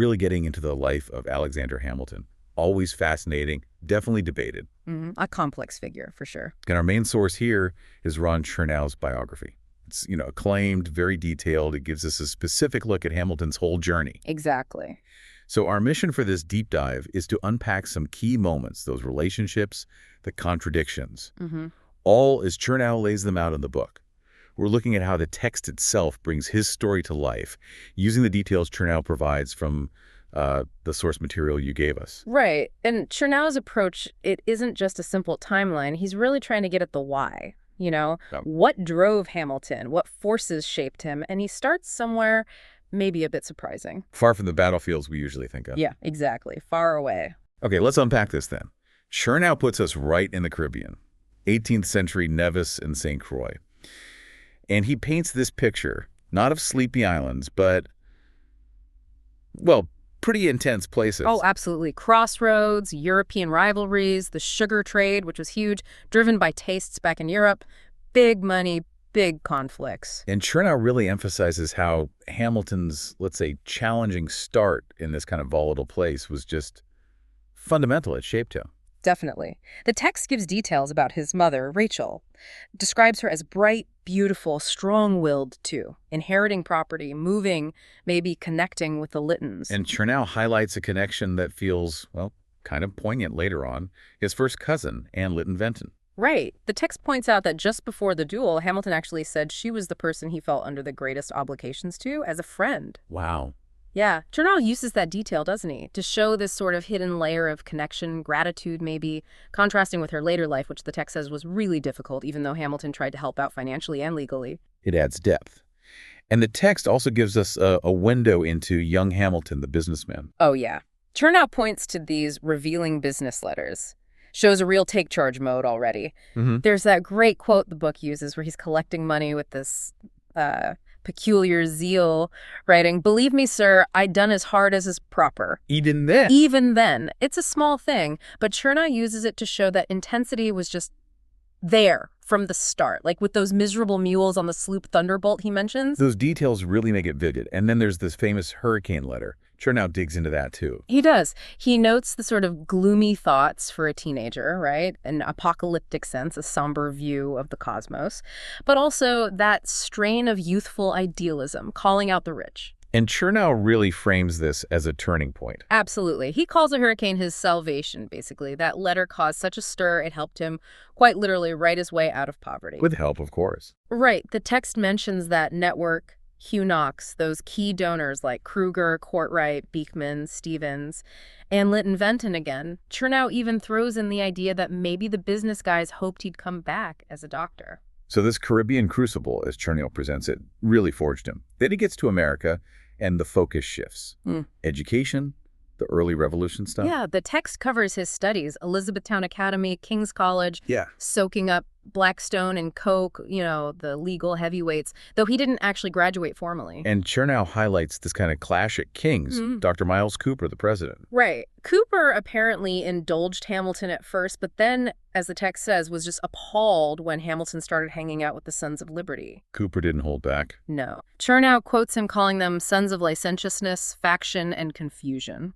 really getting into the life of Alexander Hamilton. Always fascinating, definitely debated. A complex figure, for sure. And our main source here is Ron Chernow's biography. It's, acclaimed, very detailed. It gives us a specific look at Hamilton's whole journey. Exactly. So our mission for this deep dive is to unpack some key moments, those relationships, the contradictions, all as Chernow lays them out in the book. We're looking at how the text itself brings his story to life, using the details Chernow provides from the source material you gave us. Right. And Chernow's approach, it isn't just a simple timeline. He's really trying to get at the why. What drove Hamilton? What forces shaped him? And he starts somewhere maybe a bit surprising. Far from the battlefields we usually think of. Yeah, exactly. Far away. Okay, let's unpack this then. Chernow puts us right in the Caribbean, 18th century Nevis and St. Croix. And he paints this picture, not of sleepy islands, but, well, pretty intense places. Oh, absolutely. Crossroads, European rivalries, the sugar trade, which was huge, driven by tastes back in Europe, big money, big conflicts. And Chernow really emphasizes how Hamilton's, let's say, challenging start in this kind of volatile place was just fundamental. It shaped him. Definitely. The text gives details about his mother, Rachel. Describes her as bright, beautiful, strong-willed, too. Inheriting property, moving, maybe connecting with the Littons. And Chernow highlights a connection that feels, well, kind of poignant later on. His first cousin, Anne Lytton Benton. Right. The text points out that just before the duel, Hamilton actually said she was the person he felt under the greatest obligations to as a friend. Wow. Yeah, Chernow uses that detail, doesn't he, to show this sort of hidden layer of connection, gratitude maybe, contrasting with her later life, which the text says was really difficult, even though Hamilton tried to help out financially and legally. It adds depth. And the text also gives us a window into young Hamilton, the businessman. Oh, yeah. Chernow points to these revealing business letters. Shows a real take-charge mode already. There's that great quote the book uses where he's collecting money with this peculiar zeal, writing, "Believe me, sir, I done as hard as is proper." Even then. Even then. It's a small thing, but Chernow uses it to show that intensity was just there from the start, like with those miserable mules on the sloop Thunderbolt he mentions. Those details really make it vivid. And then there's this famous hurricane letter. Chernow digs into that, too. He does. He notes the sort of gloomy thoughts for a teenager, right? An apocalyptic sense, a somber view of the cosmos, but also that strain of youthful idealism, calling out the rich. And Chernow really frames this as a turning point. Absolutely. He calls a hurricane his salvation, basically. That letter caused such a stir, it helped him quite literally write his way out of poverty. With help, of course. Right. The text mentions that network, Hugh Knox, those key donors like Kruger, Courtwright, Beekman, Stevens, and Lytton Benton again. Chernow even throws in the idea that maybe the business guys hoped he'd come back as a doctor. So this Caribbean crucible, as Chernow presents it, really forged him. Then he gets to America, and the focus shifts. Education, the early revolution stuff. Yeah, the text covers his studies, Elizabethtown Academy, King's College, Yeah. soaking up Blackstone and Coke, the legal heavyweights, though he didn't actually graduate formally. And Chernow highlights this kind of clash at King's. Dr. Miles Cooper, the president. Right. Cooper apparently indulged Hamilton at first, but then, as the text says, was just appalled when Hamilton started hanging out with the Sons of Liberty. Cooper didn't hold back. No. Chernow quotes him calling them sons of licentiousness, faction, and confusion.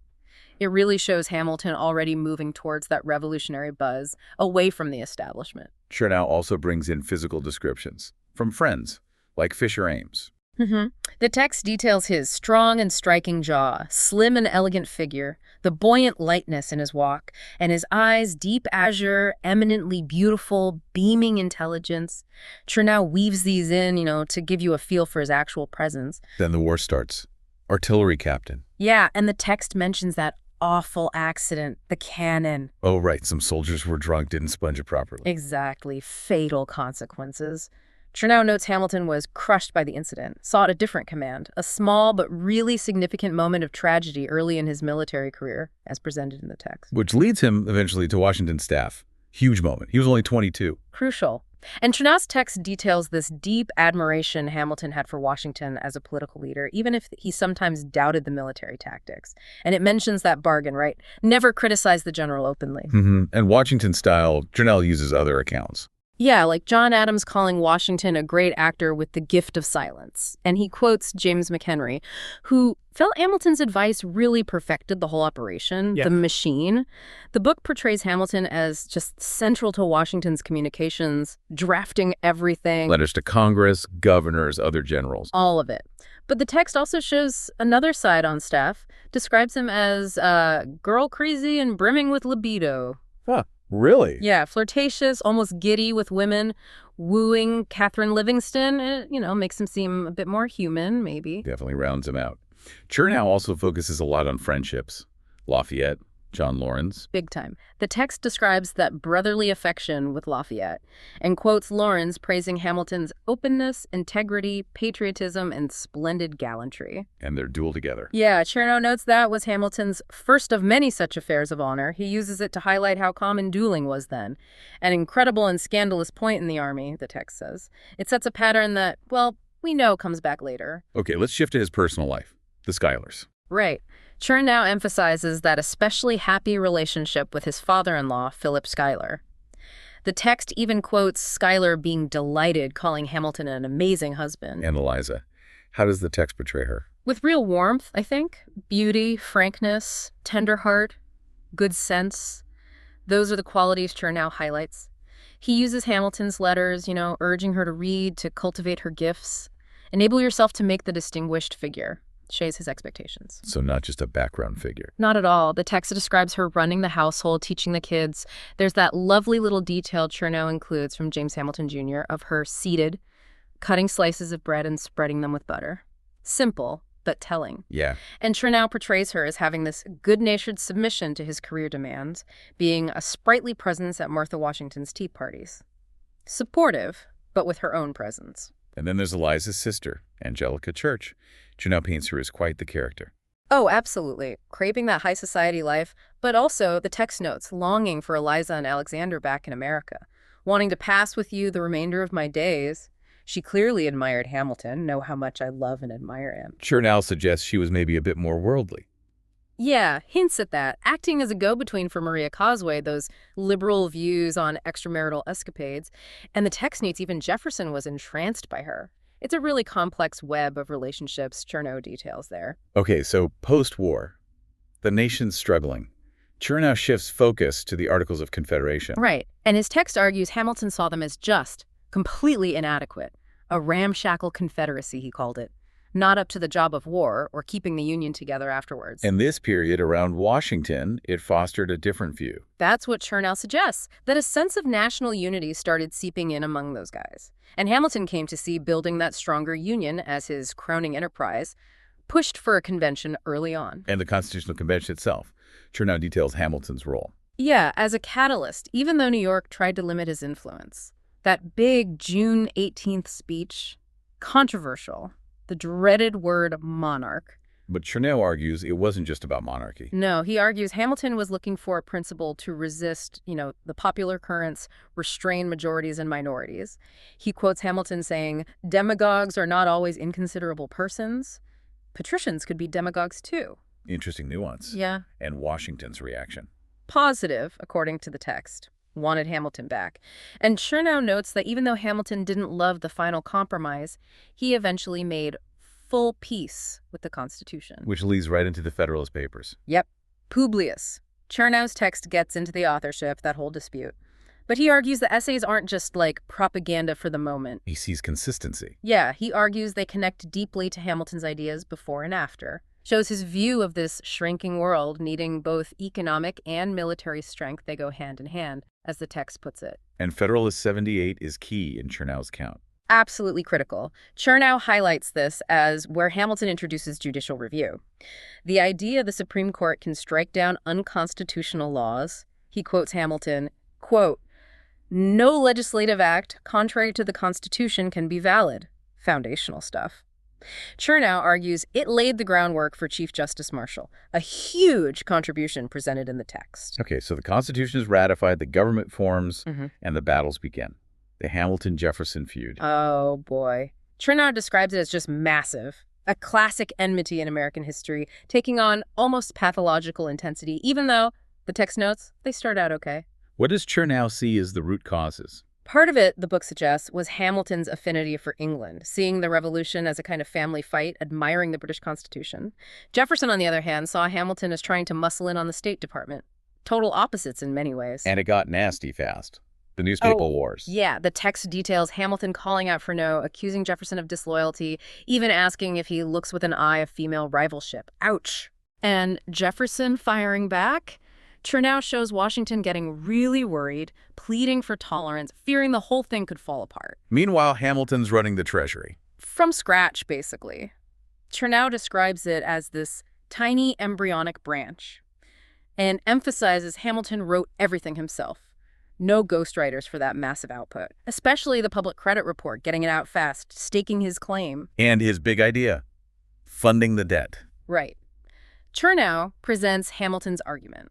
It really shows Hamilton already moving towards that revolutionary buzz, away from the establishment. Chernow also brings in physical descriptions from friends, like Fisher Ames. The text details his strong and striking jaw, slim and elegant figure, the buoyant lightness in his walk, and his eyes deep azure, eminently beautiful, beaming intelligence. Chernow weaves these in, to give you a feel for his actual presence. Then the war starts. Artillery captain. Yeah, and the text mentions that awful accident, the cannon. Oh, right. Some soldiers were drunk, didn't sponge it properly. Exactly. Fatal consequences. Chernow notes Hamilton was crushed by the incident, sought a different command, a small but really significant moment of tragedy early in his military career, as presented in the text. Which leads him eventually to Washington's staff. Huge moment. He was only 22. Crucial. And Chernow's text details this deep admiration Hamilton had for Washington as a political leader, even if he sometimes doubted the military tactics. And it mentions that bargain, right? Never criticize the general openly. And Washington style, Chernow uses other accounts. Yeah, like John Adams calling Washington a great actor with the gift of silence. And he quotes James McHenry, who felt Hamilton's advice really perfected the whole operation, the machine. The book portrays Hamilton as just central to Washington's communications, drafting everything. Letters to Congress, governors, other generals. All of it. But the text also shows another side on staff, describes him as girl crazy and brimming with libido. Huh. Really? Yeah, flirtatious, almost giddy with women, wooing Catherine Livingston. It, makes him seem a bit more human, maybe. Definitely rounds him out. Chernow also focuses a lot on friendships. Lafayette, John Laurens. Big time. The text describes that brotherly affection with Lafayette and quotes Laurens praising Hamilton's openness, integrity, patriotism, and splendid gallantry. And their duel together. Yeah, Chernow notes that was Hamilton's first of many such affairs of honor. He uses it to highlight how common dueling was then. An incredible and scandalous point in the Army, the text says. It sets a pattern that, well, we know comes back later. Okay, let's shift to his personal life. The Schuylers. Right. Chernow emphasizes that especially happy relationship with his father-in-law, Philip Schuyler. The text even quotes Schuyler being delighted, calling Hamilton an amazing husband. And Eliza. How does the text portray her? With real warmth, I think. Beauty, frankness, tender heart, good sense. Those are the qualities Chernow highlights. He uses Hamilton's letters, urging her to read, to cultivate her gifts. Enable yourself to make the distinguished figure. Shays his expectations. So not just a background figure. Not at all. The text describes her running the household, teaching the kids. There's that lovely little detail Chernow includes from James Hamilton Jr. of her seated, cutting slices of bread and spreading them with butter. Simple, but telling. Yeah. And Chernow portrays her as having this good-natured submission to his career demands, being a sprightly presence at Martha Washington's tea parties. Supportive, but with her own presence. And then there's Eliza's sister, Angelica Church. Chernow paints her as quite the character. Oh, absolutely. Craving that high society life, but also, the text notes, longing for Eliza and Alexander back in America, wanting to pass with you the remainder of my days. She clearly admired Hamilton, know how much I love and admire him. Chernow suggests she was maybe a bit more worldly. Yeah, hints at that, acting as a go-between for Maria Causeway, those liberal views on extramarital escapades, and the text notes even Jefferson was entranced by her. It's a really complex web of relationships Chernow details there. Okay, so post-war, the nation's struggling. Chernow shifts focus to the Articles of Confederation. Right, and his text argues Hamilton saw them as just, completely inadequate. A ramshackle confederacy, he called it. Not up to the job of war or keeping the Union together afterwards. In this period around Washington, it fostered a different view. That's what Chernow suggests, that a sense of national unity started seeping in among those guys. And Hamilton came to see building that stronger union as his crowning enterprise, pushed for a convention early on. And the Constitutional Convention itself. Chernow details Hamilton's role. Yeah, as a catalyst, even though New York tried to limit his influence. That big June 18th speech, controversial. The dreaded word monarch. But Chernow argues it wasn't just about monarchy. No, he argues Hamilton was looking for a principle to resist, the popular currents, restrain majorities and minorities. He quotes Hamilton saying, "Demagogues are not always inconsiderable persons. Patricians could be demagogues too." Interesting nuance. Yeah. And Washington's reaction. Positive, according to the text. Wanted Hamilton back. And Chernow notes that even though Hamilton didn't love the final compromise, he eventually made full peace with the Constitution. Which leads right into the Federalist Papers. Yep. Publius. Chernow's text gets into the authorship, that whole dispute. But he argues the essays aren't just like propaganda for the moment. He sees consistency. Yeah, he argues they connect deeply to Hamilton's ideas before and after. Shows his view of this shrinking world needing both economic and military strength. They go hand in hand, as the text puts it. And Federalist 78 is key in Chernow's count. Absolutely critical. Chernow highlights this as where Hamilton introduces judicial review. The idea the Supreme Court can strike down unconstitutional laws. He quotes Hamilton, quote, "No legislative act contrary to the Constitution can be valid." Foundational stuff. Chernow argues it laid the groundwork for Chief Justice Marshall, a huge contribution presented in the text. Okay, so the Constitution is ratified, the government forms, and the battles begin. The Hamilton-Jefferson feud. Oh, boy. Chernow describes it as just massive, a classic enmity in American history, taking on almost pathological intensity, even though, the text notes, they start out okay. What does Chernow see as the root causes? Part of it, the book suggests, was Hamilton's affinity for England, seeing the Revolution as a kind of family fight, admiring the British Constitution. Jefferson, on the other hand, saw Hamilton as trying to muscle in on the State Department. Total opposites in many ways. And it got nasty fast. The newspaper wars. Yeah, the text details Hamilton calling out Chernow, accusing Jefferson of disloyalty, even asking if he looks with an eye of female rivalship. Ouch. And Jefferson firing back? Chernow shows Washington getting really worried, pleading for tolerance, fearing the whole thing could fall apart. Meanwhile, Hamilton's running the Treasury. From scratch, basically. Chernow describes it as this tiny embryonic branch and emphasizes Hamilton wrote everything himself. No ghostwriters for that massive output, especially the public credit report, getting it out fast, staking his claim. And his big idea, funding the debt. Right. Chernow presents Hamilton's argument.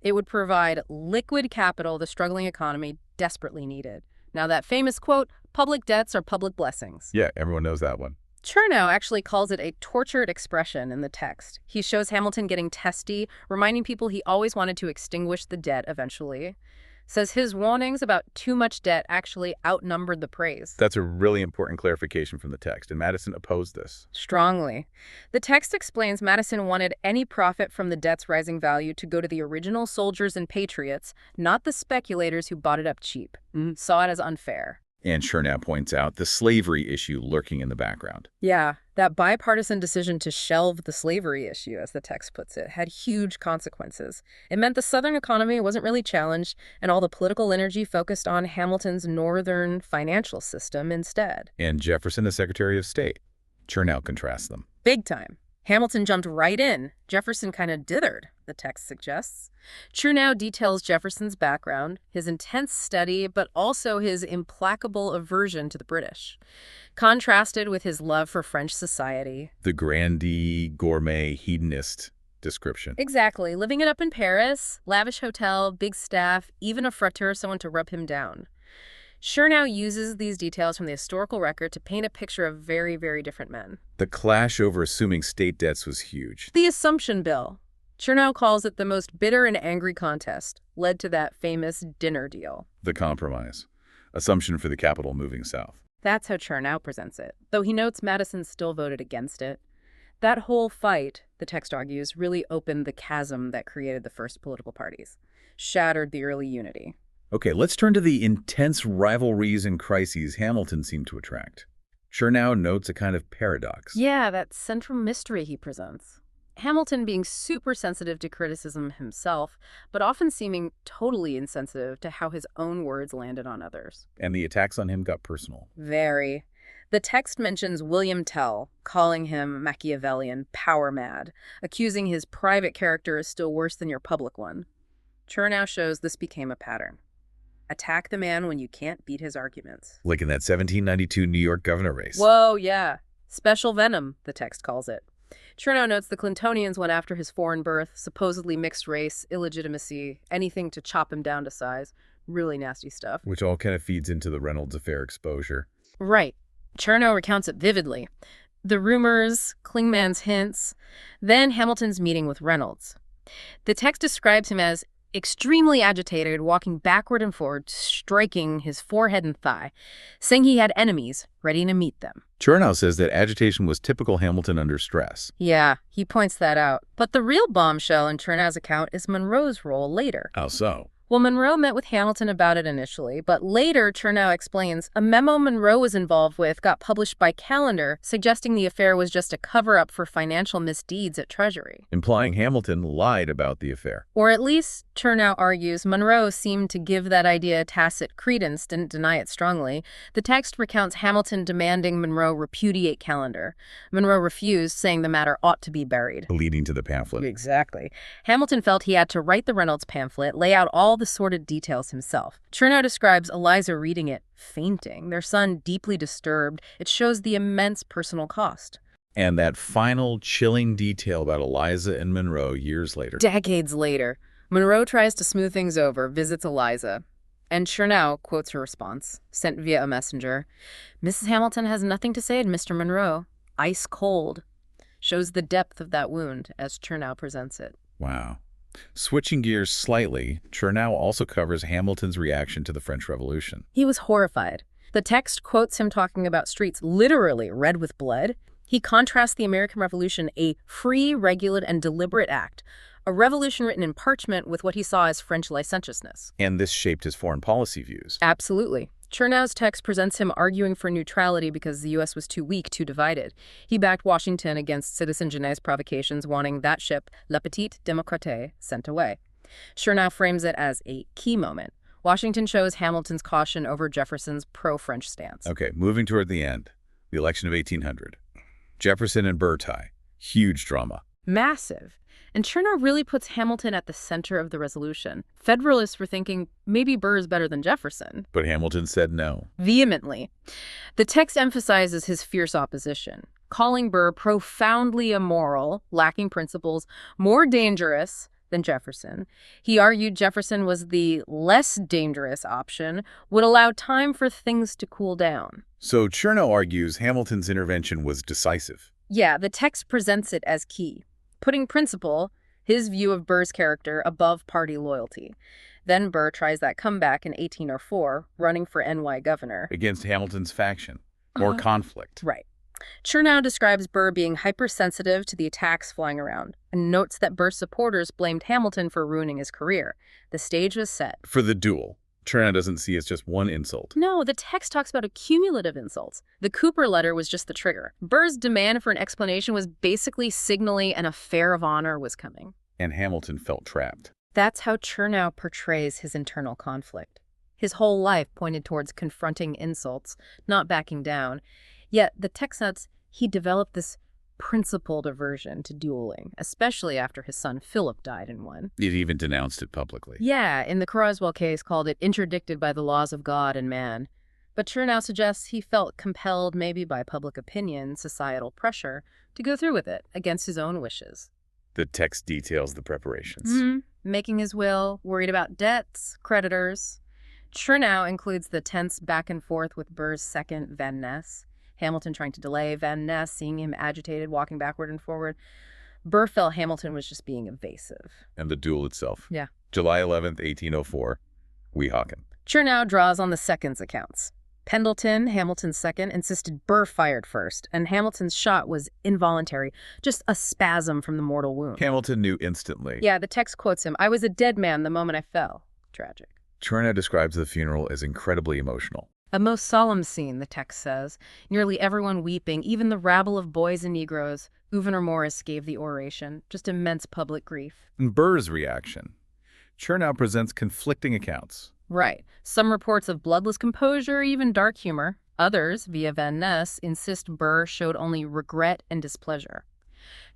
It would provide liquid capital the struggling economy desperately needed. Now that famous quote, public debts are public blessings. Yeah, everyone knows that one. Chernow actually calls it a tortured expression in the text. He shows Hamilton getting testy, reminding people he always wanted to extinguish the debt eventually. Says his warnings about too much debt actually outnumbered the praise. That's a really important clarification from the text, and Madison opposed this. Strongly. The text explains Madison wanted any profit from the debt's rising value to go to the original soldiers and patriots, not the speculators who bought it up cheap. Saw it as unfair. And Chernow points out the slavery issue lurking in the background. Yeah, that bipartisan decision to shelve the slavery issue, as the text puts it, had huge consequences. It meant the Southern economy wasn't really challenged, and all the political energy focused on Hamilton's Northern financial system instead. And Jefferson as Secretary of State. Chernow contrasts them. Big time. Hamilton jumped right in. Jefferson kind of dithered, the text suggests. Chernow details Jefferson's background, his intense study, but also his implacable aversion to the British, contrasted with his love for French society. The grandee, gourmet, hedonist description. Exactly. Living it up in Paris, lavish hotel, big staff, even a frateur, someone to rub him down. Chernow uses these details from the historical record to paint a picture of very, very different men. The clash over assuming state debts was huge. The Assumption Bill. Chernow calls it the most bitter and angry contest, led to that famous dinner deal. The compromise. Assumption for the capital moving south. That's how Chernow presents it, though he notes Madison still voted against it. That whole fight, the text argues, really opened the chasm that created the first political parties, shattered the early unity. Okay, let's turn to the intense rivalries and crises Hamilton seemed to attract. Chernow notes a kind of paradox. Yeah, that central mystery he presents. Hamilton being super sensitive to criticism himself, but often seeming totally insensitive to how his own words landed on others. And the attacks on him got personal. Very. The text mentions William Tell, calling him Machiavellian, power-mad, accusing his private character as still worse than your public one. Chernow shows this became a pattern. Attack the man when you can't beat his arguments. Like in that 1792 New York governor race. Whoa, yeah. Special venom, the text calls it. Chernow notes the Clintonians went after his foreign birth, supposedly mixed race, illegitimacy, anything to chop him down to size. Really nasty stuff. Which all kind of feeds into the Reynolds affair exposure. Right. Chernow recounts it vividly. The rumors, Klingman's hints, then Hamilton's meeting with Reynolds. The text describes him as extremely agitated, walking backward and forward, striking his forehead and thigh, saying he had enemies, ready to meet them. Chernow says that agitation was typical Hamilton under stress. Yeah, he points that out. But the real bombshell in Chernow's account is Monroe's role later. How so? Well, Monroe met with Hamilton about it initially, but later Chernow explains a memo Monroe was involved with got published by Calendar, suggesting the affair was just a cover-up for financial misdeeds at Treasury. Implying Hamilton lied about the affair. Or at least, Chernow argues, Monroe seemed to give that idea tacit credence, didn't deny it strongly. The text recounts Hamilton demanding Monroe repudiate Calendar. Monroe refused, saying the matter ought to be buried. Leading to the pamphlet. Exactly. Hamilton felt he had to write the Reynolds pamphlet, lay out all the sordid details himself. Chernow describes Eliza reading it, fainting, their son deeply disturbed. It shows the immense personal cost. And that final chilling detail about Eliza and Monroe years later. Decades later, Monroe tries to smooth things over, visits Eliza. And Chernow quotes her response, sent via a messenger. Mrs. Hamilton has nothing to say to Mr. Monroe. Ice cold. Shows the depth of that wound as Chernow presents it. Wow. Switching gears slightly, Chernow also covers Hamilton's reaction to the French Revolution. He was horrified. The text quotes him talking about streets literally red with blood. He contrasts the American Revolution, a free, regular, and deliberate act, a revolution written in parchment, with what he saw as French licentiousness. And this shaped his foreign policy views. Absolutely. Chernow's text presents him arguing for neutrality because the U.S. was too weak, too divided. He backed Washington against Citizen Genet's provocations, wanting that ship, La Petite Démocratie, sent away. Chernow frames it as a key moment. Washington shows Hamilton's caution over Jefferson's pro-French stance. Okay, moving toward the end, the election of 1800. Jefferson and Burr tie. Huge drama. Massive. And Chernow really puts Hamilton at the center of the resolution. Federalists were thinking maybe Burr is better than Jefferson. But Hamilton said no. Vehemently. The text emphasizes his fierce opposition, calling Burr profoundly immoral, lacking principles, more dangerous than Jefferson. He argued Jefferson was the less dangerous option, would allow time for things to cool down. So Chernow argues Hamilton's intervention was decisive. Yeah, the text presents it as key, putting principle, his view of Burr's character, above party loyalty. Then Burr tries that comeback in 1804, running for NY governor. Against Hamilton's faction. More conflict. Right. Chernow describes Burr being hypersensitive to the attacks flying around, and notes that Burr's supporters blamed Hamilton for ruining his career. The stage was set. For the duel, Chernow doesn't see it's just one insult. No, the text talks about accumulative insults. The Cooper letter was just the trigger. Burr's demand for an explanation was basically signaling an affair of honor was coming. And Hamilton felt trapped. That's how Chernow portrays his internal conflict. His whole life pointed towards confronting insults, not backing down. Yet the text notes he developed this principled aversion to dueling, especially after his son Philip died in one. It even denounced it publicly. Yeah, in the Croswell case called it interdicted by the laws of God and man. But Chernow suggests he felt compelled maybe by public opinion, societal pressure, to go through with it against his own wishes. The text details the preparations. Making his will, worried about debts, creditors. Chernow includes the tense back and forth with Burr's second, Van Ness. Hamilton trying to delay Van Ness, seeing him agitated, walking backward and forward. Burr felt Hamilton was just being evasive. And the duel itself. Yeah. July 11th, 1804. Weehawken. Chernow draws on the second's accounts. Pendleton, Hamilton's second, insisted Burr fired first, and Hamilton's shot was involuntary, just a spasm from the mortal wound. Hamilton knew instantly. Yeah, the text quotes him, "I was a dead man the moment I fell." Tragic. Chernow describes the funeral as incredibly emotional. A most solemn scene, the text says. Nearly everyone weeping, even the rabble of boys and Negroes. Gouverneur Morris gave the oration. Just immense public grief. And Burr's reaction. Chernow presents conflicting accounts. Right. Some reports of bloodless composure, even dark humor. Others, via Van Ness, insist Burr showed only regret and displeasure.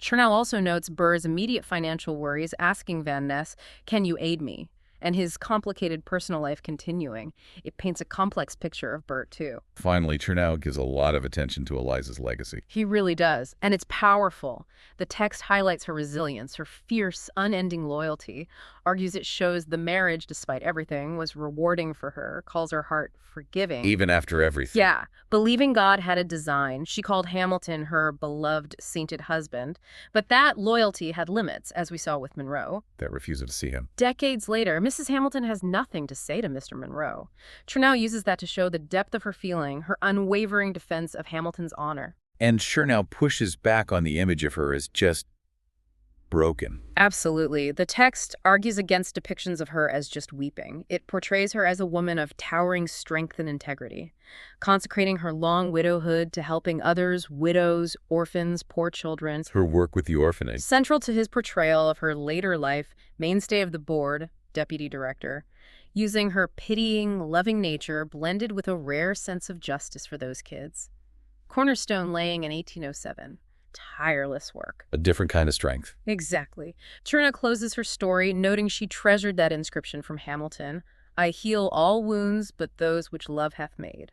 Chernow also notes Burr's immediate financial worries, asking Van Ness, "Can you aid me?" and his complicated personal life continuing. It paints a complex picture of Burr, too. Finally, Chernow gives a lot of attention to Eliza's legacy. He really does, and it's powerful. The text highlights her resilience, her fierce, unending loyalty, argues it shows the marriage, despite everything, was rewarding for her, calls her heart forgiving. Even after everything. Yeah, believing God had a design. She called Hamilton her beloved, sainted husband. But that loyalty had limits, as we saw with Monroe. That refusal to see him. Decades later, Mrs. Hamilton has nothing to say to Mr. Monroe. Chernow uses that to show the depth of her feeling, her unwavering defense of Hamilton's honor. And Chernow pushes back on the image of her as just broken. Absolutely. The text argues against depictions of her as just weeping. It portrays her as a woman of towering strength and integrity, consecrating her long widowhood to helping others, widows, orphans, poor children. Her work with the orphanage. Central to his portrayal of her later life, mainstay of the board, deputy director, using her pitying, loving nature blended with a rare sense of justice for those kids. Cornerstone laying in 1807. Tireless work. A different kind of strength. Exactly. Chernow closes her story, noting she treasured that inscription from Hamilton, "I heal all wounds but those which love hath made,"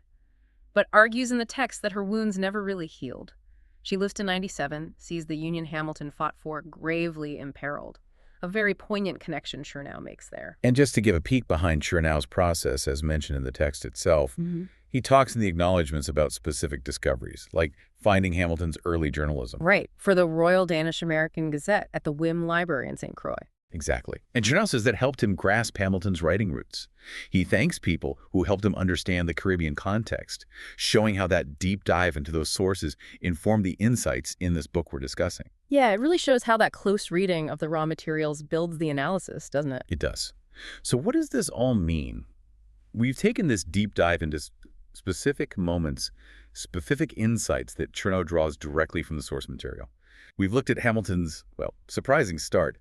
but argues in the text that her wounds never really healed. She lives to 97, sees the Union Hamilton fought for gravely imperiled. A very poignant connection Chernow makes there. And just to give a peek behind Chernow's process, as mentioned in the text itself, he talks in the acknowledgments about specific discoveries, like finding Hamilton's early journalism. Right, for the Royal Danish American Gazette at the Wim Library in St. Croix. Exactly. And Chernow says that helped him grasp Hamilton's writing roots. He thanks people who helped him understand the Caribbean context, showing how that deep dive into those sources informed the insights in this book we're discussing. Yeah, it really shows how that close reading of the raw materials builds the analysis, doesn't it? It does. So what does this all mean? We've taken this deep dive into specific moments, specific insights that Chernow draws directly from the source material. We've looked at Hamilton's, well, surprising start,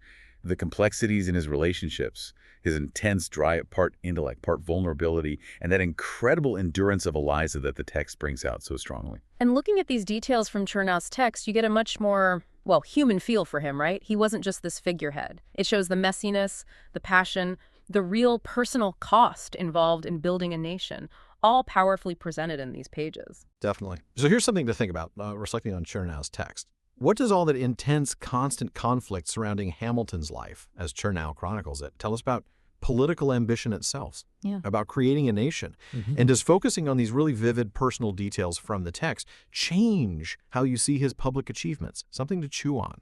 the complexities in his relationships, his intense drive, part intellect, part vulnerability, and that incredible endurance of Eliza that the text brings out so strongly. And looking at these details from Chernow's text, you get a much more, well, human feel for him, right? He wasn't just this figurehead. It shows the messiness, the passion, the real personal cost involved in building a nation, all powerfully presented in these pages. Definitely. So here's something to think about, reflecting on Chernow's text. What does all that intense, constant conflict surrounding Hamilton's life, as Chernow chronicles it, tell us about political ambition itself, about creating a nation? And does focusing on these really vivid personal details from the text change how you see his public achievements? Something to chew on.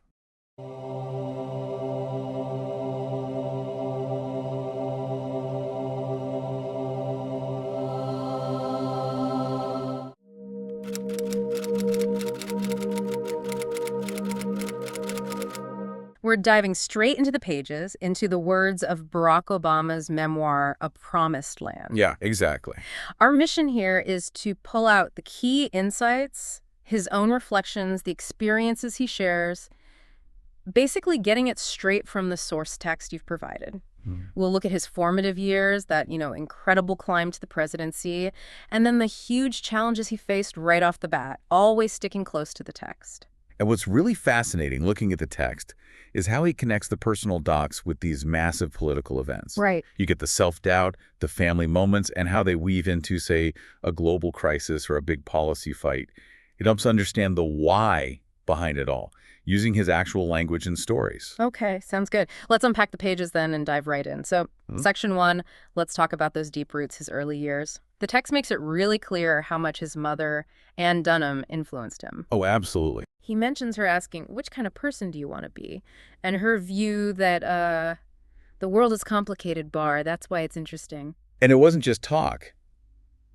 We're diving straight into the pages, into the words of Barack Obama's memoir, A Promised Land. Yeah, exactly. Our mission here is to pull out the key insights, his own reflections, the experiences he shares, basically getting it straight from the source text you've provided. We'll look at his formative years, that, incredible climb to the presidency, and then the huge challenges he faced right off the bat, always sticking close to the text. And what's really fascinating looking at the text is how he connects the personal docs with these massive political events. Right. You get the self-doubt, the family moments, and how they weave into, say, a global crisis or a big policy fight. It helps understand the why behind it all, using his actual language and stories. Okay, sounds good. Let's unpack the pages then and dive right in. So, Section 1, let's talk about those deep roots, his early years. The text makes it really clear how much his mother, Anne Dunham, influenced him. Oh, absolutely. He mentions her asking, which kind of person do you want to be? And her view that, the world is complicated, Bar. That's why it's interesting. And it wasn't just talk.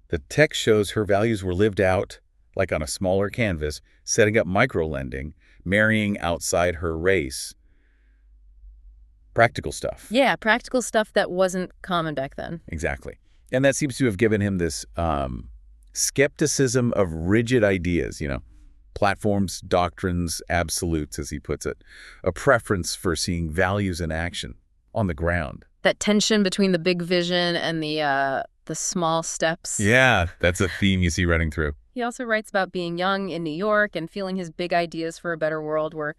The text shows her values were lived out, like on a smaller canvas, setting up micro-lending, marrying outside her race. Practical stuff. Yeah, practical stuff that wasn't common back then. Exactly. And that seems to have given him this skepticism of rigid ideas, platforms, doctrines, absolutes, as he puts it, a preference for seeing values in action on the ground. That tension between the big vision and the small steps. Yeah, that's a theme you see running through. He also writes about being young in New York and feeling his big ideas for a better world were,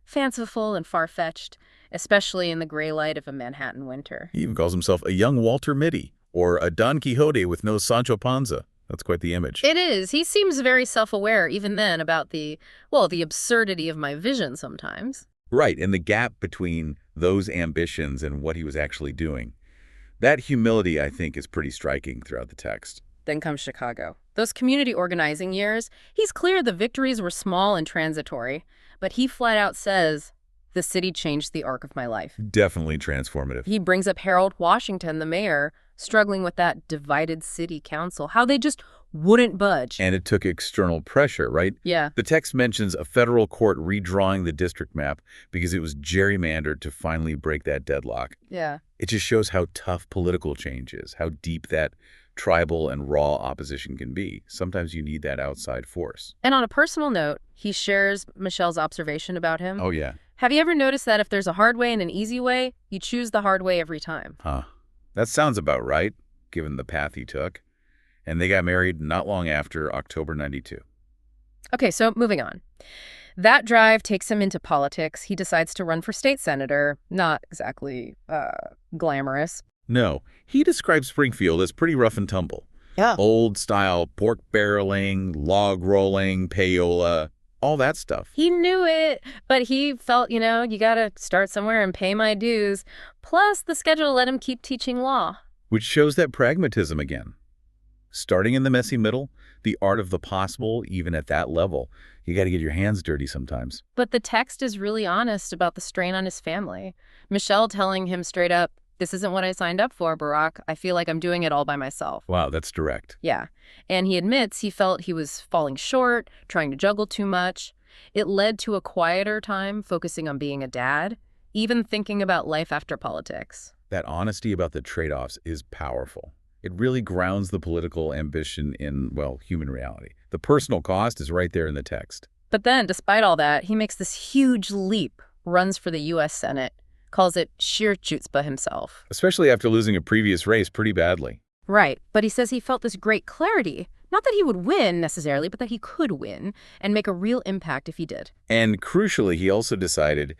fanciful and far-fetched, especially in the gray light of a Manhattan winter. He even calls himself a young Walter Mitty, or a Don Quixote with no Sancho Panza. That's quite the image. It is. He seems very self-aware, even then, about the absurdity of my vision sometimes. Right, and the gap between those ambitions and what he was actually doing. That humility, I think, is pretty striking throughout the text. Then comes Chicago. Those community organizing years, he's clear the victories were small and transitory, but he flat out says, the city changed the arc of my life. Definitely transformative. He brings up Harold Washington, the mayor, struggling with that divided city council, how they just wouldn't budge. And it took external pressure, right? Yeah. The text mentions a federal court redrawing the district map because it was gerrymandered to finally break that deadlock. Yeah. It just shows how tough political change is, how deep that tribal and raw opposition can be. Sometimes you need that outside force. And on a personal note, he shares Michelle's observation about him. Oh, yeah. Have you ever noticed that if there's a hard way and an easy way, you choose the hard way every time? Huh. That sounds about right, given the path he took. And they got married not long after October 92. Okay, so moving on. That drive takes him into politics. He decides to run for state senator. Not exactly glamorous. No, he describes Springfield as pretty rough and tumble. Yeah. Old-style pork barreling, log rolling, payola, all that stuff. He knew it, but he felt, you gotta start somewhere and pay my dues. Plus, the schedule let him keep teaching law. Which shows that pragmatism again. Starting in the messy middle, The art of the possible, even at that level. You got to get your hands dirty sometimes. But the text is really honest about the strain on his family. Michelle telling him straight up, "This isn't what I signed up for, Barack. I feel like I'm doing it all by myself." Wow, that's direct. Yeah. And he admits he felt he was falling short, trying to juggle too much. It led to a quieter time, focusing on being a dad, even thinking about life after politics. That honesty about the trade-offs is powerful. It really grounds the political ambition in, well, human reality. The personal cost is right there in the text. But then, despite all that, he makes this huge leap, runs for the U.S. Senate, calls it sheer chutzpah himself. Especially after losing a previous race pretty badly. Right, but he says he felt this great clarity. Not that he would win, necessarily, but that he could win and make a real impact if he did. And crucially, he also decided,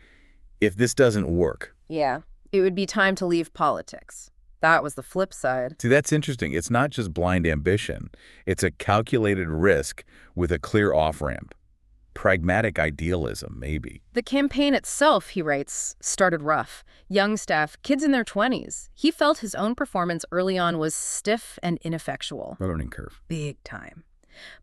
if this doesn't work. Yeah, it would be time to leave politics. That was the flip side. See, that's interesting. It's not just blind ambition. It's a calculated risk with a clear off-ramp. Pragmatic idealism, maybe. The campaign itself, he writes, started rough. Young staff, kids in their 20s. He felt his own performance early on was stiff and ineffectual. Learning curve. Big time.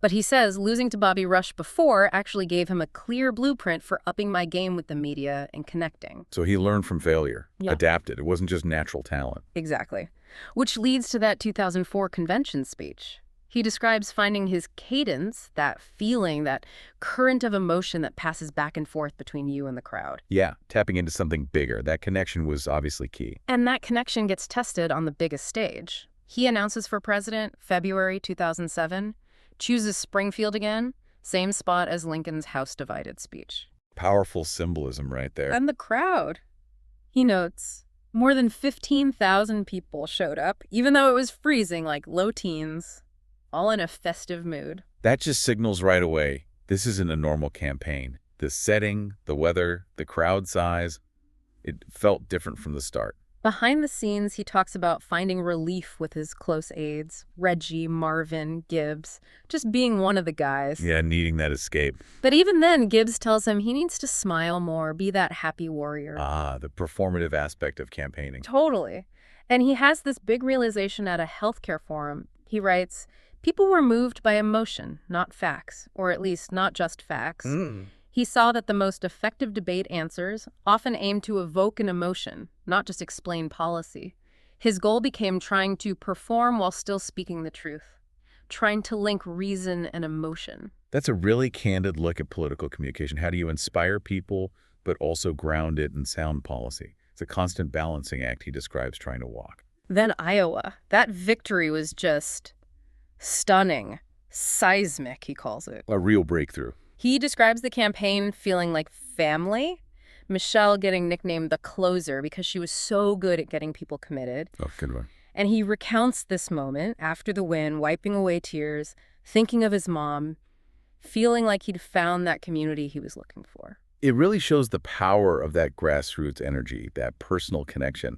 But he says losing to Bobby Rush before actually gave him a clear blueprint for upping my game with the media and connecting. So he learned from failure, Yeah. adapted. It wasn't just natural talent. Exactly. Which leads to that 2004 convention speech. He describes finding his cadence, that feeling, that current of emotion that passes back and forth between you and the crowd. Yeah, tapping into something bigger. That connection was obviously key. And that connection gets tested on the biggest stage. He announces for president February 2007, chooses Springfield again, same spot as Lincoln's House Divided speech. Powerful symbolism right there. And the crowd. He notes, more than 15,000 people showed up, even though it was freezing, like low teens, all in a festive mood. That just signals right away, this isn't a normal campaign. The setting, the weather, the crowd size, it felt different from the start. Behind the scenes, he talks about finding relief with his close aides, Reggie, Marvin, Gibbs, just being one of the guys. Yeah, needing that escape. But even then, Gibbs tells him he needs to smile more, be that happy warrior. Ah, the performative aspect of campaigning. Totally. And he has this big realization at a healthcare forum. He writes, people were moved by emotion, not facts, or at least not just facts. He saw that the most effective debate answers often aim to evoke an emotion, not just explain policy. His goal became trying to perform while still speaking the truth, trying to link reason and emotion. That's a really candid look at political communication. How do you inspire people, but also ground it in sound policy? It's a constant balancing act he describes trying to walk. Then Iowa. That victory was just stunning, seismic, he calls it. A real breakthrough. He describes the campaign feeling like family. Michelle getting nicknamed the closer because she was so good at getting people committed. Oh, good one. And he recounts this moment after the win, wiping away tears, thinking of his mom, feeling like he'd found that community he was looking for. It really shows the power of that grassroots energy, that personal connection.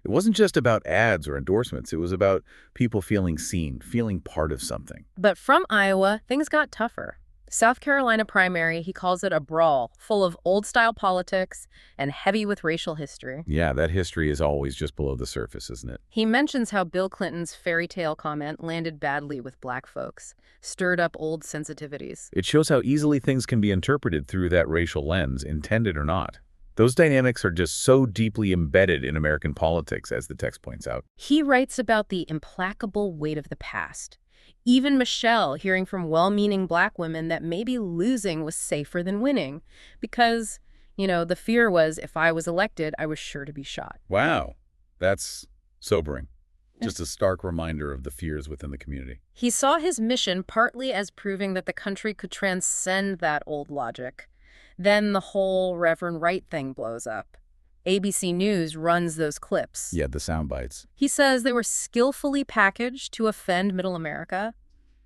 It wasn't just about ads or endorsements. It was about people feeling seen, feeling part of something. But from Iowa, things got tougher. South Carolina primary, he calls it a brawl, full of old-style politics and heavy with racial history. Yeah, that history is always just below the surface, isn't it? He mentions how Bill Clinton's fairy tale comment landed badly with black folks, stirred up old sensitivities. It shows how easily things can be interpreted through that racial lens, intended or not. Those dynamics are just so deeply embedded in American politics, as the text points out. He writes about the implacable weight of the past. Even Michelle hearing from well-meaning black women that maybe losing was safer than winning because, the fear was if I was elected, I was sure to be shot. Wow, that's sobering. Just a stark reminder of the fears within the community. He saw his mission partly as proving that the country could transcend that old logic. Then the whole Reverend Wright thing blows up. ABC News runs those clips. Yeah, the sound bites. He says they were skillfully packaged to offend Middle America.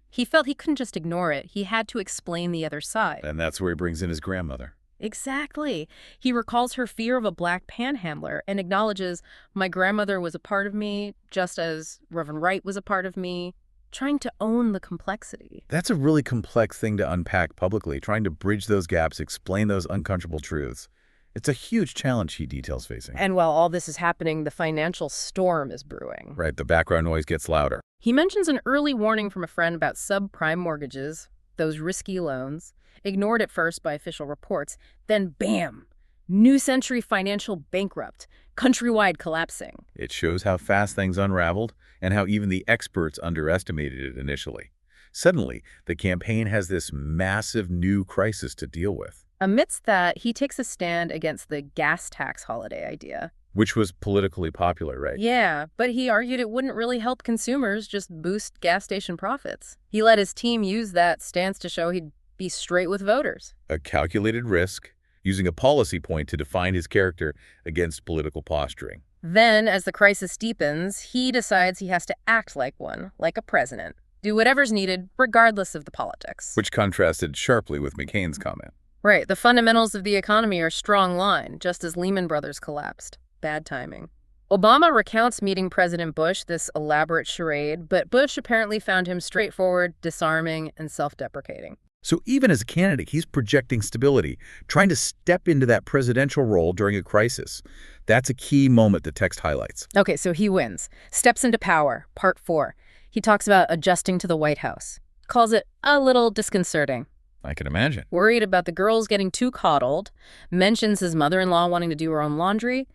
He felt he couldn't just ignore it. He had to explain the other side. And that's where he brings in his grandmother. Exactly. He recalls her fear of a black panhandler and acknowledges, my grandmother was a part of me, just as Reverend Wright was a part of me, trying to own the complexity. That's a really complex thing to unpack publicly, trying to bridge those gaps, explain those uncomfortable truths. It's a huge challenge he details facing. And while all this is happening, the financial storm is brewing. Right, the background noise gets louder. He mentions an early warning from a friend about subprime mortgages, those risky loans, ignored at first by official reports, then bam! New Century Financial bankrupt, countrywide collapsing. It shows how fast things unraveled and how even the experts underestimated it initially. Suddenly, the campaign has this massive new crisis to deal with. Amidst that, he takes a stand against the gas tax holiday idea. Which was politically popular, right? Yeah, but he argued it wouldn't really help consumers, just boost gas station profits. He let his team use that stance to show he'd be straight with voters. A calculated risk, using a policy point to define his character against political posturing. Then, as the crisis deepens, he decides he has to act like one, like a president. Do whatever's needed, regardless of the politics. Which contrasted sharply with McCain's comment. Right, the fundamentals of the economy are strong line, just as Lehman Brothers collapsed. Bad timing. Obama recounts meeting President Bush, this elaborate charade, but Bush apparently found him straightforward, disarming, and self-deprecating. So even as a candidate, he's projecting stability, trying to step into that presidential role during a crisis. That's a key moment the text highlights. Okay, so he wins. Steps into power, part 4. He talks about adjusting to the White House. Calls it a little disconcerting. I can imagine. Worried about the girls getting too coddled. Mentions his mother-in-law wanting to do her own laundry.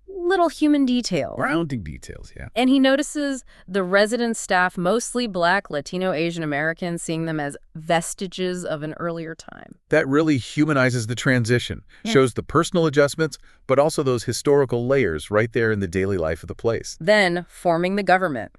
Little human details. Grounding details, yeah. And he notices the resident staff, mostly Black, Latino, Asian Americans, seeing them as vestiges of an earlier time. That really humanizes the transition, shows the personal adjustments, but also those historical layers right there in the daily life of the place. Then, forming the government.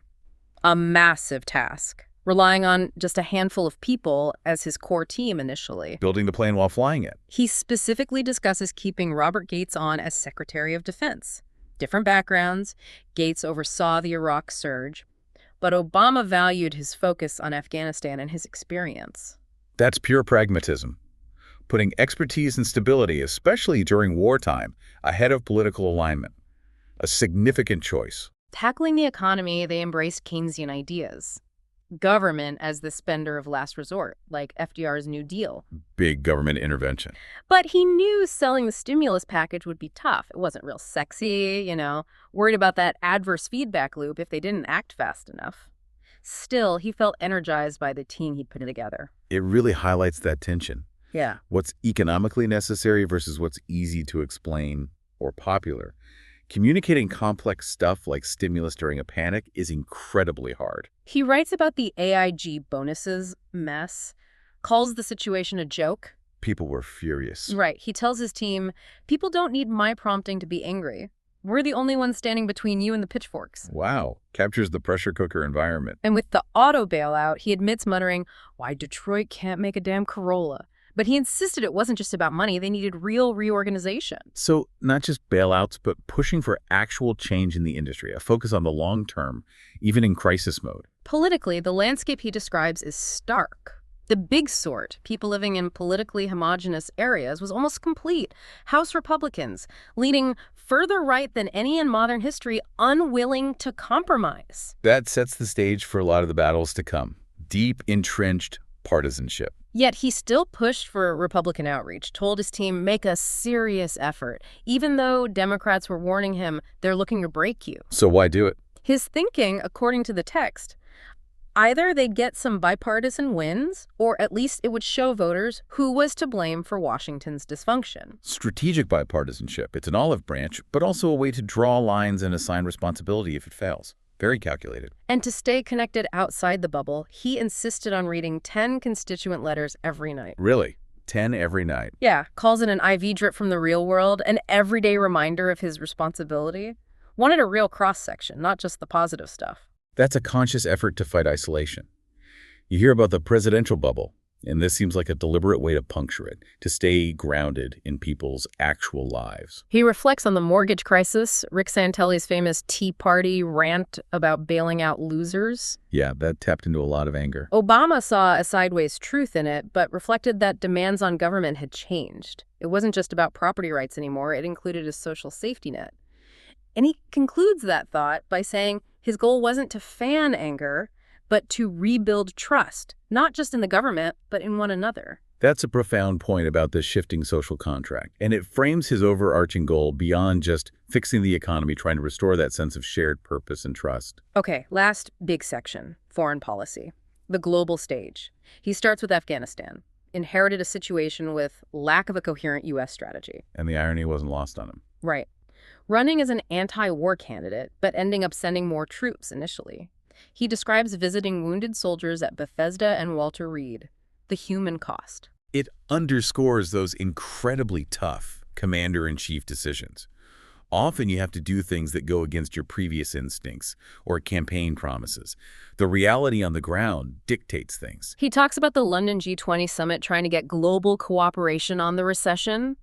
A massive task, relying on just a handful of people as his core team initially. Building the plane while flying it. He specifically discusses keeping Robert Gates on as Secretary of Defense. Different backgrounds. Gates oversaw the Iraq surge, but Obama valued his focus on Afghanistan and his experience. That's pure pragmatism. Putting expertise and stability, especially during wartime, ahead of political alignment. A significant choice. Tackling the economy, they embraced Keynesian ideas. Government as the spender of last resort, like FDR's New Deal. Big government intervention. But he knew selling the stimulus package would be tough. It wasn't real sexy, worried about that adverse feedback loop if they didn't act fast enough. Still, he felt energized by the team he'd put together. It really highlights that tension. Yeah. What's economically necessary versus what's easy to explain or popular. Communicating complex stuff like stimulus during a panic is incredibly hard. He writes about the AIG bonuses mess, calls the situation a joke. People were furious. Right. He tells his team, people don't need my prompting to be angry. We're the only ones standing between you and the pitchforks. Wow. Captures the pressure cooker environment. And with the auto bailout, he admits muttering, why Detroit can't make a damn Corolla. But he insisted it wasn't just about money. They needed real reorganization. So not just bailouts, but pushing for actual change in the industry, a focus on the long term, even in crisis mode. Politically, the landscape he describes is stark. The big sort, people living in politically homogenous areas, was almost complete. House Republicans, leaning further right than any in modern history, unwilling to compromise. That sets the stage for a lot of the battles to come. Deep, entrenched partisanship. Yet he still pushed for Republican outreach, told his team, make a serious effort, even though Democrats were warning him they're looking to break you. So why do it? His thinking, according to the text, either they'd get some bipartisan wins, or at least it would show voters who was to blame for Washington's dysfunction. Strategic bipartisanship. It's an olive branch, but also a way to draw lines and assign responsibility if it fails. Very calculated. And to stay connected outside the bubble, he insisted on reading 10 constituent letters every night. Really? 10 every night? Yeah, calls it an IV drip from the real world, an everyday reminder of his responsibility. Wanted a real cross-section, not just the positive stuff. That's a conscious effort to fight isolation. You hear about the presidential bubble, and this seems like a deliberate way to puncture it, to stay grounded in people's actual lives. He reflects on the mortgage crisis, Rick Santelli's famous Tea Party rant about bailing out losers. Yeah, that tapped into a lot of anger. Obama saw a sideways truth in it, but reflected that demands on government had changed. It wasn't just about property rights anymore, it included a social safety net. And he concludes that thought by saying his goal wasn't to fan anger, but to rebuild trust, not just in the government, but in one another. That's a profound point about this shifting social contract, and it frames his overarching goal beyond just fixing the economy, trying to restore that sense of shared purpose and trust. Okay, last big section, foreign policy. The global stage. He starts with Afghanistan, inherited a situation with lack of a coherent U.S. strategy. And the irony wasn't lost on him. Right. Running as an anti-war candidate, but ending up sending more troops initially. He describes visiting wounded soldiers at Bethesda and Walter Reed, the human cost. It underscores those incredibly tough commander-in-chief decisions. Often you have to do things that go against your previous instincts or campaign promises. The reality on the ground dictates things. He talks about the London G20 summit trying to get global cooperation on the recession,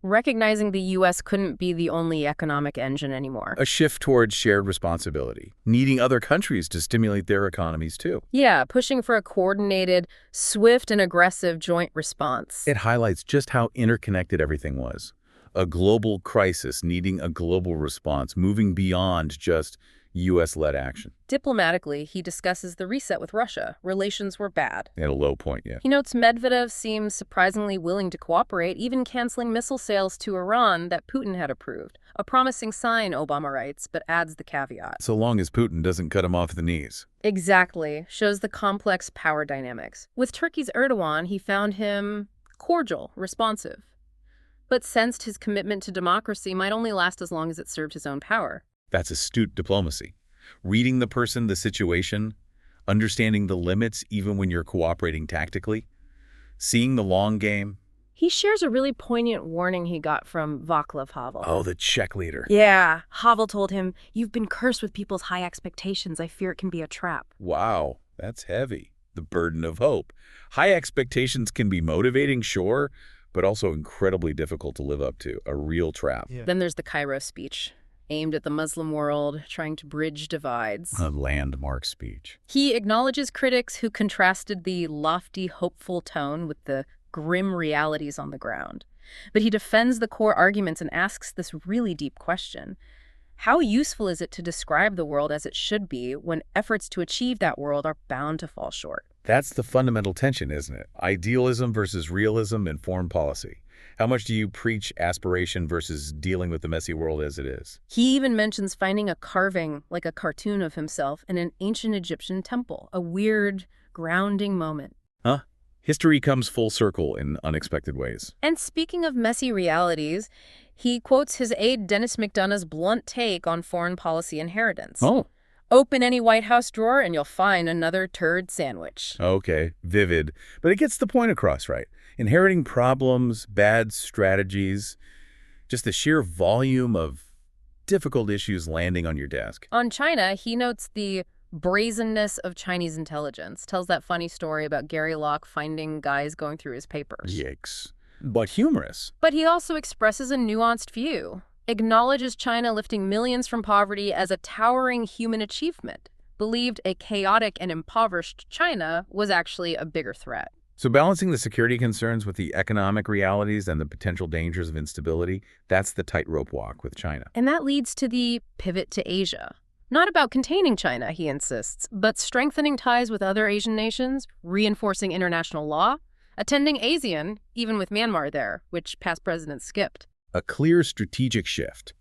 recognizing the U.S. couldn't be the only economic engine anymore. A shift towards shared responsibility, needing other countries to stimulate their economies too. Yeah, pushing for a coordinated, swift, and aggressive joint response. It highlights just how interconnected everything was. A global crisis needing a global response, moving beyond just U.S.-led action. Diplomatically, he discusses the reset with Russia. Relations were bad. At a low point, yeah. He notes Medvedev seems surprisingly willing to cooperate, even canceling missile sales to Iran that Putin had approved. A promising sign, Obama writes, but adds the caveat. So long as Putin doesn't cut him off the knees. Exactly. Shows the complex power dynamics. With Turkey's Erdogan, he found him cordial, responsive, but sensed his commitment to democracy might only last as long as it served his own power. That's astute diplomacy. Reading the person, the situation, understanding the limits even when you're cooperating tactically, seeing the long game. He shares a really poignant warning he got from Václav Havel. Oh, the Czech leader. Yeah. Havel told him, "You've been cursed with people's high expectations. I fear it can be a trap." Wow, that's heavy. The burden of hope. High expectations can be motivating, sure, but also incredibly difficult to live up to. A real trap. Yeah. Then there's the Cairo speech, aimed at the Muslim world, trying to bridge divides. A landmark speech. He acknowledges critics who contrasted the lofty, hopeful tone with the grim realities on the ground. But he defends the core arguments and asks this really deep question. How useful is it to describe the world as it should be when efforts to achieve that world are bound to fall short? That's the fundamental tension, isn't it? Idealism versus realism in foreign policy. How much do you preach aspiration versus dealing with the messy world as it is? He even mentions finding a carving, like a cartoon of himself, in an ancient Egyptian temple, a weird, grounding moment. Huh? History comes full circle in unexpected ways. And speaking of messy realities, he quotes his aide Dennis McDonough's blunt take on foreign policy inheritance. Oh. Open any White House drawer and you'll find another turd sandwich. Okay, vivid. But it gets the point across, right? Inheriting problems, bad strategies, just the sheer volume of difficult issues landing on your desk. On China, he notes the brazenness of Chinese intelligence, tells that funny story about Gary Locke finding guys going through his papers. Yikes. But humorous. But he also expresses a nuanced view, acknowledges China lifting millions from poverty as a towering human achievement, believed a chaotic and impoverished China was actually a bigger threat. So balancing the security concerns with the economic realities and the potential dangers of instability, that's the tightrope walk with China. And that leads to the pivot to Asia. Not about containing China, he insists, but strengthening ties with other Asian nations, reinforcing international law, attending ASEAN, even with Myanmar there, which past presidents skipped. A clear strategic shift,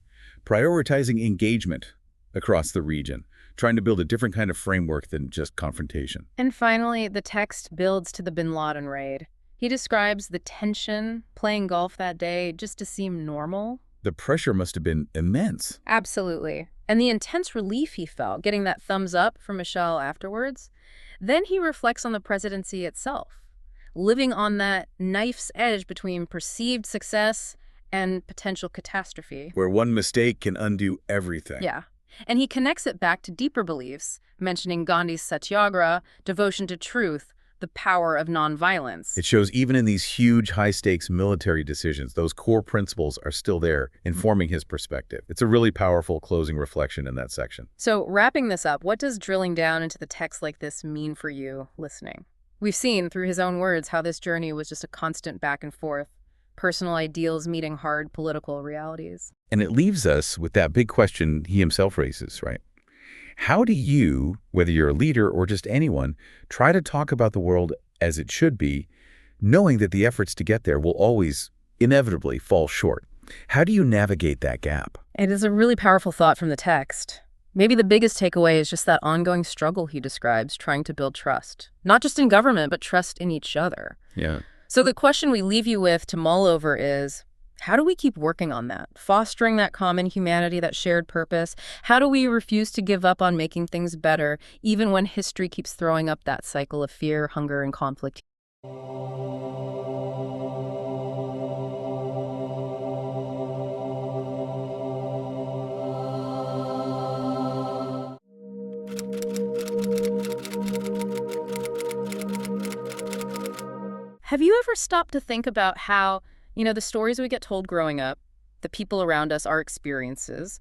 prioritizing engagement across the region, trying to build a different kind of framework than just confrontation. And finally, the text builds to the bin Laden raid. He describes the tension, playing golf that day just to seem normal. The pressure must have been immense. Absolutely. And the intense relief he felt, getting that thumbs up from Michelle afterwards. Then he reflects on the presidency itself, living on that knife's edge between perceived success and potential catastrophe. Where one mistake can undo everything. Yeah. And he connects it back to deeper beliefs, mentioning Gandhi's satyagraha, devotion to truth, the power of nonviolence. It shows even in these huge, high-stakes military decisions, those core principles are still there, informing his perspective. It's a really powerful closing reflection in that section. So wrapping this up, what does drilling down into the text like this mean for you listening? We've seen, through his own words, how this journey was just a constant back and forth, personal ideals meeting hard political realities. And it leaves us with that big question he himself raises, right? How do you, whether you're a leader or just anyone, try to talk about the world as it should be, knowing that the efforts to get there will always inevitably fall short. How do you navigate that gap? It is a really powerful thought from the text. Maybe the biggest takeaway is just that ongoing struggle he describes, trying to build trust. Not just in government, but trust in each other. Yeah. So the question we leave you with to mull over is, how do we keep working on that, fostering that common humanity, that shared purpose? How do we refuse to give up on making things better, even when history keeps throwing up that cycle of fear, hunger, and conflict? Have you ever stopped to think about how, the stories we get told growing up, the people around us, our experiences,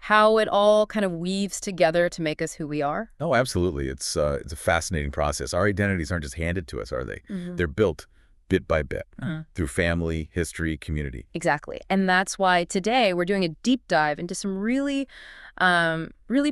how it all kind of weaves together to make us who we are? Oh, absolutely. It's a fascinating process. Our identities aren't just handed to us, are they? They're built bit by bit through family, history, community. Exactly. And that's why today we're doing a deep dive into some really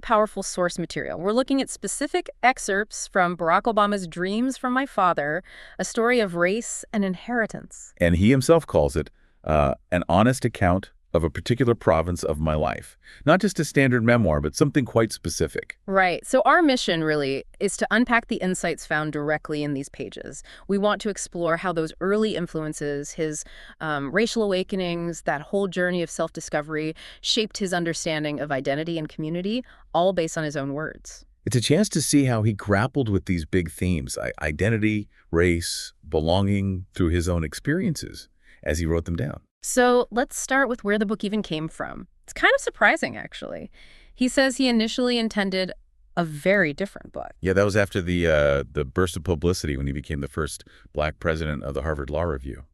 powerful source material. We're looking at specific excerpts from Barack Obama's Dreams from My Father, a story of race and inheritance. And he himself calls it an honest account of a particular province of my life. Not just a standard memoir, but something quite specific. Right. So our mission really is to unpack the insights found directly in these pages. We want to explore how those early influences, his racial awakenings, that whole journey of self-discovery, shaped his understanding of identity and community, all based on his own words. It's a chance to see how he grappled with these big themes, identity, race, belonging, through his own experiences as he wrote them down. So let's start with where the book even came from. It's kind of surprising, actually. He says he initially intended a very different book. Yeah, that was after the burst of publicity when he became the first Black president of the Harvard Law Review.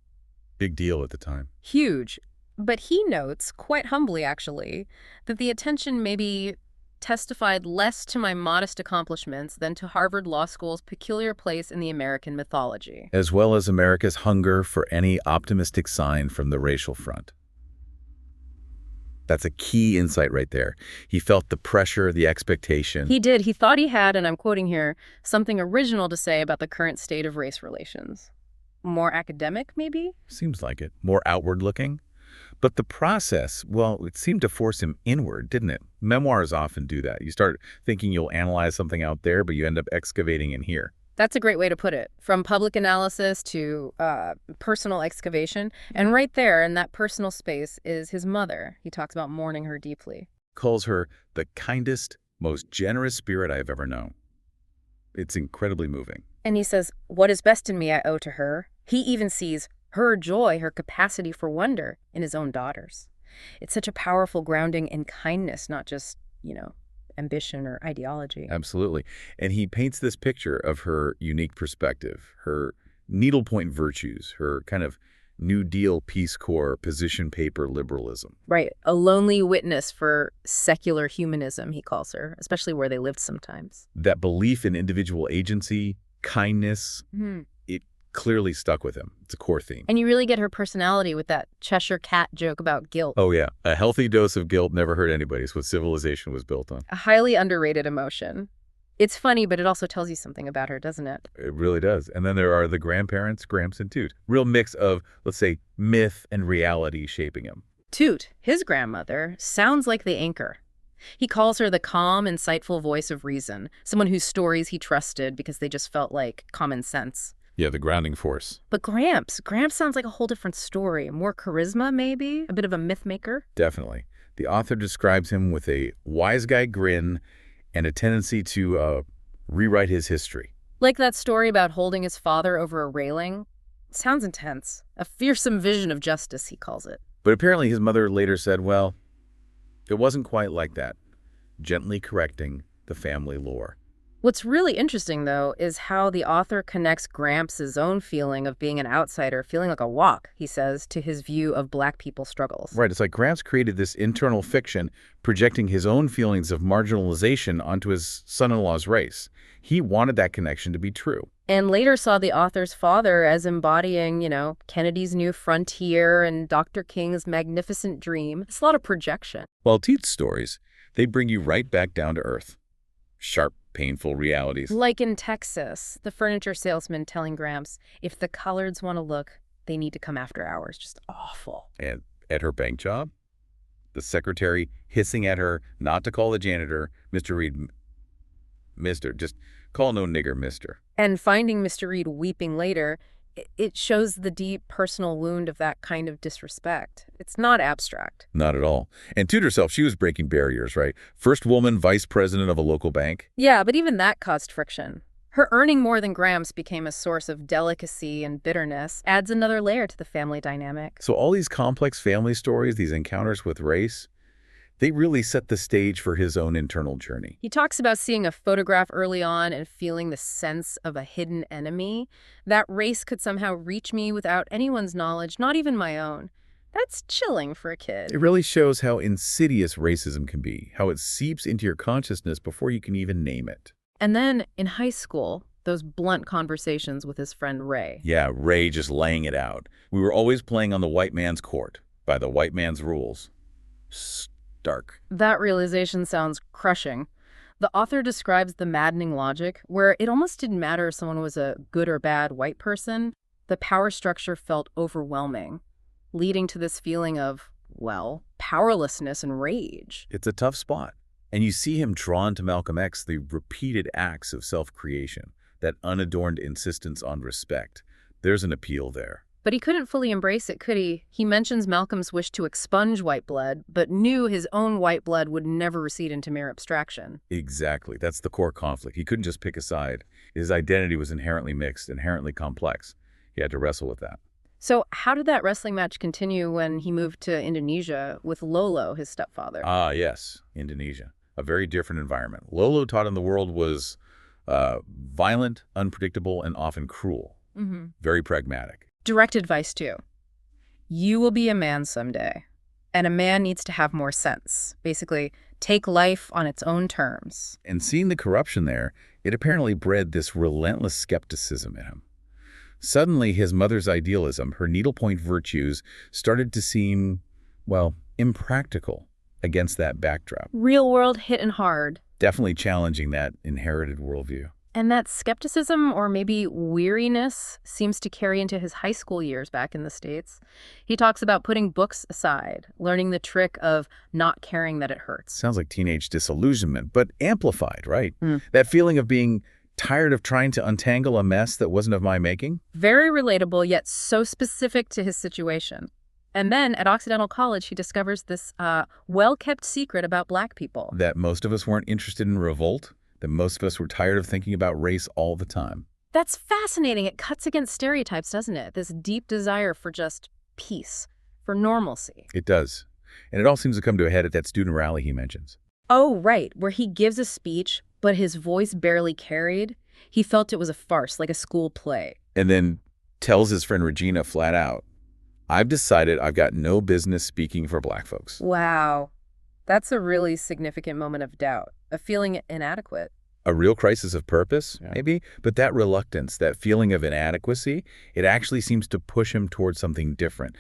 Big deal at the time. Huge. But he notes, quite humbly actually, that the attention maybe testified less to my modest accomplishments than to Harvard Law School's peculiar place in the American mythology. As well as America's hunger for any optimistic sign from the racial front. That's a key insight right there. He felt the pressure, the expectation. He did. He thought he had, and I'm quoting here, something original to say about the current state of race relations. More academic, maybe? Seems like it. More outward-looking. But the process, well, it seemed to force him inward, didn't it? Memoirs often do that. You start thinking you'll analyze something out there, but you end up excavating in here. That's a great way to put it. From public analysis to personal excavation. And right there in that personal space is his mother. He talks about mourning her deeply. Calls her the kindest, most generous spirit I've ever known. It's incredibly moving. And he says, what is best in me I owe to her. He even sees her joy, her capacity for wonder in his own daughters. It's such a powerful grounding in kindness, not just, ambition or ideology. Absolutely. And he paints this picture of her unique perspective, her needlepoint virtues, her kind of New Deal, Peace Corps, position paper liberalism. Right. A lonely witness for secular humanism, he calls her, especially where they lived sometimes. That belief in individual agency, kindness, it clearly stuck with him. It's a core theme. And you really get her personality with that Cheshire Cat joke about guilt. Oh, yeah. A healthy dose of guilt never hurt anybody. It's what civilization was built on. A highly underrated emotion. It's funny, but it also tells you something about her, doesn't it? It really does. And then there are the grandparents, Gramps and Toot. Real mix of, let's say, myth and reality shaping him. Toot, his grandmother, sounds like the anchor. He calls her the calm, insightful voice of reason, someone whose stories he trusted because they just felt like common sense. Yeah, the grounding force. But Gramps sounds like a whole different story. More charisma, maybe? A bit of a myth maker? Definitely. The author describes him with a wise guy grin and a tendency to rewrite his history. Like that story about holding his father over a railing? Sounds intense. A fearsome vision of justice, he calls it. But apparently his mother later said, well, it wasn't quite like that, gently correcting the family lore. What's really interesting, though, is how the author connects Gramps' own feeling of being an outsider, feeling like a walk, he says, to his view of Black people's struggles. Right. It's like Gramps created this internal fiction, projecting his own feelings of marginalization onto his son-in-law's race. He wanted that connection to be true. And later saw the author's father as embodying, Kennedy's New Frontier and Dr. King's magnificent dream. It's a lot of projection. While Teet's stories, they bring you right back down to earth. Sharp, painful realities. Like in Texas, the furniture salesman telling Gramps, if the coloreds want to look, they need to come after hours. Just awful. And at her bank job, the secretary hissing at her not to call the janitor, Mr. Reed, Mr. Just call no nigger, Mr. And finding Mr. Reed weeping later, it shows the deep personal wound of that kind of disrespect. It's not abstract. Not at all. And to herself, she was breaking barriers, right? First woman vice president of a local bank. Yeah, but even that caused friction. Her earning more than Gramps became a source of delicacy and bitterness, adds another layer to the family dynamic. So all these complex family stories, these encounters with race, they really set the stage for his own internal journey. He talks about seeing a photograph early on and feeling the sense of a hidden enemy. That race could somehow reach me without anyone's knowledge, not even my own. That's chilling for a kid. It really shows how insidious racism can be, how it seeps into your consciousness before you can even name it. And then, in high school, those blunt conversations with his friend Ray. Yeah, Ray just laying it out. We were always playing on the white man's court, by the white man's rules. Stark. That realization sounds crushing. The author describes the maddening logic where it almost didn't matter if someone was a good or bad white person. The power structure felt overwhelming, leading to this feeling of, well, powerlessness and rage. It's a tough spot. And you see him drawn to Malcolm X, the repeated acts of self-creation, that unadorned insistence on respect. There's an appeal there. But he couldn't fully embrace it, could he? He mentions Malcolm's wish to expunge white blood, but knew his own white blood would never recede into mere abstraction. Exactly. That's the core conflict. He couldn't just pick a side. His identity was inherently mixed, inherently complex. He had to wrestle with that. So how did that wrestling match continue when he moved to Indonesia with Lolo, his stepfather? Ah, yes, Indonesia. A very different environment. Lolo taught him the world was violent, unpredictable, and often cruel. Very pragmatic. Direct advice, too. You will be a man someday, and a man needs to have more sense. Basically, take life on its own terms. And seeing the corruption there, it apparently bred this relentless skepticism in him. Suddenly, his mother's idealism, her needlepoint virtues, started to seem, well, impractical against that backdrop. Real world hitting hard. Definitely challenging that inherited worldview. And that skepticism, or maybe weariness, seems to carry into his high school years back in the States. He talks about putting books aside, learning the trick of not caring that it hurts. Sounds like teenage disillusionment, but amplified, right? That feeling of being tired of trying to untangle a mess that wasn't of my making? Very relatable, yet so specific to his situation. And then at Occidental College, he discovers this well-kept secret about Black people. That most of us weren't interested in revolt, that most of us were tired of thinking about race all the time. That's fascinating. It cuts against stereotypes, doesn't it? This deep desire for just peace, for normalcy. It does. And it all seems to come to a head at that student rally he mentions. Oh, right, where he gives a speech, but his voice barely carried. He felt it was a farce, like a school play. And then tells his friend Regina flat out, I've decided I've got no business speaking for Black folks. Wow. That's a really significant moment of doubt, a feeling inadequate. A real crisis of purpose, maybe? But that reluctance, that feeling of inadequacy, it actually seems to push him towards something different.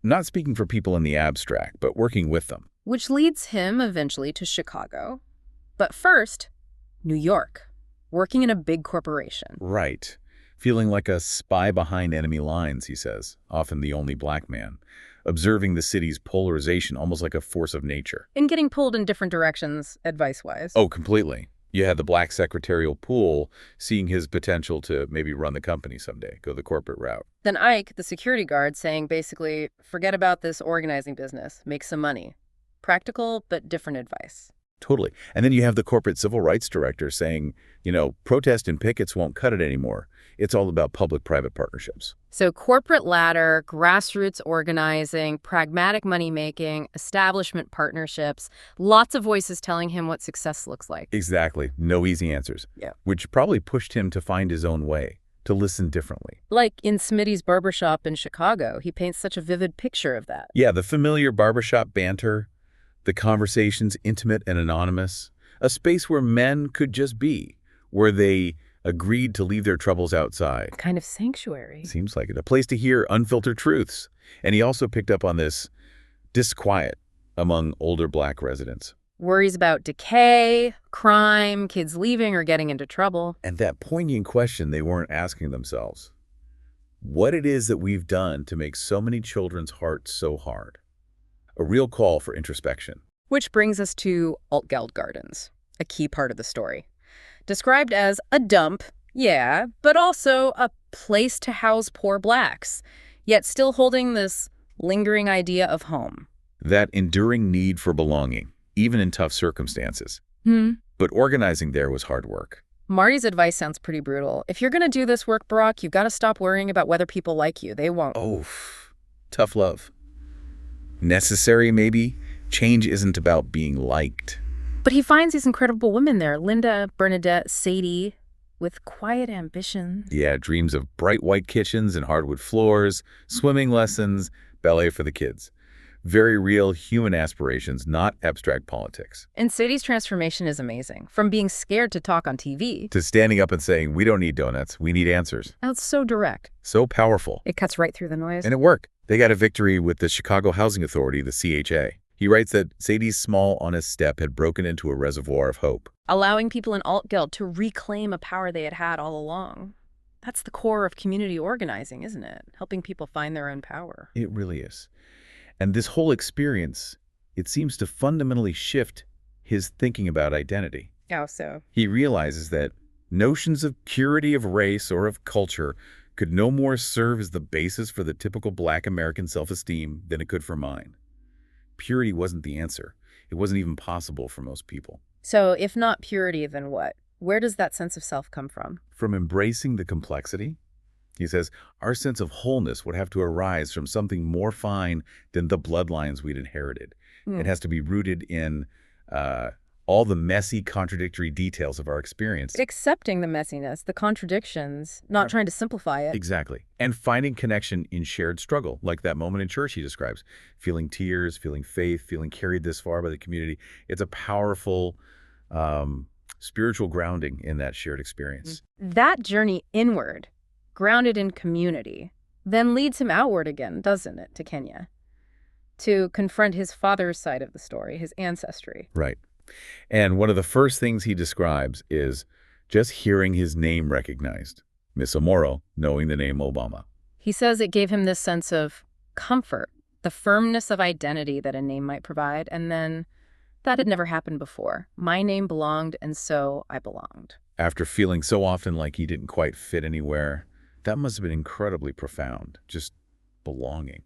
Not speaking for people in the abstract, but working with them. Which leads him eventually to Chicago. But first, New York, working in a big corporation. Right. Feeling like a spy behind enemy lines, he says, often the only Black man. Observing the city's polarization almost like a force of nature. And getting pulled in different directions, advice-wise. Oh, completely. You had the Black secretarial pool seeing his potential to maybe run the company someday, go the corporate route. Then Ike, the security guard, saying basically, forget about this organizing business, make some money. Practical, but different advice. Totally. And then you have the corporate civil rights director saying, protest and pickets won't cut it anymore. It's all about public-private partnerships. So corporate ladder, grassroots organizing, pragmatic money-making, establishment partnerships, lots of voices telling him what success looks like. Exactly. No easy answers. Yeah. Which probably pushed him to find his own way, to listen differently. Like in Smitty's barbershop in Chicago, he paints such a vivid picture of that. Yeah, the familiar barbershop banter, the conversations intimate and anonymous, a space where men could just be, where they agreed to leave their troubles outside. Kind of sanctuary. Seems like it. A place to hear unfiltered truths. And he also picked up on this disquiet among older Black residents. Worries about decay, crime, kids leaving or getting into trouble. And that poignant question they weren't asking themselves. What it is that we've done to make so many children's hearts so hard. A real call for introspection. Which brings us to Altgeld Gardens, a key part of the story. Described as a dump, yeah, but also a place to house poor blacks, yet still holding this lingering idea of home. That enduring need for belonging, even in tough circumstances. But organizing there was hard work. Marty's advice sounds pretty brutal. If you're going to do this work, Barack, you've got to stop worrying about whether people like you. They won't. Oh, tough love. Necessary, maybe? Change isn't about being liked. But he finds these incredible women there, Linda, Bernadette, Sadie, with quiet ambition. Yeah, dreams of bright white kitchens and hardwood floors, swimming lessons, ballet for the kids. Very real human aspirations, not abstract politics. And Sadie's transformation is amazing. From being scared to talk on TV. To standing up and saying, we don't need donuts, we need answers. That's so direct. So powerful. It cuts right through the noise. And it worked. They got a victory with the Chicago Housing Authority, the CHA. He writes that Sadie's small, honest step had broken into a reservoir of hope. Allowing people in Altgeld to reclaim a power they had had all along. That's the core of community organizing, isn't it? Helping people find their own power. It really is. And this whole experience, it seems to fundamentally shift his thinking about identity. How so? He realizes that notions of purity of race or of culture could no more serve as the basis for the typical Black American self-esteem than it could for mine. Purity wasn't the answer. It wasn't even possible for most people. So if not purity, then what? Where does that sense of self come from? From embracing the complexity. He says, our sense of wholeness would have to arise from something more fine than the bloodlines we'd inherited. It has to be rooted in all the messy, contradictory details of our experience. Accepting the messiness, the contradictions, not trying to simplify it. Exactly. And finding connection in shared struggle, like that moment in church he describes. Feeling tears, feeling faith, feeling carried this far by the community. It's a powerful spiritual grounding in that shared experience. That journey inward, grounded in community, then leads him outward again, doesn't it, to Kenya, to confront his father's side of the story, his ancestry. Right. And one of the first things he describes is just hearing his name recognized. Miss Amoro, knowing the name Obama. He says it gave him this sense of comfort, the firmness of identity that a name might provide, and then that had never happened before. My name belonged, and so I belonged. After feeling so often like he didn't quite fit anywhere, that must have been incredibly profound, just belonging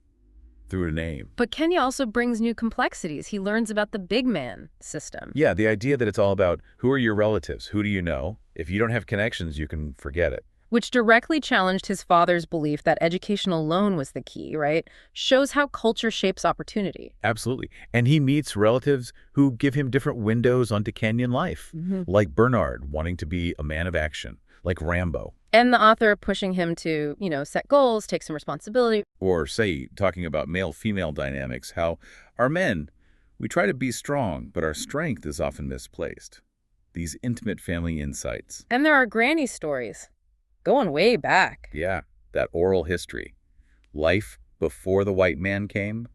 through a name. But Kenya also brings new complexities. He learns about the big man system. Yeah, the idea that it's all about who are your relatives, who do you know? If you don't have connections, you can forget it. Which directly challenged his father's belief that education alone was the key, right? Shows how culture shapes opportunity. Absolutely. And he meets relatives who give him different windows onto Kenyan life, like Bernard wanting to be a man of action, like Rambo. And the author pushing him to, set goals, take some responsibility. Or, say, talking about male-female dynamics, how our men, we try to be strong, but our strength is often misplaced. These intimate family insights. And there are granny stories, going way back. Yeah, that oral history. Life before the white man came,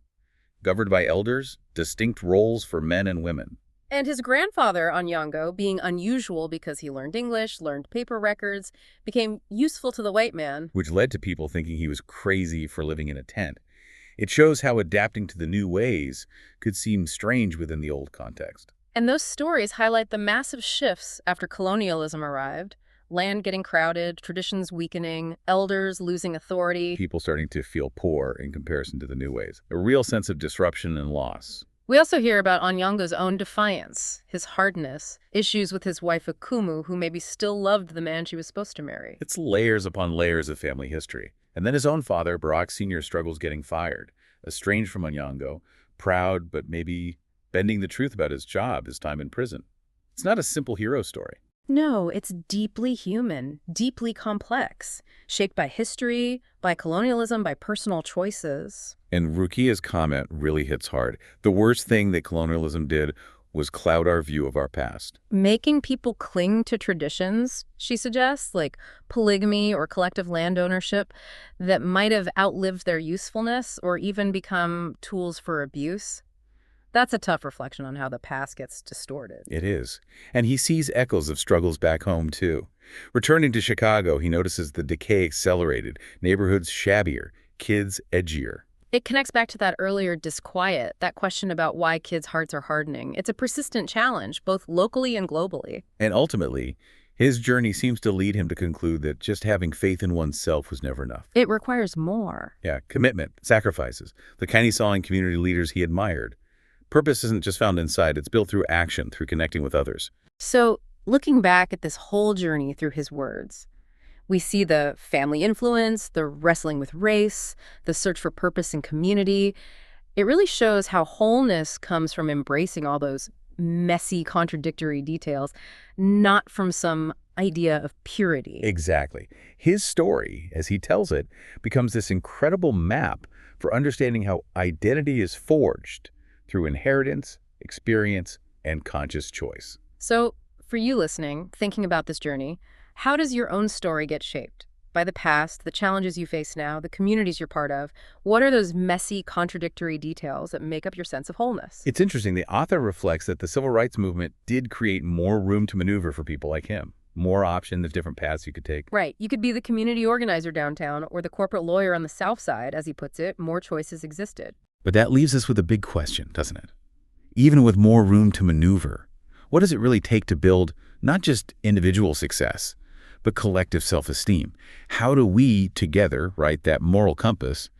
governed by elders, distinct roles for men and women. And his grandfather, Onyango, being unusual because he learned English, learned paper records, became useful to the white man. Which led to people thinking he was crazy for living in a tent. It shows how adapting to the new ways could seem strange within the old context. And those stories highlight the massive shifts after colonialism arrived. Land getting crowded, traditions weakening, elders losing authority. People starting to feel poor in comparison to the new ways. A real sense of disruption and loss. We also hear about Onyango's own defiance, his hardness, issues with his wife Akumu, who maybe still loved the man she was supposed to marry. It's layers upon layers of family history. And then his own father, Barack Sr., struggles getting fired, estranged from Onyango, proud but maybe bending the truth about his job, his time in prison. It's not a simple hero story. No, it's deeply human, deeply complex, shaped by history, by colonialism, by personal choices. And Rukia's comment really hits hard. The worst thing that colonialism did was cloud our view of our past. Making people cling to traditions, she suggests, like polygamy or collective land ownership, that might have outlived their usefulness or even become tools for abuse. That's a tough reflection on how the past gets distorted. It is. And he sees echoes of struggles back home, too. Returning to Chicago, he notices the decay accelerated, neighborhoods shabbier, kids edgier. It connects back to that earlier disquiet, that question about why kids' hearts are hardening. It's a persistent challenge, both locally and globally. And ultimately, his journey seems to lead him to conclude that just having faith in oneself was never enough. It requires more. Yeah, commitment, sacrifices, the kind he saw in community leaders he admired. Purpose isn't just found inside, it's built through action, through connecting with others. So, looking back at this whole journey through his words, we see the family influence, the wrestling with race, the search for purpose in community. It really shows how wholeness comes from embracing all those messy, contradictory details, not from some idea of purity. Exactly. His story, as he tells it, becomes this incredible map for understanding how identity is forged through inheritance, experience, and conscious choice. So, for you listening, thinking about this journey, how does your own story get shaped? By the past, the challenges you face now, the communities you're part of? What are those messy, contradictory details that make up your sense of wholeness? It's interesting. The author reflects that the civil rights movement did create more room to maneuver for people like him. More options of different paths you could take. Right. You could be the community organizer downtown or the corporate lawyer on the South Side, as he puts it. More choices existed. But that leaves us with a big question, doesn't it? Even with more room to maneuver, what does it really take to build not just individual success, but collective self-esteem? How do we together write that moral compass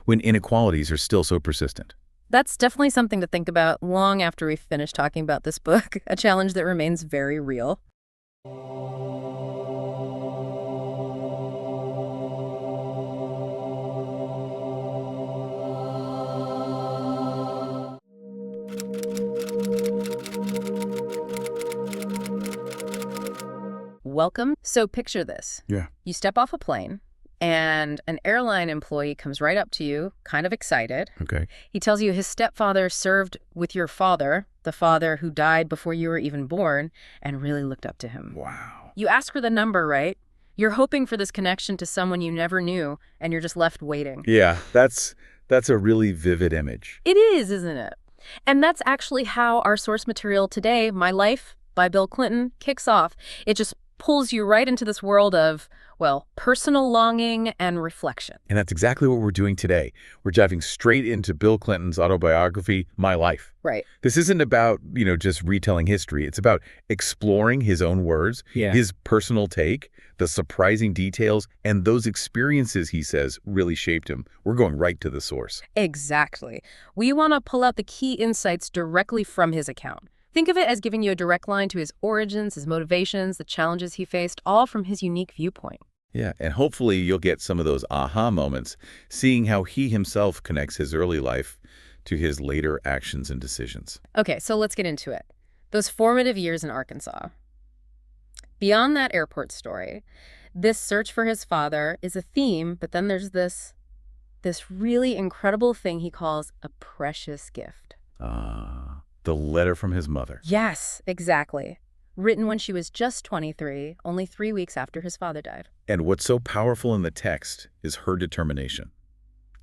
when inequalities are still so persistent? That's definitely something to think about long after we've finished talking about this book, a challenge that remains very real. Welcome. So picture this. Yeah. You step off a plane and an airline employee comes right up to you, kind of excited. Okay. He tells you his stepfather served with your father, the father who died before you were even born, and really looked up to him. Wow. You ask for the number, right? You're hoping for this connection to someone you never knew, and you're just left waiting. Yeah, that's a really vivid image. It is, isn't it? And that's actually how our source material today, My Life by Bill Clinton, kicks off. It just pulls you right into this world of, well, personal longing and reflection. And that's exactly what we're doing today. We're diving straight into Bill Clinton's autobiography, My Life. Right. This isn't about, just retelling history. It's about exploring his own words, his personal take, the surprising details, and those experiences, he says, really shaped him. We're going right to the source. Exactly. We want to pull out the key insights directly from his account. Think of it as giving you a direct line to his origins, his motivations, the challenges he faced, all from his unique viewpoint. Yeah, and hopefully you'll get some of those aha moments, seeing how he himself connects his early life to his later actions and decisions. Okay, so let's get into it. Those formative years in Arkansas. Beyond that airport story, this search for his father is a theme, but then there's this really incredible thing he calls a precious gift. The letter from his mother. Yes, exactly. Written when she was just 23, only 3 weeks after his father died. And what's so powerful in the text is her determination.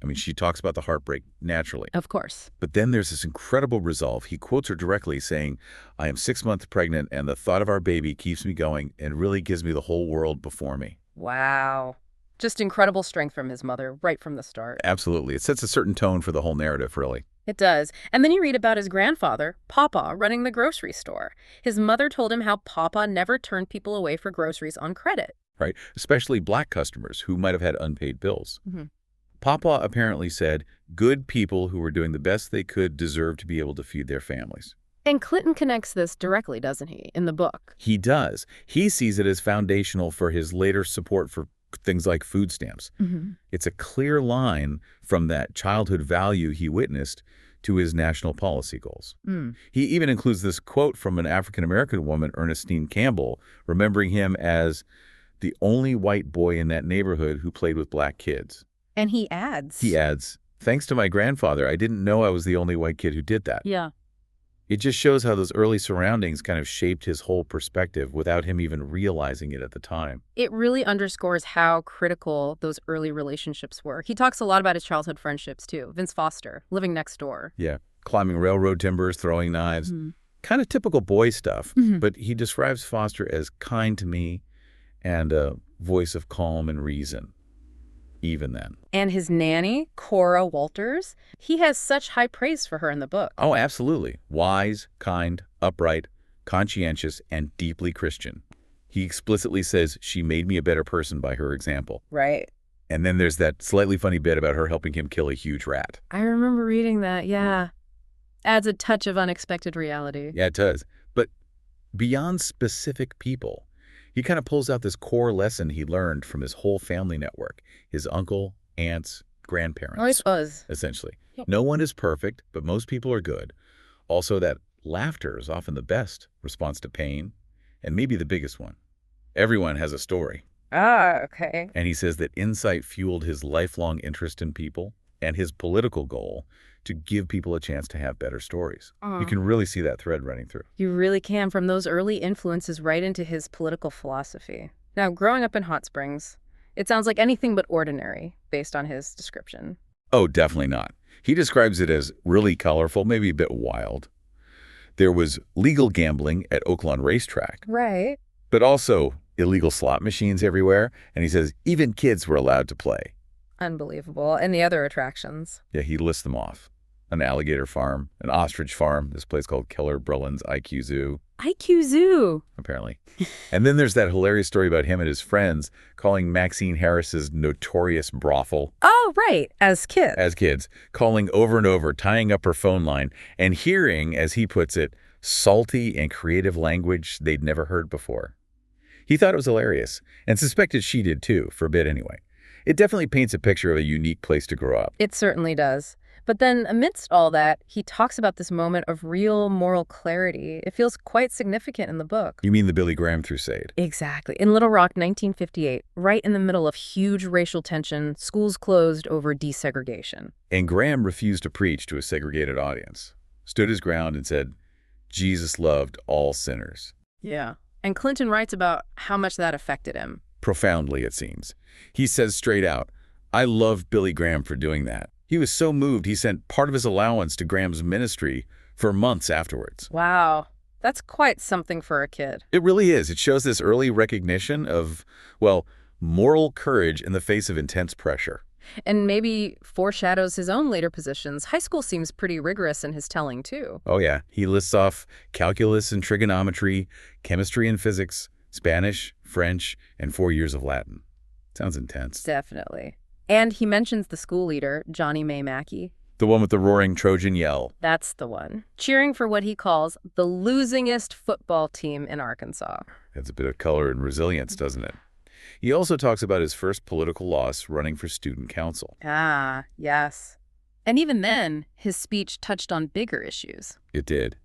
I mean, she talks about the heartbreak naturally. Of course. But then there's this incredible resolve. He quotes her directly saying, I am 6 months pregnant and the thought of our baby keeps me going and really gives me the whole world before me. Wow. Just incredible strength from his mother right from the start. Absolutely. It sets a certain tone for the whole narrative, really. It does. And then you read about his grandfather, Papa, running the grocery store. His mother told him how Papa never turned people away for groceries on credit. Right? Especially black customers who might have had unpaid bills. Mm-hmm. Papa apparently said good people who were doing the best they could deserve to be able to feed their families. And Clinton connects this directly, doesn't he, in the book? He does. He sees it as foundational for his later support for things like food stamps. Mm-hmm. It's a clear line from that childhood value he witnessed to his national policy goals. He even includes this quote from an African-American woman, Ernestine Campbell, remembering him as the only white boy in that neighborhood who played with black kids. And he adds, thanks to my grandfather, I didn't know I was the only white kid who did that. Yeah. It just shows how those early surroundings kind of shaped his whole perspective without him even realizing it at the time. It really underscores how critical those early relationships were. He talks a lot about his childhood friendships, too. Vince Foster, living next door. Yeah. climbing railroad timbers, throwing knives. Kind of typical boy stuff, but he describes Foster as kind to me and a voice of calm and reason, even then. And his nanny, Cora Walters, he has such high praise for her in the book. Oh, absolutely. Wise, kind, upright, conscientious, and deeply Christian. He explicitly says she made me a better person by her example. Right. And then there's that slightly funny bit about her helping him kill a huge rat. I remember reading that, yeah. Adds a touch of unexpected reality. Yeah, it does. But beyond specific people, he kind of pulls out this core lesson he learned from his whole family network, his uncle, aunts, grandparents. Oh, I suppose. Essentially. No one is perfect, but most people are good. Also, that laughter is often the best response to pain, and maybe the biggest one. Everyone has a story. Ah, okay. And he says that insight fueled his lifelong interest in people and his political goal to give people a chance to have better stories. You can really see that thread running through. You really can, from those early influences right into his political philosophy. Now, growing up in Hot Springs, it sounds like anything but ordinary, based on his description. Oh, definitely not. He describes it as really colorful, maybe a bit wild. There was legal gambling at Oaklawn Racetrack. Right. But also illegal slot machines everywhere. And he says even kids were allowed to play. Unbelievable. And the other attractions. Yeah, he lists them off. An alligator farm, an ostrich farm, this place called Keller Berlin's IQ Zoo. IQ Zoo. Apparently. And then there's that hilarious story about him and his friends calling Maxine Harris's notorious brothel. Oh, right. As kids. As kids. Calling over and over, tying up her phone line, and hearing, as he puts it, salty and creative language they'd never heard before. He thought it was hilarious, and suspected she did too, for a bit anyway. It definitely paints a picture of a unique place to grow up. It certainly does. But then, amidst all that, he talks about this moment of real moral clarity. It feels quite significant in the book. You mean the Billy Graham crusade? Exactly. In Little Rock, 1958, right in the middle of huge racial tension, schools closed over desegregation. And Graham refused to preach to a segregated audience, stood his ground and said, Jesus loved all sinners. Yeah. And Clinton writes about how much that affected him. Profoundly, it seems. He says straight out, I love Billy Graham for doing that. He was so moved he sent part of his allowance to Graham's ministry for months afterwards. Wow. That's quite something for a kid. It really is. It shows this early recognition of, well, moral courage in the face of intense pressure. And maybe foreshadows his own later positions. High school seems pretty rigorous in his telling, too. Oh, yeah. He lists off calculus and trigonometry, chemistry and physics, Spanish, French, and 4 years of Latin. Sounds intense. Definitely. And he mentions the school leader, Johnny May Mackey. The one with the roaring Trojan yell. That's the one. Cheering for what he calls the losingest football team in Arkansas. Adds a bit of color and resilience, doesn't it? He also talks about his first political loss running for student council. Ah, yes. And even then, his speech touched on bigger issues. It did.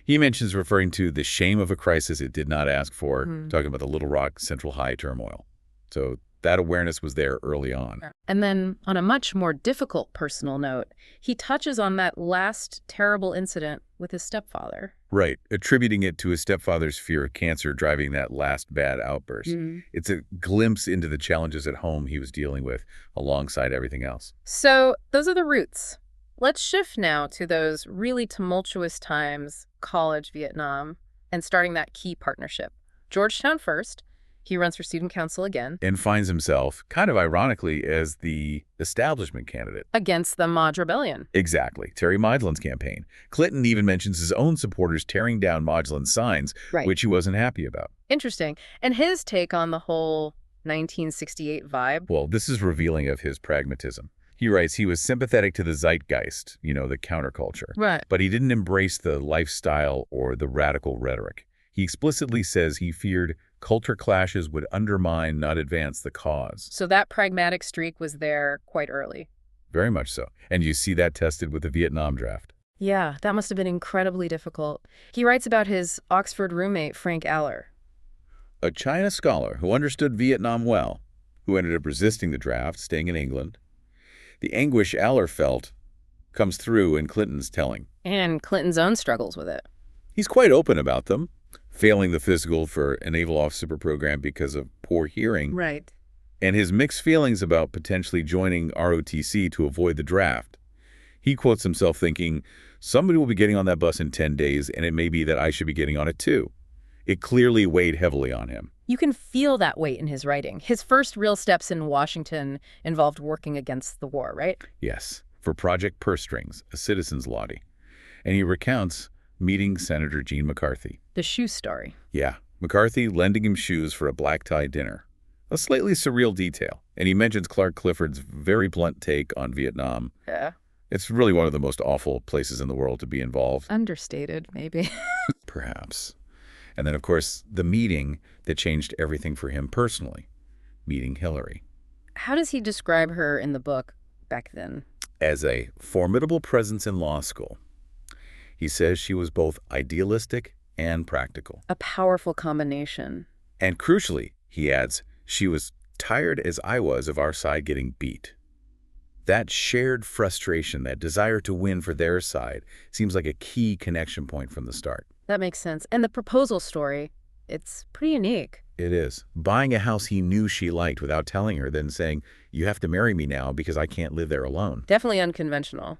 He mentions referring to the shame of a crisis it did not ask for, talking about the Little Rock Central High turmoil. So that awareness was there early on. And then, on a much more difficult personal note, he touches on that last terrible incident with his stepfather. Right, attributing it to his stepfather's fear of cancer driving that last bad outburst. It's a glimpse into the challenges at home he was dealing with alongside everything else. So, those are the roots. Let's shift now to those really tumultuous times, college, Vietnam, and starting that key partnership. Georgetown first. He runs for student council again. And finds himself, kind of ironically, as the establishment candidate. Against the Maud Rebellion. Exactly. Terry Maudlin's campaign. Clinton even mentions his own supporters tearing down Maudlin's signs, which he wasn't happy about. Interesting. And his take on the whole 1968 vibe? Well, this is revealing of his pragmatism. He writes he was sympathetic to the zeitgeist, the counterculture. Right. But he didn't embrace the lifestyle or the radical rhetoric. He explicitly says he feared culture clashes would undermine, not advance the cause. So that pragmatic streak was there quite early. Very much so. And you see that tested with the Vietnam draft. Yeah, that must have been incredibly difficult. He writes about his Oxford roommate, Frank Aller. A China scholar who understood Vietnam well, who ended up resisting the draft, staying in England. The anguish Aller felt comes through in Clinton's telling. And Clinton's own struggles with it. He's quite open about them. Failing the physical for a naval officer program because of poor hearing. Right. And his mixed feelings about potentially joining ROTC to avoid the draft. He quotes himself thinking, somebody will be getting on that bus in 10 days, and it may be that I should be getting on it too. It clearly weighed heavily on him. You can feel that weight in his writing. His first real steps in Washington involved working against the war, right? Yes, for Project Purse Strings, a citizen's lobby. And he recounts meeting Senator Gene McCarthy. The shoe story. Yeah, McCarthy lending him shoes for a black-tie dinner. A slightly surreal detail. And he mentions Clark Clifford's very blunt take on Vietnam. Yeah. It's really one of the most awful places in the world to be involved. Understated, maybe. Perhaps. And then, of course, the meeting that changed everything for him personally, meeting Hillary. How does he describe her in the book back then? As a formidable presence in law school. He says she was both idealistic and practical. A powerful combination. And crucially, he adds, she was tired as I was of our side getting beat. That shared frustration, that desire to win for their side, seems like a key connection point from the start. That makes sense. And the proposal story, it's pretty unique. It is. Buying a house he knew she liked without telling her, then saying, you have to marry me now because I can't live there alone. Definitely unconventional,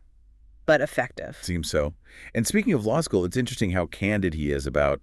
but effective. Seems so. And speaking of law school, it's interesting how candid he is about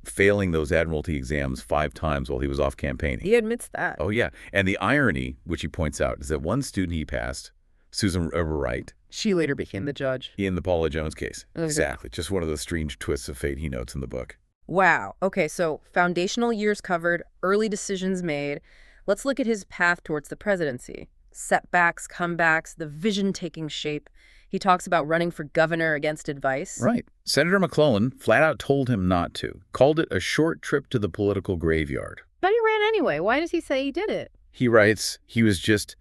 failing those admiralty exams 5 times while he was off campaigning. He admits that. Oh, yeah. And the irony, which he points out, is that one student he passed, Susan Wright, She later became the judge. in the Paula Jones case. Okay. Exactly. Just one of those strange twists of fate he notes in the book. Wow. Okay, so foundational years covered, early decisions made. Let's look at his path towards the presidency. Setbacks, comebacks, the vision taking shape. He talks about running for governor against advice. Right. Senator McClellan flat out told him not to, called it a short trip to the political graveyard. But he ran anyway. Why does he say he did it? He writes, he was just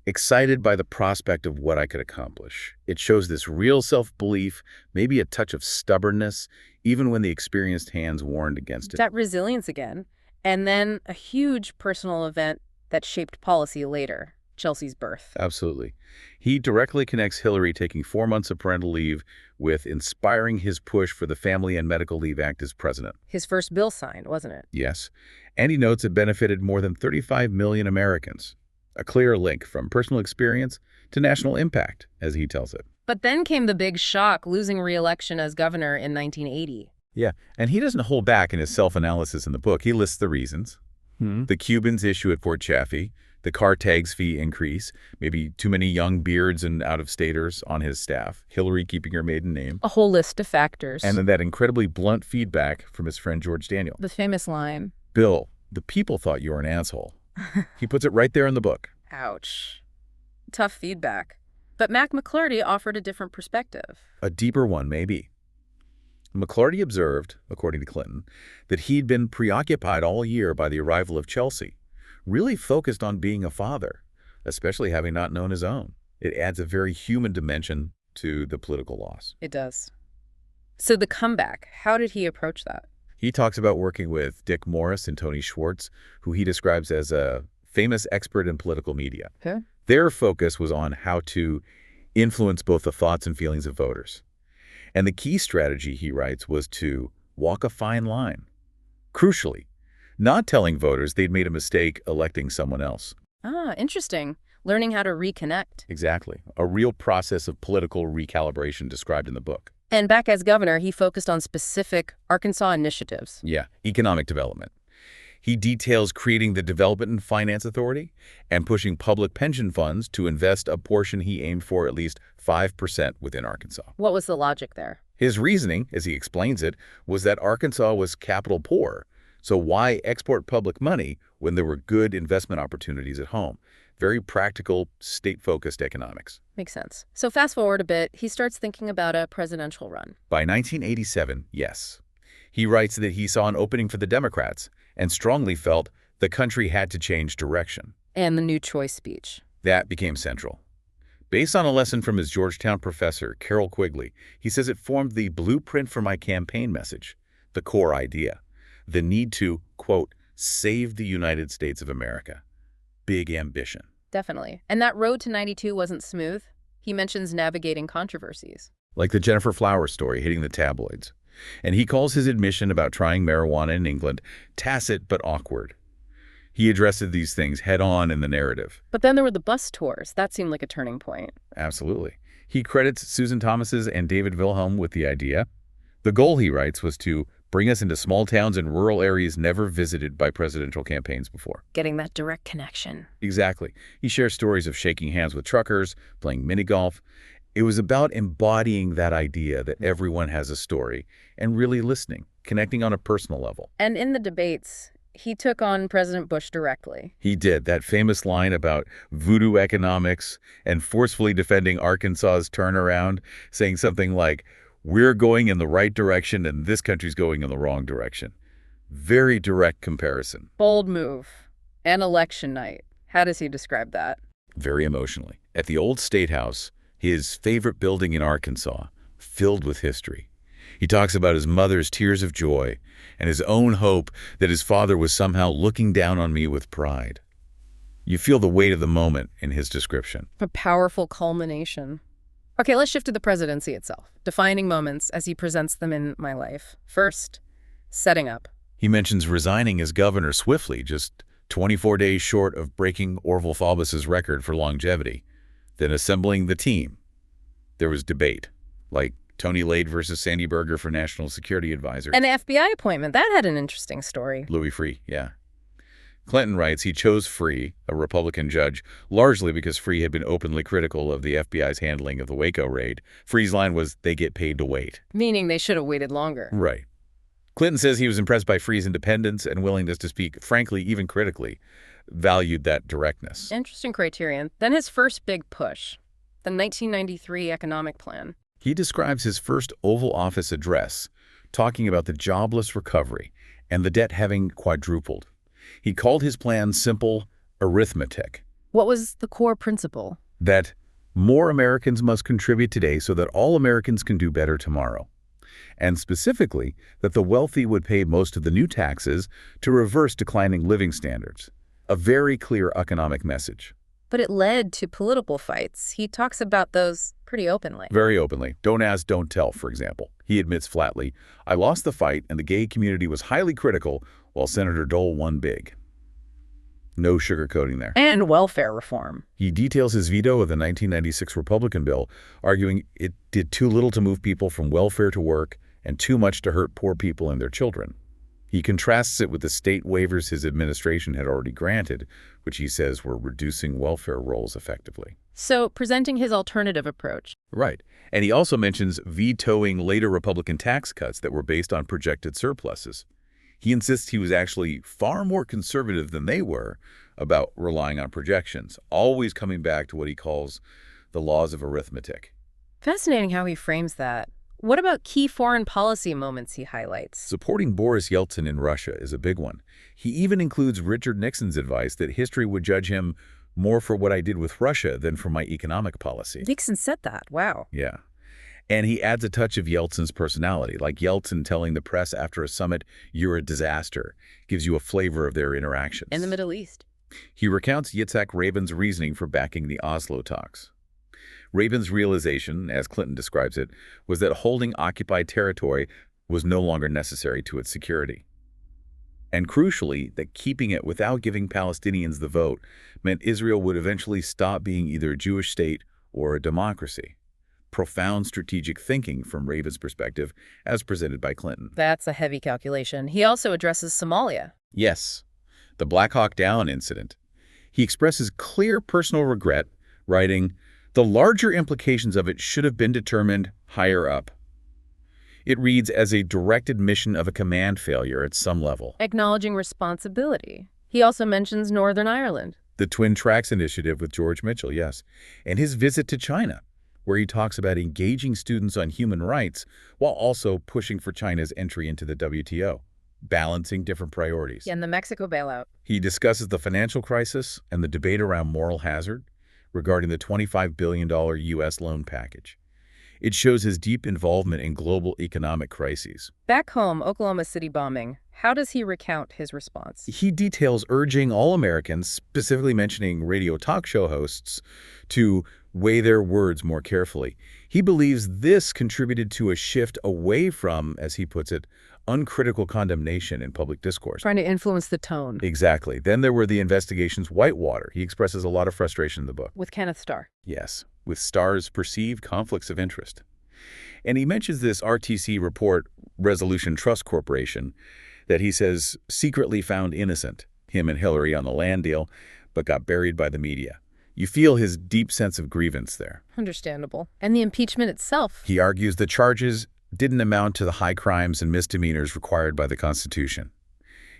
excited by the prospect of what I could accomplish. It shows this real self-belief, maybe a touch of stubbornness, even when the experienced hands warned against it. That resilience again. And then a huge personal event that shaped policy later, Chelsea's birth. Absolutely. He directly connects Hillary taking 4 months of parental leave with inspiring his push for the Family and Medical Leave Act as president. His first bill signed, wasn't it? Yes. And he notes it benefited more than 35 million Americans. A clear link from personal experience to national impact, as he tells it. But then came the big shock, losing re-election as governor in 1980. Yeah, and he doesn't hold back in his self-analysis in the book. He lists the reasons. The Cubans issue at Fort Chaffee, the car tags fee increase, maybe too many young beards and out-of-staters on his staff, Hillary keeping her maiden name. A whole list of factors. And then that incredibly blunt feedback from his friend George Daniel. The famous line. Bill, the people thought you were an asshole. He puts it right there in the book. Ouch. Tough feedback. But Mac McClarty offered a different perspective. A deeper one, maybe. McClarty observed, according to Clinton, that he'd been preoccupied all year by the arrival of Chelsea, really focused on being a father, especially having not known his own. It adds a very human dimension to the political loss. It does. So the comeback, how did he approach that? He talks about working with Dick Morris and Tony Schwartz, who he describes as a famous expert in political media. Okay. Their focus was on how to influence both the thoughts and feelings of voters. And the key strategy, he writes, was to walk a fine line. Crucially, not telling voters they'd made a mistake electing someone else. Ah, interesting. Learning how to reconnect. Exactly. A real process of political recalibration described in the book. And back as governor, he focused on specific Arkansas initiatives. Yeah, economic development. He details creating the Development and Finance Authority and pushing public pension funds to invest a portion he aimed for at least 5% within Arkansas. What was the logic there? His reasoning, as he explains it, was that Arkansas was capital poor, so why export public money when there were good investment opportunities at home? Very practical, state-focused economics. Makes sense. So fast forward a bit, he starts thinking about a presidential run. By 1987, yes. He writes that he saw an opening for the Democrats and strongly felt the country had to change direction. And the new choice speech. That became central. Based on a lesson from his Georgetown professor, Carroll Quigley, he says it formed the blueprint for my campaign message, the core idea, the need to, quote, save the United States of America. Big ambition. Definitely. And that road to 92 wasn't smooth. He mentions navigating controversies. Like the Jennifer Flowers story hitting the tabloids. And he calls his admission about trying marijuana in England tacit but awkward. He addresses these things head-on in the narrative. But then there were the bus tours. That seemed like a turning point. Absolutely. He credits Susan Thomas's and David Wilhelm with the idea. The goal, he writes, was to bring us into small towns and rural areas never visited by presidential campaigns before. Getting that direct connection. Exactly. He shares stories of shaking hands with truckers, playing mini-golf. It was about embodying that idea that everyone has a story and really listening, connecting on a personal level. And in the debates, he took on President Bush directly. He did. That famous line about voodoo economics and forcefully defending Arkansas's turnaround, saying something like, "We're going in the right direction and this country's going in the wrong direction." Very direct comparison. Bold move. And election night. How does he describe that? Very emotionally. At the old State House, his favorite building in Arkansas, filled with history. He talks about his mother's tears of joy and his own hope that his father was somehow looking down on me with pride. You feel the weight of the moment in his description. A powerful culmination. Okay, let's shift to the presidency itself. Defining moments as he presents them in my life. First, setting up. He mentions resigning as governor swiftly, just 24 days short of breaking Orville Faubus's record for longevity. Then assembling the team. There was debate, like Tony Lade versus Sandy Berger for National Security Advisor. An FBI appointment. That had an interesting story. Louis Freeh, yeah. Clinton writes he chose Freeh, a Republican judge, largely because Freeh had been openly critical of the FBI's handling of the Waco raid. Freeh's line was, "They get paid to wait." Meaning they should have waited longer. Right. Clinton says he was impressed by Freeh's independence and willingness to speak, frankly, even critically, valued that directness. Interesting criterion. Then his first big push, the 1993 economic plan. He describes his first Oval Office address, talking about the jobless recovery and the debt having quadrupled. He called his plan simple arithmetic. What was the core principle? That more Americans must contribute today so that all Americans can do better tomorrow. And specifically, that the wealthy would pay most of the new taxes to reverse declining living standards. A very clear economic message. But it led to political fights. He talks about those pretty openly. Very openly. Don't ask, don't tell, for example. He admits flatly, "I lost the fight and the gay community was highly critical while Senator Dole won big." No sugarcoating there. And welfare reform. He details his veto of the 1996 Republican bill, arguing it did too little to move people from welfare to work and too much to hurt poor people and their children. He contrasts it with the state waivers his administration had already granted, which he says were reducing welfare rolls effectively. So, presenting his alternative approach. Right. And he also mentions vetoing later Republican tax cuts that were based on projected surpluses. He insists he was actually far more conservative than they were about relying on projections, always coming back to what he calls the laws of arithmetic. Fascinating how he frames that. What about key foreign policy moments he highlights? Supporting Boris Yeltsin in Russia is a big one. He even includes Richard Nixon's advice that history would judge him more for what I did with Russia than for my economic policy. Nixon said that. Wow. Yeah. And he adds a touch of Yeltsin's personality, like Yeltsin telling the press after a summit, "You're a disaster," gives you a flavor of their interactions. In the Middle East. He recounts Yitzhak Rabin's reasoning for backing the Oslo talks. Rabin's realization, as Clinton describes it, was that holding occupied territory was no longer necessary to its security. And crucially, that keeping it without giving Palestinians the vote meant Israel would eventually stop being either a Jewish state or a democracy. Profound strategic thinking from Rabin's perspective, as presented by Clinton. That's a heavy calculation. He also addresses Somalia. Yes, the Black Hawk Down incident. He expresses clear personal regret, writing, "The larger implications of it should have been determined higher up." It reads as a direct admission of a command failure at some level. Acknowledging responsibility. He also mentions Northern Ireland. The Twin Tracks Initiative with George Mitchell, yes. And his visit to China, where he talks about engaging students on human rights while also pushing for China's entry into the WTO, balancing different priorities. And the Mexico bailout. He discusses the financial crisis and the debate around moral hazard regarding the $25 billion U.S. loan package. It shows his deep involvement in global economic crises. Back home, Oklahoma City bombing. How does he recount his response? He details urging all Americans, specifically mentioning radio talk show hosts, to weigh their words more carefully. He believes this contributed to a shift away from, as he puts it, uncritical condemnation in public discourse. Trying to influence the tone. Exactly. Then there were the investigation's whitewater. He expresses a lot of frustration in the book. With Kenneth Starr. Yes, with Starr's perceived conflicts of interest. And he mentions this RTC report, Resolution Trust Corporation, that he says secretly found innocent, him and Hillary on the land deal, but got buried by the media. You feel his deep sense of grievance there. Understandable. And the impeachment itself. He argues the charges didn't amount to the high crimes and misdemeanors required by the Constitution.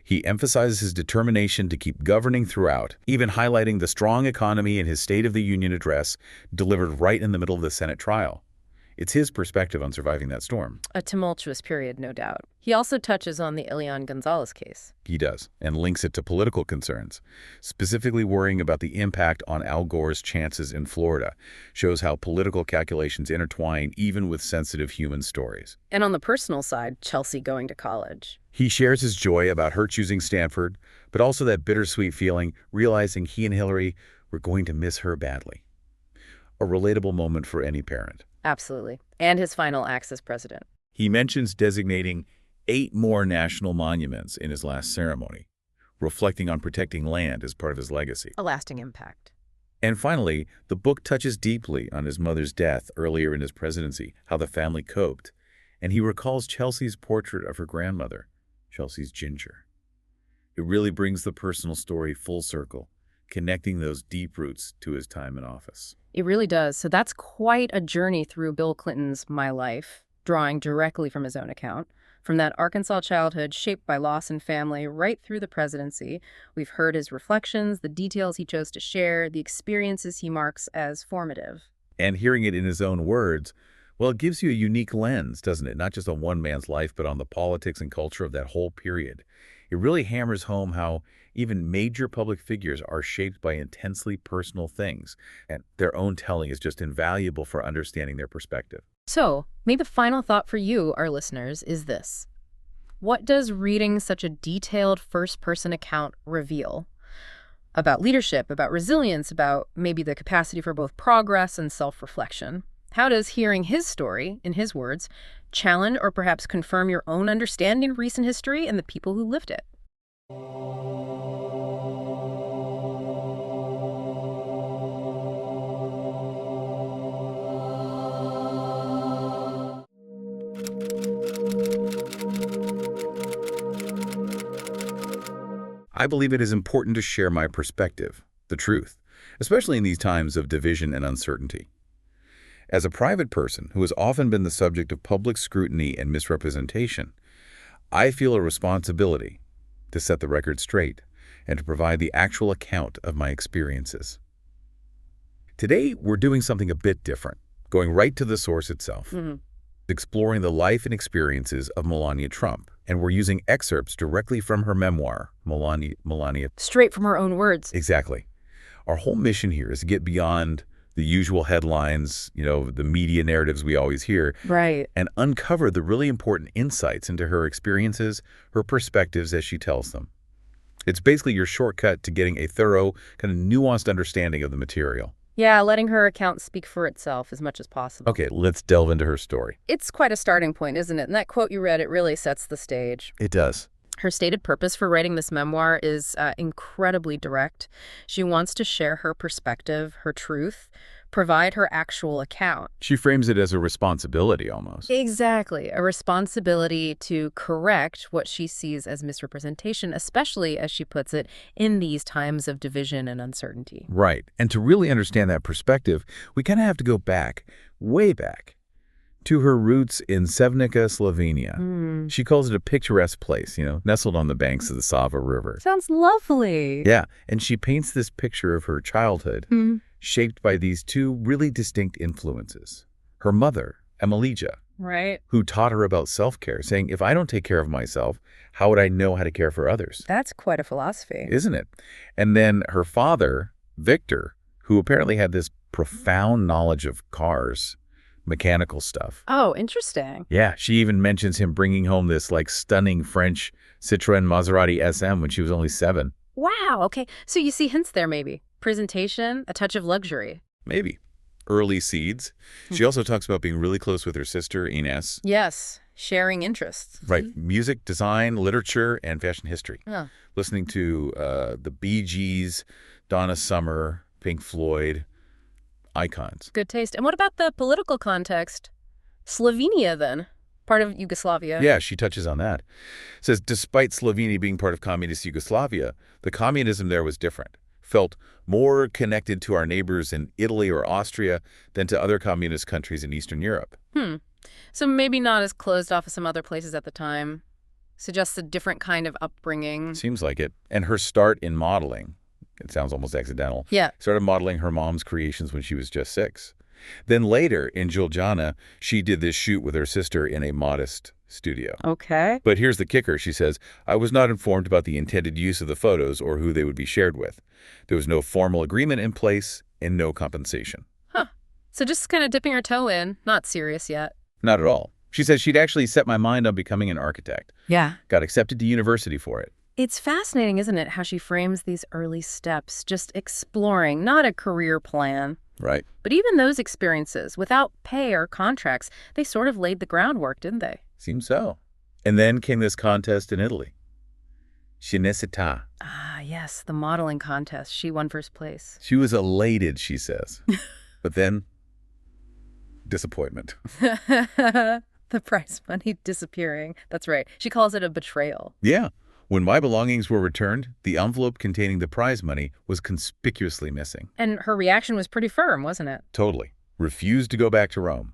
He emphasizes his determination to keep governing throughout, even highlighting the strong economy in his State of the Union address delivered right in the middle of the Senate trial. It's his perspective on surviving that storm. A tumultuous period, no doubt. He also touches on the Elian Gonzalez case. He does, and links it to political concerns, specifically worrying about the impact on Al Gore's chances in Florida. Shows how political calculations intertwine even with sensitive human stories. And on the personal side, Chelsea going to college. He shares his joy about her choosing Stanford, but also that bittersweet feeling, realizing he and Hillary were going to miss her badly. A relatable moment for any parent. Absolutely. And his final acts as president. He mentions designating 8 more national monuments in his last ceremony, reflecting on protecting land as part of his legacy. A lasting impact. And finally, the book touches deeply on his mother's death earlier in his presidency, how the family coped, and he recalls Chelsea's portrait of her grandmother, Chelsea's Ginger. It really brings the personal story full circle, connecting those deep roots to his time in office. It really does. So that's quite a journey through Bill Clinton's My Life, drawing directly from his own account. From that Arkansas childhood shaped by loss and family right through the presidency, we've heard his reflections, the details he chose to share, the experiences he marks as formative. And hearing it in his own words, well, it gives you a unique lens, doesn't it? Not just on one man's life, but on the politics and culture of that whole period. It really hammers home how even major public figures are shaped by intensely personal things, and their own telling is just invaluable for understanding their perspective. So, maybe the final thought for you, our listeners, is this. What does reading such a detailed first-person account reveal? About leadership, about resilience, about maybe the capacity for both progress and self-reflection. How does hearing his story, in his words, challenge or perhaps confirm your own understanding of recent history and the people who lived it? I believe it is important to share my perspective, the truth, especially in these times of division and uncertainty. As a private person who has often been the subject of public scrutiny and misrepresentation, I feel a responsibility to set the record straight and to provide the actual account of my experiences. Today, we're doing something a bit different, going right to the source itself, exploring the life and experiences of Melania Trump, and we're using excerpts directly from her memoir, Melania. Straight from her own words. Exactly. Our whole mission here is to get beyond the usual headlines, the media narratives we always hear, Right. and uncover the really important insights into her experiences, her perspectives as she tells them. It's basically your shortcut to getting a thorough, kind of nuanced understanding of the material. Yeah, letting her account speak for itself as much as possible. Okay, let's delve into her story. It's quite a starting point, isn't it? And that quote you read, it really sets the stage. It does. Her stated purpose for writing this memoir is incredibly direct. She wants to share her perspective, her truth, provide her actual account. She frames it as a responsibility almost. Exactly. A responsibility to correct what she sees as misrepresentation, especially, as she puts it, in these times of division and uncertainty. Right. And to really understand that perspective, we kind of have to go back, way back, to her roots in Sevnica, Slovenia. She calls it a picturesque place, nestled on the banks of the Sava River. Sounds lovely. Yeah, and she paints this picture of her childhood, shaped by these two really distinct influences. Her mother, Emilija, Right. who taught her about self-care, saying, if I don't take care of myself, how would I know how to care for others? That's quite a philosophy. Isn't it? And then her father, Victor, who apparently had this profound knowledge of cars, mechanical stuff. Oh, interesting. Yeah, she even mentions him bringing home this stunning French Citroën Maserati SM when she was only 7. Wow. Okay. So you see hints there, maybe. Presentation, a touch of luxury. Maybe. early seeds. She also talks about being really close with her sister, Ines. Yes, sharing interests. Right. Music, design, literature, and fashion history. Oh. Listening to the Bee Gees, Donna Summer, Pink Floyd, icons. Good taste. And what about the political context? Slovenia, then? Part of Yugoslavia. Yeah, she touches on that. Says, despite Slovenia being part of communist Yugoslavia, the communism there was different. Felt more connected to our neighbors in Italy or Austria than to other communist countries in Eastern Europe. So maybe not as closed off as some other places at the time. Suggests a different kind of upbringing. Seems like it. And her start in modeling, it sounds almost accidental. Yeah. Started modeling her mom's creations when she was just 6. Then later, in Juljana, she did this shoot with her sister in a modest studio. Okay. But here's the kicker, she says, I was not informed about the intended use of the photos or who they would be shared with. There was no formal agreement in place and no compensation. So just kind of dipping her toe in, not serious yet. Not at all. She says she'd actually set my mind on becoming an architect. Yeah. Got accepted to university for it. It's fascinating, isn't it, how she frames these early steps, just exploring, not a career plan. Right. But even those experiences, without pay or contracts, they sort of laid the groundwork, didn't they? Seems so. And then came this contest in Italy. Cinecittà. Ah, yes, the modeling contest. She won first place. She was elated, she says. But then, disappointment. The prize money disappearing. That's right. She calls it a betrayal. Yeah. When my belongings were returned, the envelope containing the prize money was conspicuously missing. And her reaction was pretty firm, wasn't it? Totally. Refused to go back to Rome.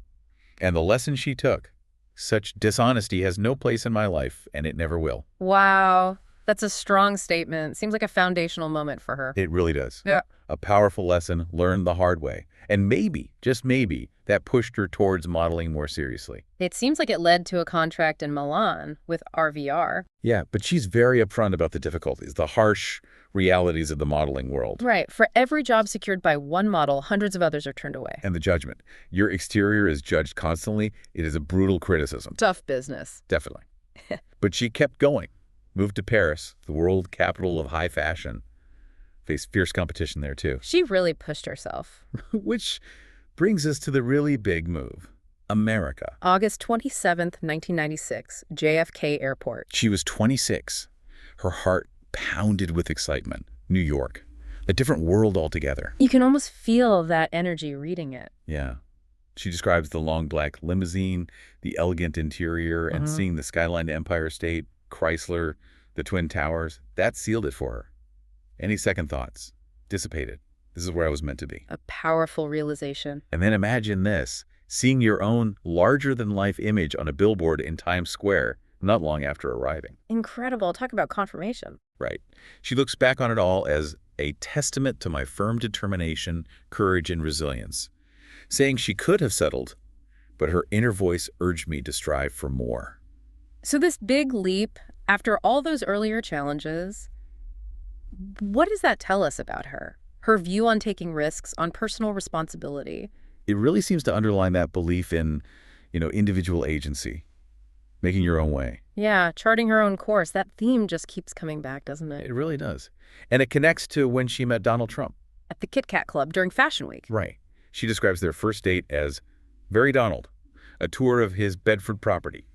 And the lesson she took, such dishonesty has no place in my life, and it never will. Wow. That's a strong statement. Seems like a foundational moment for her. It really does. Yeah. A powerful lesson learned the hard way. And maybe, just maybe, that pushed her towards modeling more seriously. It seems like it led to a contract in Milan with RVR. Yeah, but she's very upfront about the difficulties, the harsh realities of the modeling world. Right. For every job secured by one model, hundreds of others are turned away. And the judgment. Your exterior is judged constantly. It is a brutal criticism. Tough business. Definitely. But she kept going. Moved to Paris, the world capital of high fashion. Faced fierce competition there, too. She really pushed herself. Which brings us to the really big move. America. August 27th, 1996, JFK Airport. She was 26. Her heart pounded with excitement. New York. A different world altogether. You can almost feel that energy reading it. Yeah. She describes the long black limousine, the elegant interior, and seeing the skyline to Empire State, Chrysler, the Twin Towers. That sealed it for her. Any second thoughts? Dissipated. This is where I was meant to be. A powerful realization. And then imagine this, seeing your own larger-than-life image on a billboard in Times Square not long after arriving. Incredible. Talk about confirmation. Right. She looks back on it all as a testament to my firm determination, courage, and resilience, saying she could have settled, but her inner voice urged me to strive for more. So this big leap, after all those earlier challenges, what does that tell us about her? Her view on taking risks, on personal responsibility? It really seems to underline that belief in, individual agency, making your own way. Yeah, charting her own course. That theme just keeps coming back, doesn't it? It really does. And it connects to when she met Donald Trump. At the Kit Kat Club during Fashion Week. Right. She describes their first date as very Donald, a tour of his Bedford property,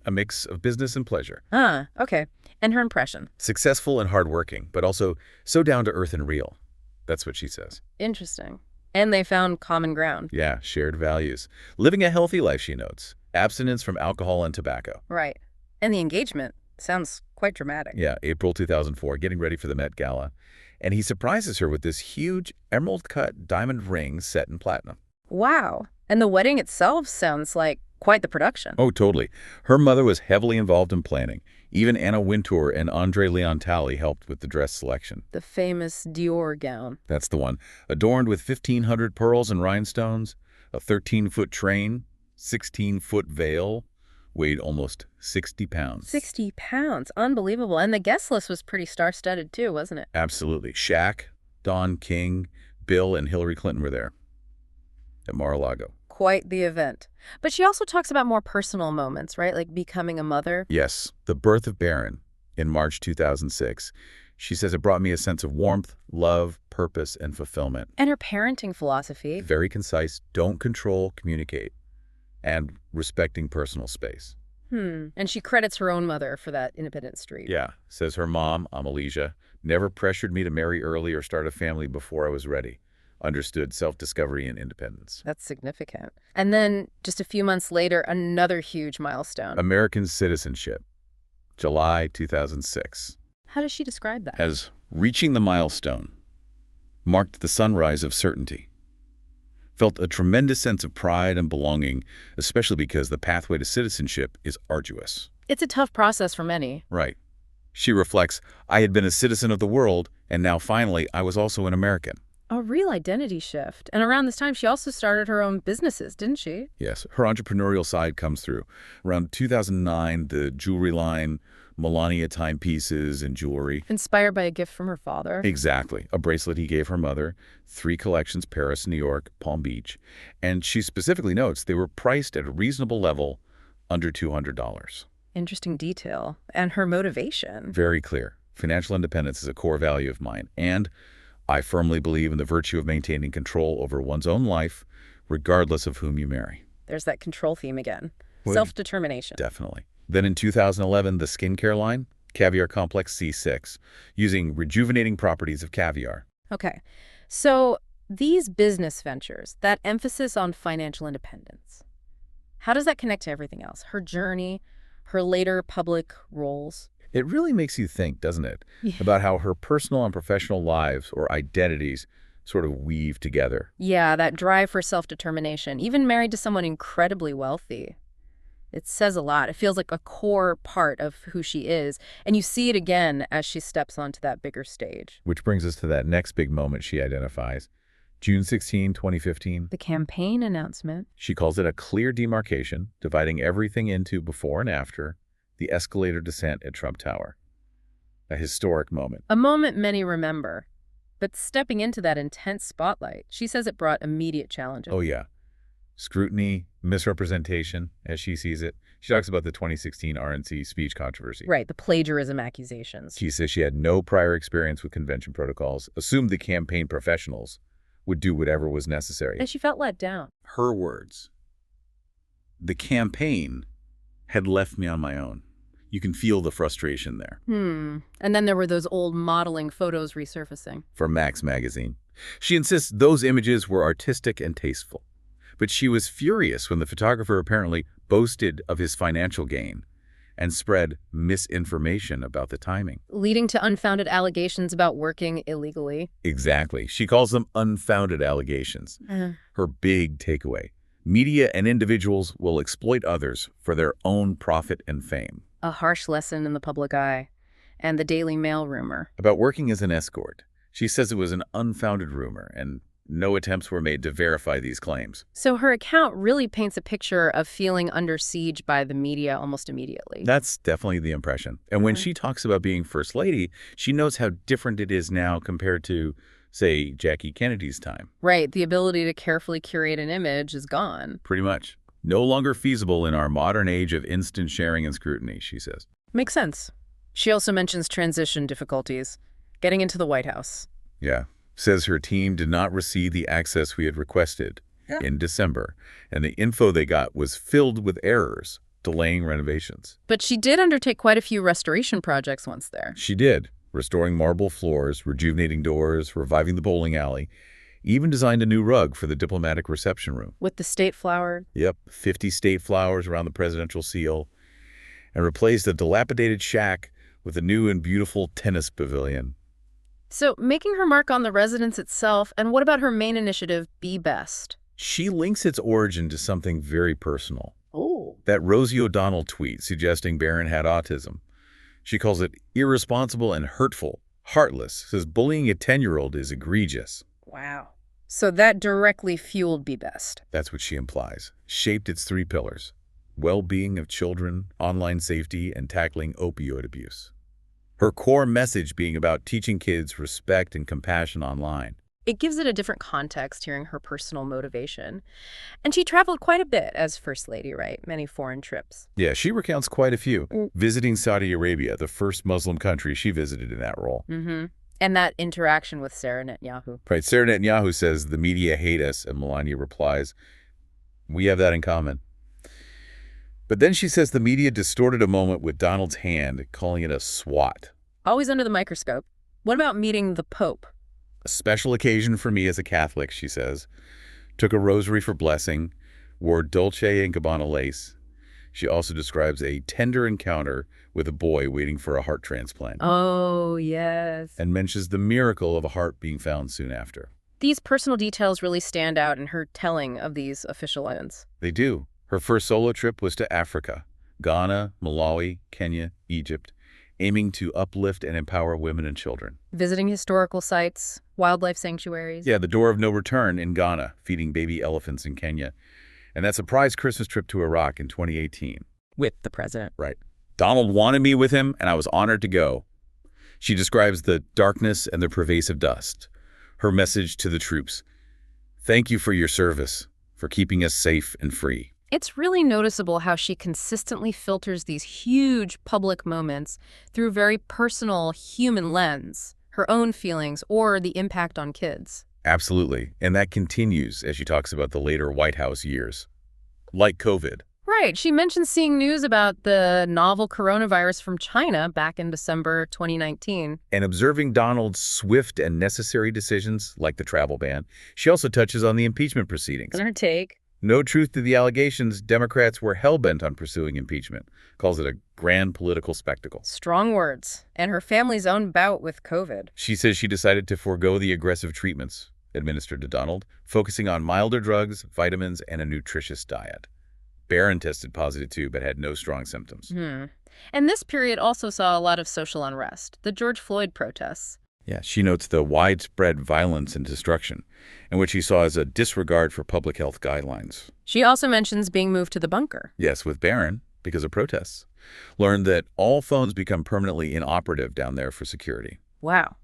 a mix of business and pleasure. Ah, okay. And her impression? Successful and hardworking, but also so down to earth and real. That's what she says. Interesting. And they found common ground. Yeah, shared values. Living a healthy life, she notes. Abstinence from alcohol and tobacco. Right. And the engagement sounds quite dramatic. Yeah, April 2004, getting ready for the Met Gala. And he surprises her with this huge emerald-cut diamond ring set in platinum. Wow. And the wedding itself sounds like quite the production. Oh, totally. Her mother was heavily involved in planning. Even Anna Wintour and Andre Leontali helped with the dress selection. The famous Dior gown. That's the one. Adorned with 1,500 pearls and rhinestones, a 13-foot train, 16-foot veil, weighed almost 60 pounds. 60 pounds. Unbelievable. And the guest list was pretty star-studded too, wasn't it? Absolutely. Shaq, Don King, Bill, and Hillary Clinton were there at Mar-a-Lago. Quite the event. But she also talks about more personal moments, right? Like becoming a mother. Yes. The birth of Barron in March 2006. She says it brought me a sense of warmth, love, purpose and fulfillment. And her parenting philosophy. Very concise, don't control, communicate, and respecting personal space. And she credits her own mother for that independent streak. Yeah, says her mom, Amalia, never pressured me to marry early or start a family before I was ready. Understood self-discovery and independence. That's significant. And then, just a few months later, another huge milestone. American citizenship, July 2006. How does she describe that? As reaching the milestone marked the sunrise of certainty. Felt a tremendous sense of pride and belonging, especially because the pathway to citizenship is arduous. It's a tough process for many. Right. She reflects, I had been a citizen of the world, and now finally I was also an American. A real identity shift. And around this time, she also started her own businesses, didn't she? Yes, her entrepreneurial side comes through. Around 2009, the jewelry line, Melania timepieces and jewelry. Inspired by a gift from her father. Exactly. A bracelet he gave her mother, 3 collections, Paris, New York, Palm Beach. And she specifically notes they were priced at a reasonable level, under $200. Interesting detail. And her motivation. Very clear. Financial independence is a core value of mine. And I firmly believe in the virtue of maintaining control over one's own life, regardless of whom you marry. There's that control theme again. Well, self-determination. Definitely. Then in 2011, the skincare line, Caviar Complex C6, using rejuvenating properties of caviar. Okay. So these business ventures, that emphasis on financial independence, how does that connect to everything else? Her journey, her later public roles? It really makes you think, doesn't it, Yeah. about how her personal and professional lives or identities sort of weave together. Yeah, that drive for self-determination, even married to someone incredibly wealthy. It says a lot. It feels like a core part of who she is. And you see it again as she steps onto that bigger stage. Which brings us to that next big moment she identifies. June 16, 2015. The campaign announcement. She calls it a clear demarcation, dividing everything into before and after the escalator descent at Trump Tower. A historic moment. A moment many remember. But stepping into that intense spotlight, she says it brought immediate challenges. Oh, yeah. Scrutiny, misrepresentation, as she sees it. She talks about the 2016 RNC speech controversy. Right, the plagiarism accusations. She says she had no prior experience with convention protocols, assumed the campaign professionals would do whatever was necessary. And she felt let down. Her words. The campaign had left me on my own. You can feel the frustration there. And then there were those old modeling photos resurfacing. From Max magazine. She insists those images were artistic and tasteful. But she was furious when the photographer apparently boasted of his financial gain and spread misinformation about the timing. Leading to unfounded allegations about working illegally. Exactly. She calls them unfounded allegations. Her big takeaway. Media and individuals will exploit others for their own profit and fame. A harsh lesson in the public eye. And the Daily Mail rumor. About working as an escort. She says it was an unfounded rumor and no attempts were made to verify these claims. So her account really paints a picture of feeling under siege by the media almost immediately. That's definitely the impression. And when she talks about being First Lady, she knows how different it is now compared to, say, Jackie Kennedy's time. Right. The ability to carefully curate an image is gone. Pretty much. No longer feasible in our modern age of instant sharing and scrutiny, she says. Makes sense. She also mentions transition difficulties, getting into the White House. Yeah. Says her team did not receive the access we had requested in December, and the info they got was filled with errors, delaying renovations. But she did undertake quite a few restoration projects once there. She did, restoring marble floors, rejuvenating doors, reviving the bowling alley, even designed a new rug for the diplomatic reception room. With the state flower. Yep, 50 state flowers around the presidential seal, and replaced a dilapidated shack with a new and beautiful tennis pavilion. So, making her mark on the residence itself, and what about her main initiative, Be Best? She links its origin to something very personal. Oh. That Rosie O'Donnell tweet suggesting Barron had autism. She calls it irresponsible and hurtful, heartless, says bullying a 10-year-old is egregious. Wow. So that directly fueled Be Best. That's what she implies. Shaped its 3 pillars: well-being of children, online safety, and tackling opioid abuse. Her core message being about teaching kids respect and compassion online. It gives it a different context, hearing her personal motivation. And she traveled quite a bit as First Lady, right? Many foreign trips. Yeah, she recounts quite a few. Visiting Saudi Arabia, the first Muslim country she visited in that role. And that interaction with Sarah Netanyahu. Right. Sarah Netanyahu says the media hate us, and Melania replies, we have that in common. But then she says the media distorted a moment with Donald's hand, calling it a swat. Always under the microscope. What about meeting the Pope? A special occasion for me as a Catholic, she says. Took a rosary for blessing, wore Dolce & Gabbana lace. She also describes a tender encounter with a boy waiting for a heart transplant. Oh, yes. And mentions the miracle of a heart being found soon after. These personal details really stand out in her telling of these official events. They do. Her first solo trip was to Africa, Ghana, Malawi, Kenya, Egypt, aiming to uplift and empower women and children. Visiting historical sites, wildlife sanctuaries. Yeah, the door of no return in Ghana, feeding baby elephants in Kenya. And that surprise Christmas trip to Iraq in 2018. With the president. Right. Donald wanted me with him, and I was honored to go. She describes the darkness and the pervasive dust. Her message to the troops: thank you for your service, for keeping us safe and free. It's really noticeable how she consistently filters these huge public moments through a very personal human lens, her own feelings or the impact on kids. Absolutely. And that continues as she talks about the later White House years. Like COVID. Right. She mentions seeing news about the novel coronavirus from China back in December 2019. And observing Donald's swift and necessary decisions, like the travel ban. She also touches on the impeachment proceedings. And her take. No truth to the allegations, Democrats were hell-bent on pursuing impeachment. Calls it a grand political spectacle. Strong words. And her family's own bout with COVID. She says she decided to forego the aggressive treatments administered to Donald, focusing on milder drugs, vitamins, and a nutritious diet. Barron tested positive too, but had no strong symptoms. And this period also saw a lot of social unrest, the George Floyd protests. Yeah, she notes the widespread violence and destruction, and what she saw as a disregard for public health guidelines. She also mentions being moved to the bunker. Yes, with Barron, because of protests. Learned that all phones become permanently inoperative down there for security. Wow.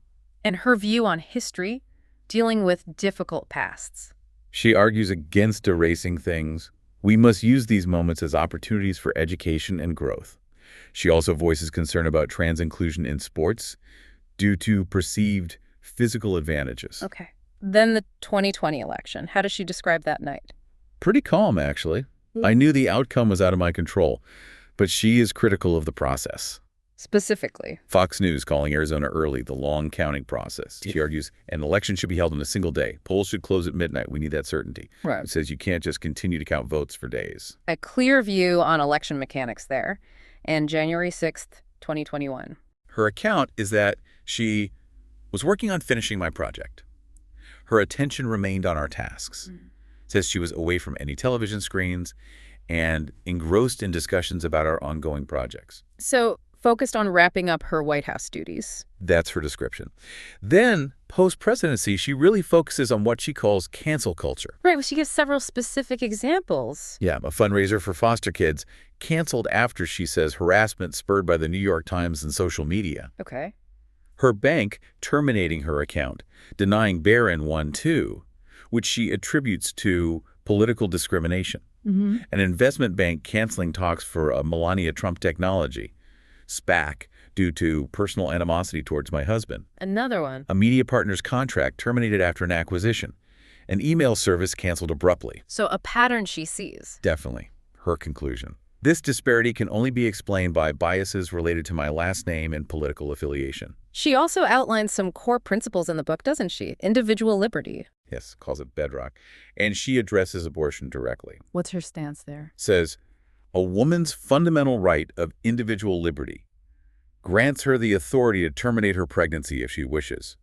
And her view on history, dealing with difficult pasts. She argues against erasing things. We must use these moments as opportunities for education and growth. She also voices concern about trans inclusion in sports due to perceived physical advantages. Okay. Then the 2020 election. How does she describe that night? Pretty calm, actually. I knew the outcome was out of my control, but she is critical of the process. Specifically? Fox News calling Arizona early, the long counting process. She argues an election should be held in a single day. Polls should close at midnight. We need that certainty. Right. It says you can't just continue to count votes for days. A clear view on election mechanics there. And January 6th, 2021. Her account is that she was working on finishing my project. Her attention remained on our tasks. Says she was away from any television screens and engrossed in discussions about our ongoing projects. So focused on wrapping up her White House duties. That's her description. Then, post-presidency, she really focuses on what she calls cancel culture. Right, well, she gives several specific examples. Yeah, a fundraiser for foster kids canceled after, she says, harassment spurred by the New York Times and social media. Okay. Her bank terminating her account, denying Barron one too, which she attributes to political discrimination. An investment bank canceling talks for a Melania Trump technology, SPAC, due to personal animosity towards my husband. Another one. A media partner's contract terminated after an acquisition. An email service canceled abruptly. So a pattern she sees. Definitely. Her conclusion. This disparity can only be explained by biases related to my last name and political affiliation. She also outlines some core principles in the book, doesn't she? Individual liberty. Yes, calls it bedrock. And she addresses abortion directly. What's her stance there? Says, a woman's fundamental right of individual liberty grants her the authority to terminate her pregnancy if she wishes.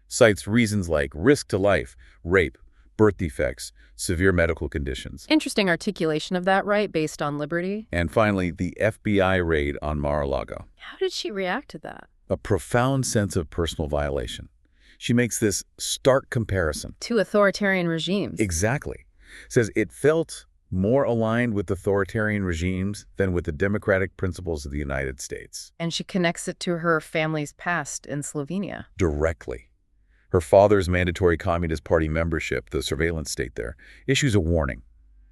Cites reasons like risk to life, rape, birth defects, severe medical conditions. Interesting articulation of that right based on liberty. And finally, the FBI raid on Mar-a-Lago. How did she react to that? A profound sense of personal violation. She makes this stark comparison. To authoritarian regimes. Exactly. Says it felt more aligned with authoritarian regimes than with the democratic principles of the United States. And she connects it to her family's past in Slovenia. Directly. Her father's mandatory Communist Party membership, the surveillance state there, issues a warning.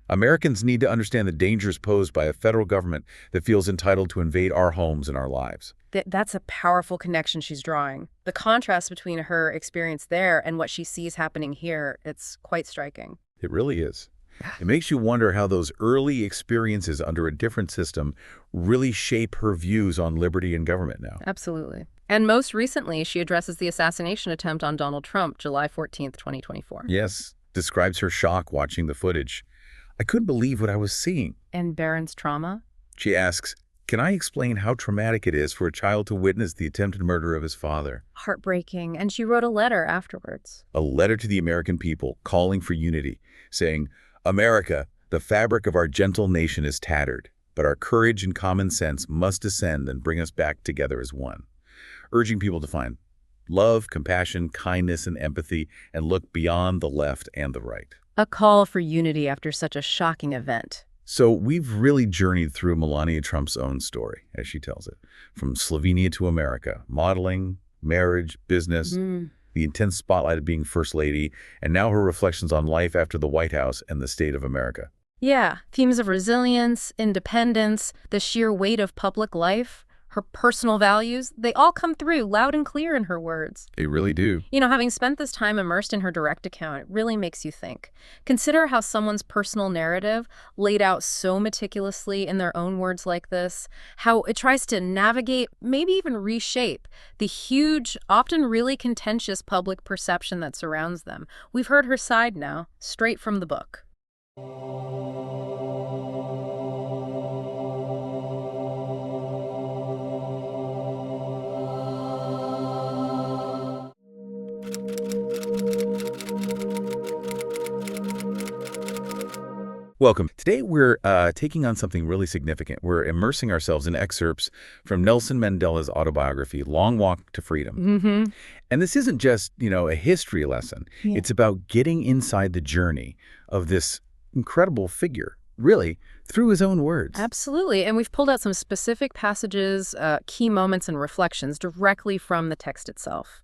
Americans need to understand the dangers posed by a federal government that feels entitled to invade our homes and our lives. That's a powerful connection she's drawing. The contrast between her experience there and what she sees happening here, it's quite striking. It really is. It makes you wonder how those early experiences under a different system really shape her views on liberty and government now. Absolutely. And most recently, she addresses the assassination attempt on Donald Trump, July 14th, 2024. Yes, describes her shock watching the footage. I couldn't believe what I was seeing. And Barron's trauma? She asks, can I explain how traumatic it is for a child to witness the attempted murder of his father? Heartbreaking. And she wrote a letter afterwards. A letter to the American people calling for unity, saying, America, the fabric of our gentle nation is tattered, but our courage and common sense must descend and bring us back together as one. Urging people to find love, compassion, kindness, and empathy, and look beyond the left and the right. A call for unity after such a shocking event. So we've really journeyed through Melania Trump's own story, as she tells it, from Slovenia to America, modeling, marriage, business, the intense spotlight of being First Lady, and now her reflections on life after the White House and the state of America. Yeah, themes of resilience, independence, the sheer weight of public life, her personal values, they all come through loud and clear in her words. They really do. You know, having spent this time immersed in her direct account, it really makes you think. Consider how someone's personal narrative, laid out so meticulously in their own words like this, how it tries to navigate, maybe even reshape, the huge, often really contentious public perception that surrounds them. We've heard her side now, straight from the book. Welcome. Today we're taking on something really significant. We're immersing ourselves in excerpts from Nelson Mandela's autobiography, Long Walk to Freedom. And this isn't just, a history lesson. Yeah. It's about getting inside the journey of this incredible figure, really, through his own words. Absolutely. And we've pulled out some specific passages, key moments, and reflections directly from the text itself.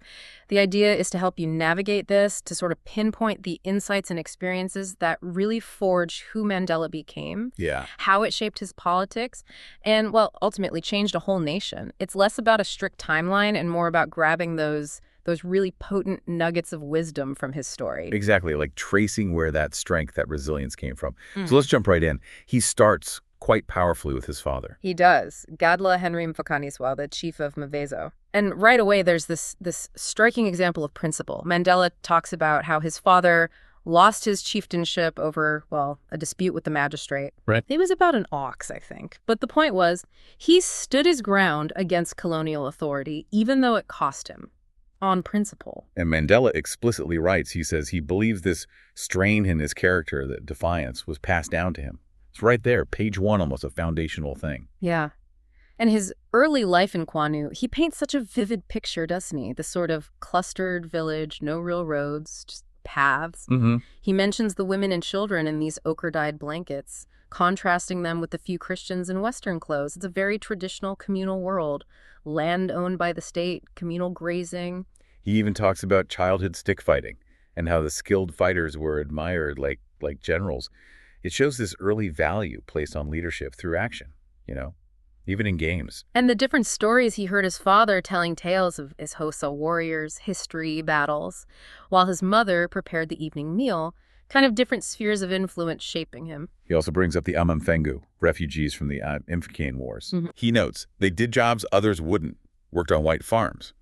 The idea is to help you navigate this, to sort of pinpoint the insights and experiences that really forge who Mandela became, how it shaped his politics, and, well, ultimately changed a whole nation. It's less about a strict timeline and more about grabbing those really potent nuggets of wisdom from his story. Exactly, like tracing where that strength, that resilience came from. So let's jump right in. He starts quite powerfully with his father. He does. Gadla Henry Mfakaniswa, the chief of Mvezo. And right away, there's this striking example of principle. Mandela talks about how his father lost his chieftainship over, well, a dispute with the magistrate. Right. It was about an ox, I think. But the point was, he stood his ground against colonial authority, even though it cost him. On principle. And Mandela explicitly writes, he says he believes this strain in his character, that defiance, was passed down to him. It's right there, page 1, almost a foundational thing. Yeah. And his early life in Kwanu, he paints such a vivid picture, doesn't he? This sort of clustered village, no real roads, just paths. He mentions the women and children in these ochre-dyed blankets, contrasting them with the few Christians in Western clothes. It's a very traditional communal world. Land owned by the state, communal grazing. He even talks about childhood stick fighting and how the skilled fighters were admired like generals. It shows this early value placed on leadership through action, even in games. And the different stories he heard his father telling tales of his Xhosa warriors, history, battles, while his mother prepared the evening meal, kind of different spheres of influence shaping him. He also brings up the Amamfengu, refugees from the Imfakane Wars. He notes they did jobs others wouldn't, worked on white farms.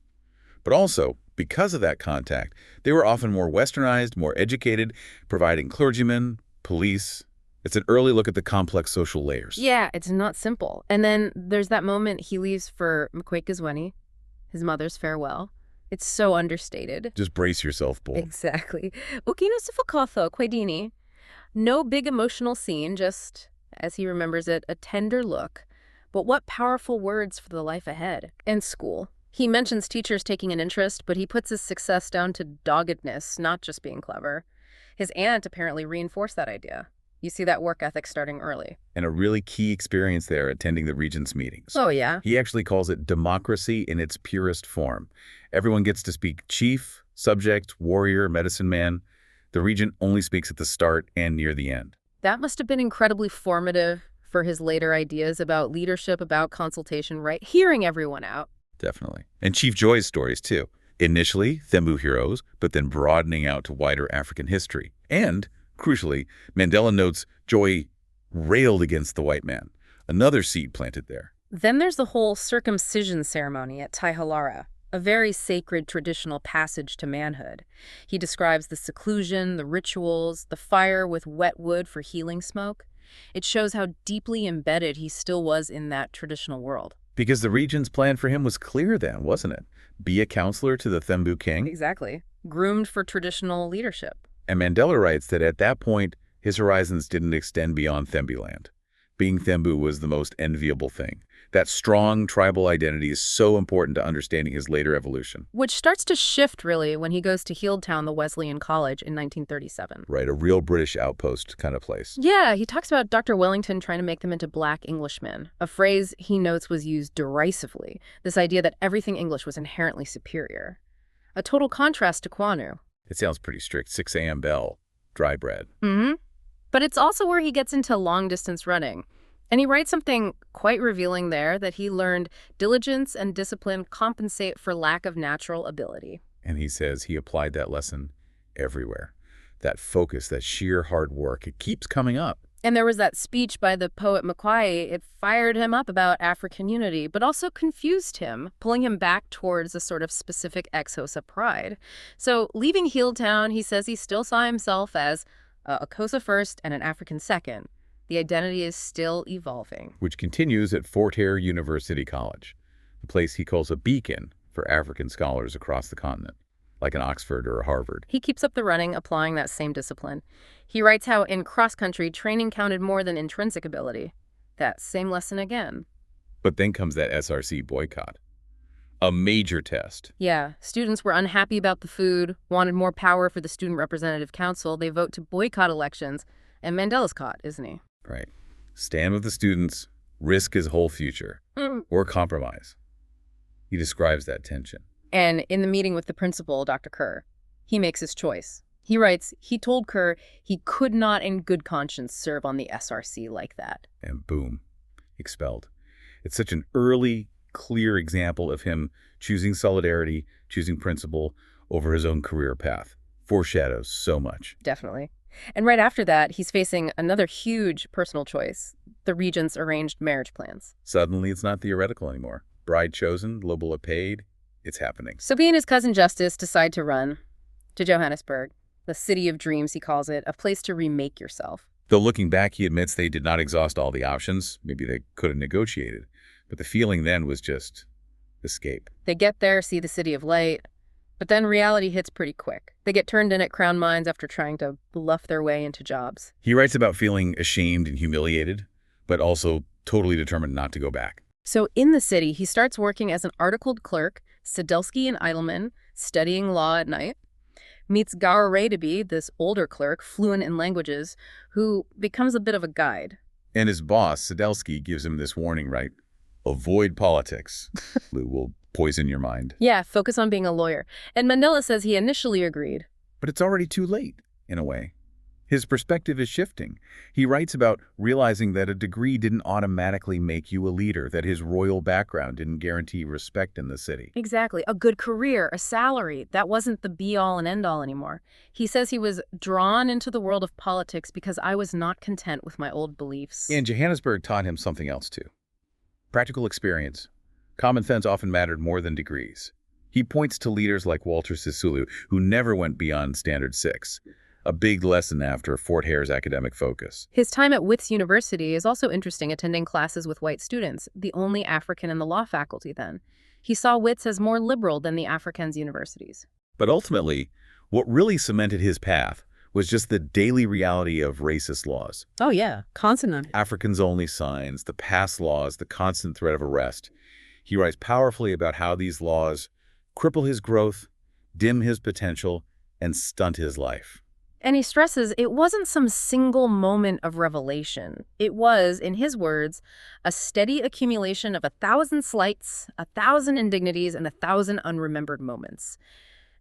But also, because of that contact, they were often more westernized, more educated, providing clergymen, police. It's an early look at the complex social layers. Yeah, it's not simple. And then there's that moment he leaves for Mkwekizweni, his mother's farewell. It's so understated. Just brace yourself, Bull. Exactly. Ukino Sifakotho Kwedini. No big emotional scene, just, as he remembers it, a tender look. But what powerful words for the life ahead. And school. He mentions teachers taking an interest, but he puts his success down to doggedness, not just being clever. His aunt apparently reinforced that idea. You see that work ethic starting early. And a really key experience there, attending the regent's meetings. Oh, yeah? He actually calls it democracy in its purest form. Everyone gets to speak chief, subject, warrior, medicine man. The regent only speaks at the start and near the end. That must have been incredibly formative for his later ideas about leadership, about consultation, right? Hearing everyone out. Definitely. And Chief Joy's stories, too. Initially, Thembu heroes, but then broadening out to wider African history. And, crucially, Mandela notes Joy railed against the white man, another seed planted there. Then there's the whole circumcision ceremony at Taihalara, a very sacred traditional passage to manhood. He describes the seclusion, the rituals, the fire with wet wood for healing smoke. It shows how deeply embedded he still was in that traditional world. Because the region's plan for him was clear then, wasn't it? Be a counselor to the Thembu king. Exactly. Groomed for traditional leadership. And Mandela writes that at that point, his horizons didn't extend beyond Thembuland. Being Thembu was the most enviable thing. That strong tribal identity is so important to understanding his later evolution. Which starts to shift, really, when he goes to Healdtown, the Wesleyan College, in 1937. Right, a real British outpost kind of place. Yeah, he talks about Dr. Wellington trying to make them into black Englishmen, a phrase he notes was used derisively, this idea that everything English was inherently superior. A total contrast to Kwanu. It sounds pretty strict. 6 a.m. bell, dry bread. Mm-hmm. But it's also where he gets into long-distance running. And he writes something quite revealing there, that he learned diligence and discipline compensate for lack of natural ability. And he says he applied that lesson everywhere. That focus, that sheer hard work, it keeps coming up. And there was that speech by the poet Makwai. It fired him up about African unity, but also confused him, pulling him back towards a sort of specific ex-Xhosa pride. So leaving Healdtown, he says he still saw himself as a Xhosa first and an African second. The identity is still evolving. Which continues at Fort Hare University College, the place he calls a beacon for African scholars across the continent, like an Oxford or a Harvard. He keeps up the running, applying that same discipline. He writes how in cross-country, training counted more than intrinsic ability. That same lesson again. But then comes that SRC boycott. A major test. Yeah, students were unhappy about the food, wanted more power for the Student Representative Council. They vote to boycott elections, and Mandela's caught, isn't he? Right. Stand with the students, risk his whole future, or compromise. He describes that tension. And in the meeting with the principal, Dr. Kerr, he makes his choice. He writes, he told Kerr he could not in good conscience serve on the SRC like that. And boom, expelled. It's such an early, clear example of him choosing solidarity, choosing principle over his own career path. Foreshadows so much. Definitely. And right after that, he's facing another huge personal choice, the regent's arranged marriage plans. Suddenly, it's not theoretical anymore. Bride chosen, lobola paid, it's happening. So he and his cousin Justice decide to run to Johannesburg, the city of dreams, he calls it, a place to remake yourself. Though looking back, he admits they did not exhaust all the options. Maybe they could have negotiated. But the feeling then was just escape. They get there, see the city of light, but then reality hits pretty quick. They get turned in at Crown Mines after trying to bluff their way into jobs. He writes about feeling ashamed and humiliated, but also totally determined not to go back. So in the city, he starts working as an articled clerk, Sadelsky and Eidelman, studying law at night. Meets Gaur Radaby, this older clerk, fluent in languages, who becomes a bit of a guide. And his boss, Sadelsky, gives him this warning, right? Avoid politics. It will poison your mind. Yeah, focus on being a lawyer. And Mandela says he initially agreed. But it's already too late, in a way. His perspective is shifting. He writes about realizing that a degree didn't automatically make you a leader, that his royal background didn't guarantee respect in the city. Exactly. A good career, a salary, that wasn't the be-all and end-all anymore. He says he was drawn into the world of politics because I was not content with my old beliefs. And Johannesburg taught him something else, too. Practical experience. Common sense often mattered more than degrees. He points to leaders like Walter Sisulu, who never went beyond Standard 6. A big lesson after Fort Hare's academic focus. His time at Wits University is also interesting, attending classes with white students, the only African in the law faculty then. He saw Wits as more liberal than the Afrikaans universities. But ultimately, what really cemented his path was just the daily reality of racist laws. Oh yeah, constant. Africans-only signs, the pass laws, the constant threat of arrest. He writes powerfully about how these laws cripple his growth, dim his potential, and stunt his life. And he stresses it wasn't some single moment of revelation. It was, in his words, a steady accumulation of 1,000 slights, 1,000 indignities, and 1,000 unremembered moments.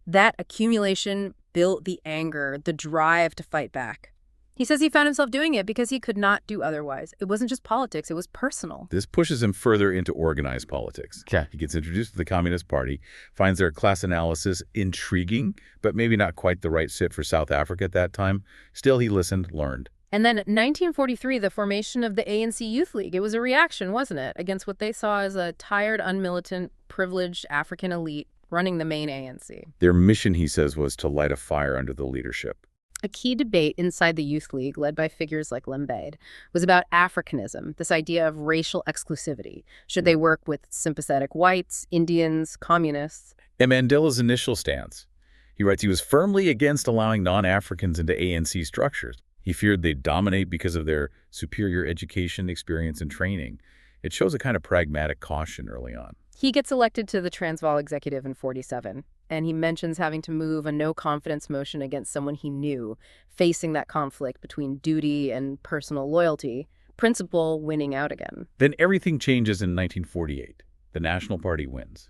That accumulation built the anger, the drive to fight back. He says he found himself doing it because he could not do otherwise. It wasn't just politics, it was personal. This pushes him further into organized politics. Okay. He gets introduced to the Communist Party, finds their class analysis intriguing, but maybe not quite the right fit for South Africa at that time. Still, he listened, learned. And then in 1943, the formation of the ANC Youth League. It was a reaction, wasn't it, against what they saw as a tired, unmilitant, privileged African elite running the main ANC. Their mission, he says, was to light a fire under the leadership. A key debate inside the Youth League, led by figures like Lembede, was about Africanism, this idea of racial exclusivity. Should they work with sympathetic whites, Indians, communists? And Mandela's initial stance. He writes he was firmly against allowing non-Africans into ANC structures. He feared they'd dominate because of their superior education, experience, and training. It shows a kind of pragmatic caution early on. He gets elected to the Transvaal executive in 47, and he mentions having to move a no-confidence motion against someone he knew, facing that conflict between duty and personal loyalty, principle winning out again. Then everything changes in 1948. The National Party wins.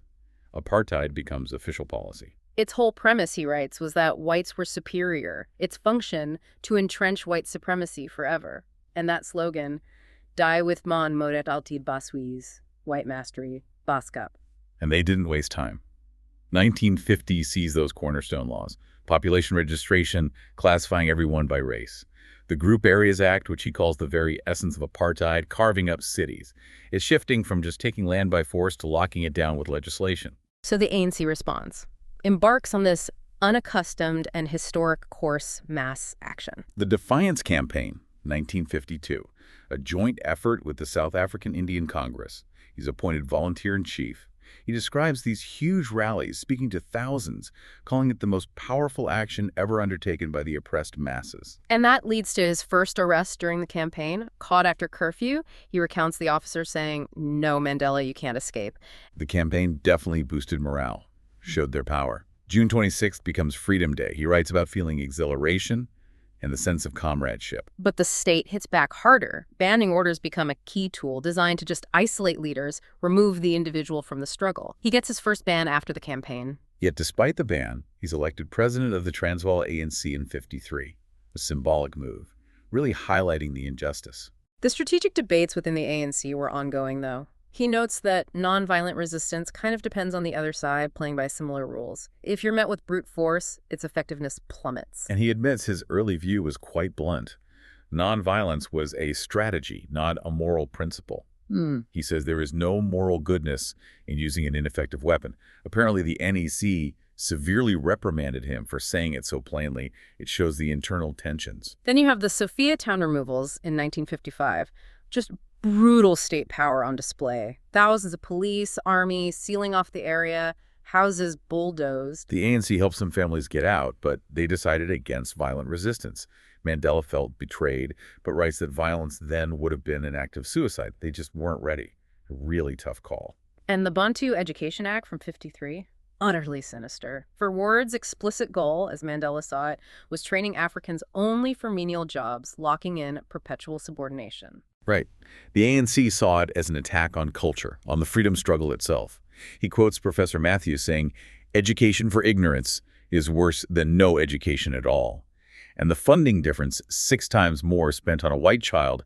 Apartheid becomes official policy. Its whole premise, he writes, was that whites were superior. Its function to entrench white supremacy forever. And that slogan, die with mon modet alti baswis, white mastery, baskap. And they didn't waste time. 1950 sees those cornerstone laws. Population registration, classifying everyone by race. The Group Areas Act, which he calls the very essence of apartheid, carving up cities, is shifting from just taking land by force to locking it down with legislation. So the ANC responds, embarks on this unaccustomed and historic course mass action. The Defiance Campaign, 1952, a joint effort with the South African Indian Congress. He's appointed volunteer-in-chief. He describes these huge rallies, speaking to thousands, calling it the most powerful action ever undertaken by the oppressed masses. And that leads to his first arrest during the campaign. Caught after curfew, he recounts the officer saying, "No, Mandela, you can't escape." The campaign definitely boosted morale, showed their power. June 26th becomes Freedom Day. He writes about feeling exhilaration and the sense of comradeship. But the state hits back harder. Banning orders become a key tool designed to just isolate leaders, remove the individual from the struggle. He gets his first ban after the campaign. Yet despite the ban, he's elected president of the Transvaal ANC in 53, a symbolic move, really highlighting the injustice. The strategic debates within the ANC were ongoing, though. He notes that nonviolent resistance kind of depends on the other side playing by similar rules. If you're met with brute force, its effectiveness plummets. And he admits his early view was quite blunt. Nonviolence was a strategy, not a moral principle. He says there is no moral goodness in using an ineffective weapon. Apparently, the NEC severely reprimanded him for saying it so plainly. It shows the internal tensions. Then you have the Sophia town removals in 1955. Just brutal state power on display. Thousands of police, army, sealing off the area, houses bulldozed. The ANC helped some families get out, but they decided against violent resistance. Mandela felt betrayed, but writes that violence then would have been an act of suicide. They just weren't ready. A really tough call. And the Bantu Education Act from 53? Utterly sinister. For Ward's explicit goal, as Mandela saw it, was training Africans only for menial jobs, locking in perpetual subordination. Right. The ANC saw it as an attack on culture, on the freedom struggle itself. He quotes Professor Matthews saying, "Education for ignorance is worse than no education at all." And the funding difference, 6 times more spent on a white child,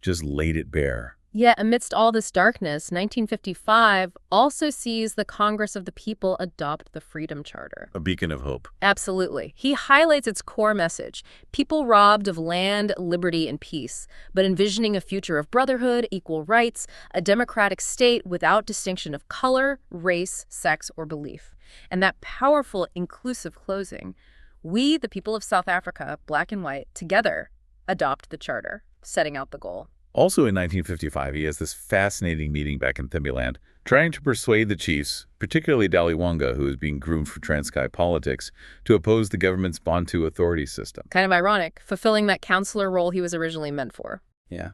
just laid it bare. Yet amidst all this darkness, 1955 also sees the Congress of the People adopt the Freedom Charter. A beacon of hope. Absolutely. He highlights its core message: people robbed of land, liberty, and peace, but envisioning a future of brotherhood, equal rights, a democratic state without distinction of color, race, sex, or belief. And that powerful, inclusive closing: we, the people of South Africa, black and white, together adopt the charter, setting out the goal. Also in 1955, he has this fascinating meeting back in Thimbaland, trying to persuade the chiefs, particularly Daliwanga, who is being groomed for Transkei politics, to oppose the government's Bantu authority system. Kind of ironic, fulfilling that counselor role he was originally meant for. Yeah.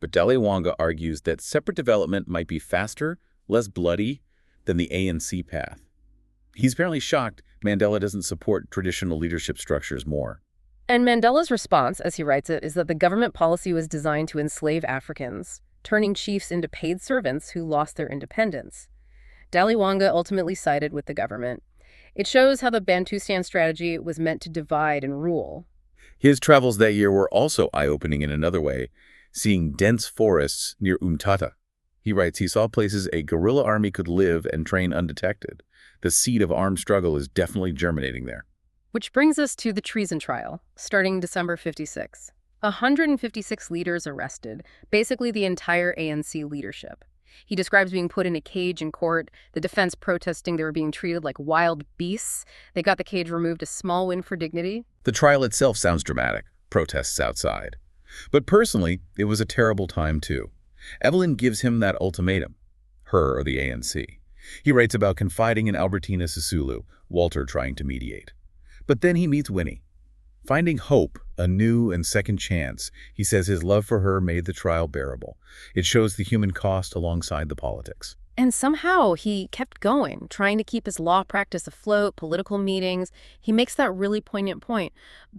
But Daliwanga argues that separate development might be faster, less bloody than the ANC path. He's apparently shocked Mandela doesn't support traditional leadership structures more. And Mandela's response, as he writes it, is that the government policy was designed to enslave Africans, turning chiefs into paid servants who lost their independence. Daliwanga ultimately sided with the government. It shows how the Bantustan strategy was meant to divide and rule. His travels that year were also eye-opening in another way, seeing dense forests near Umtata. He writes he saw places a guerrilla army could live and train undetected. The seed of armed struggle is definitely germinating there. Which brings us to the treason trial, starting December 56. 156 leaders arrested, basically the entire ANC leadership. He describes being put in a cage in court, the defense protesting they were being treated like wild beasts. They got the cage removed, a small win for dignity. The trial itself sounds dramatic, protests outside. But personally, it was a terrible time too. Evelyn gives him that ultimatum, her or the ANC. He writes about confiding in Albertina Sisulu, Walter trying to mediate. But then he meets Winnie. Finding hope, a new and second chance, he says his love for her made the trial bearable. It shows the human cost alongside the politics. And somehow he kept going, trying to keep his law practice afloat, political meetings. He makes that really poignant point.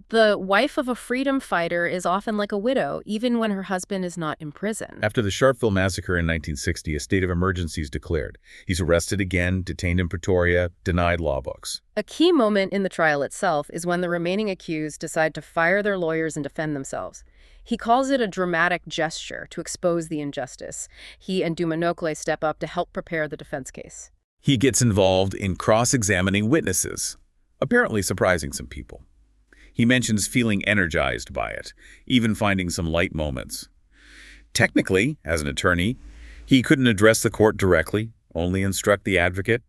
The wife of a freedom fighter is often like a widow, even when her husband is not in prison. After the Sharpeville massacre in 1960, a state of emergency is declared. He's arrested again, detained in Pretoria, denied law books. A key moment in the trial itself is when the remaining accused decide to fire their lawyers and defend themselves. He calls it a dramatic gesture to expose the injustice. He and Dumanokle step up to help prepare the defense case. He gets involved in cross-examining witnesses, apparently surprising some people. He mentions feeling energized by it, even finding some light moments. Technically, as an attorney, he couldn't address the court directly, only instruct the advocate,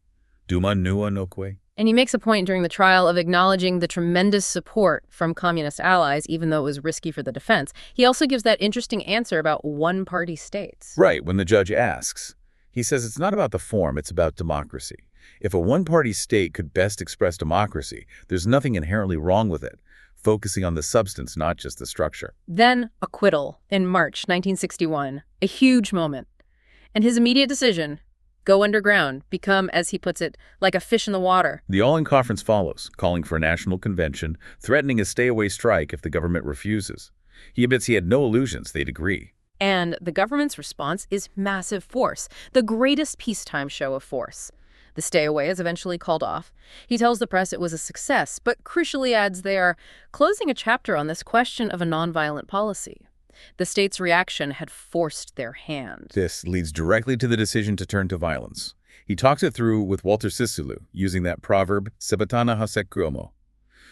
Dumanokle. And he makes a point during the trial of acknowledging the tremendous support from communist allies, even though it was risky for the defense. He also gives that interesting answer about one-party states. Right, when the judge asks. He says it's not about the form, it's about democracy. If a one-party state could best express democracy, there's nothing inherently wrong with it, focusing on the substance, not just the structure. Then acquittal in March 1961, a huge moment. And his immediate decision, go underground, become, as he puts it, like a fish in the water. The all-in conference follows, calling for a national convention, threatening a stay-away strike if the government refuses. He admits he had no illusions they'd agree. And the government's response is massive force, the greatest peacetime show of force. The stay-away is eventually called off. He tells the press it was a success, but crucially adds they are closing a chapter on this question of a nonviolent policy. The state's reaction had forced their hand. This leads directly to the decision to turn to violence. He talks it through with Walter Sisulu, using that proverb, Sebatana hasek kromo.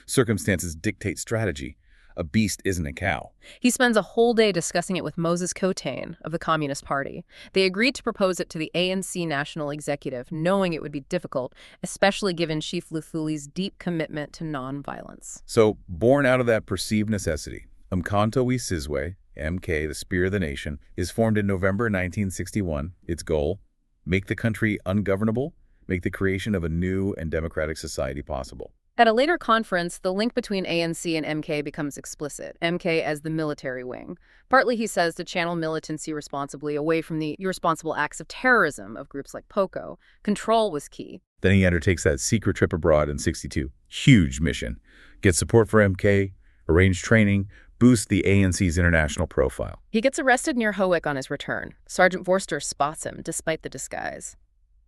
Circumstances dictate strategy. A beast isn't a cow. He spends a whole day discussing it with Moses Kotane of the Communist Party. They agreed to propose it to the ANC National Executive, knowing it would be difficult, especially given Chief Luthuli's deep commitment to nonviolence. So, born out of that perceived necessity, Umkhonto we Sizwe, MK, the Spear of the Nation, is formed in November 1961. Its goal, make the country ungovernable, make the creation of a new and democratic society possible. At a later conference, the link between ANC and MK becomes explicit, MK as the military wing. Partly, he says, to channel militancy responsibly away from the irresponsible acts of terrorism of groups like POCO. Control was key. Then he undertakes that secret trip abroad in '62. Huge mission. Gets support for MK, arrange training, boost the ANC's international profile. He gets arrested near Howick on his return. Sergeant Vorster spots him, despite the disguise.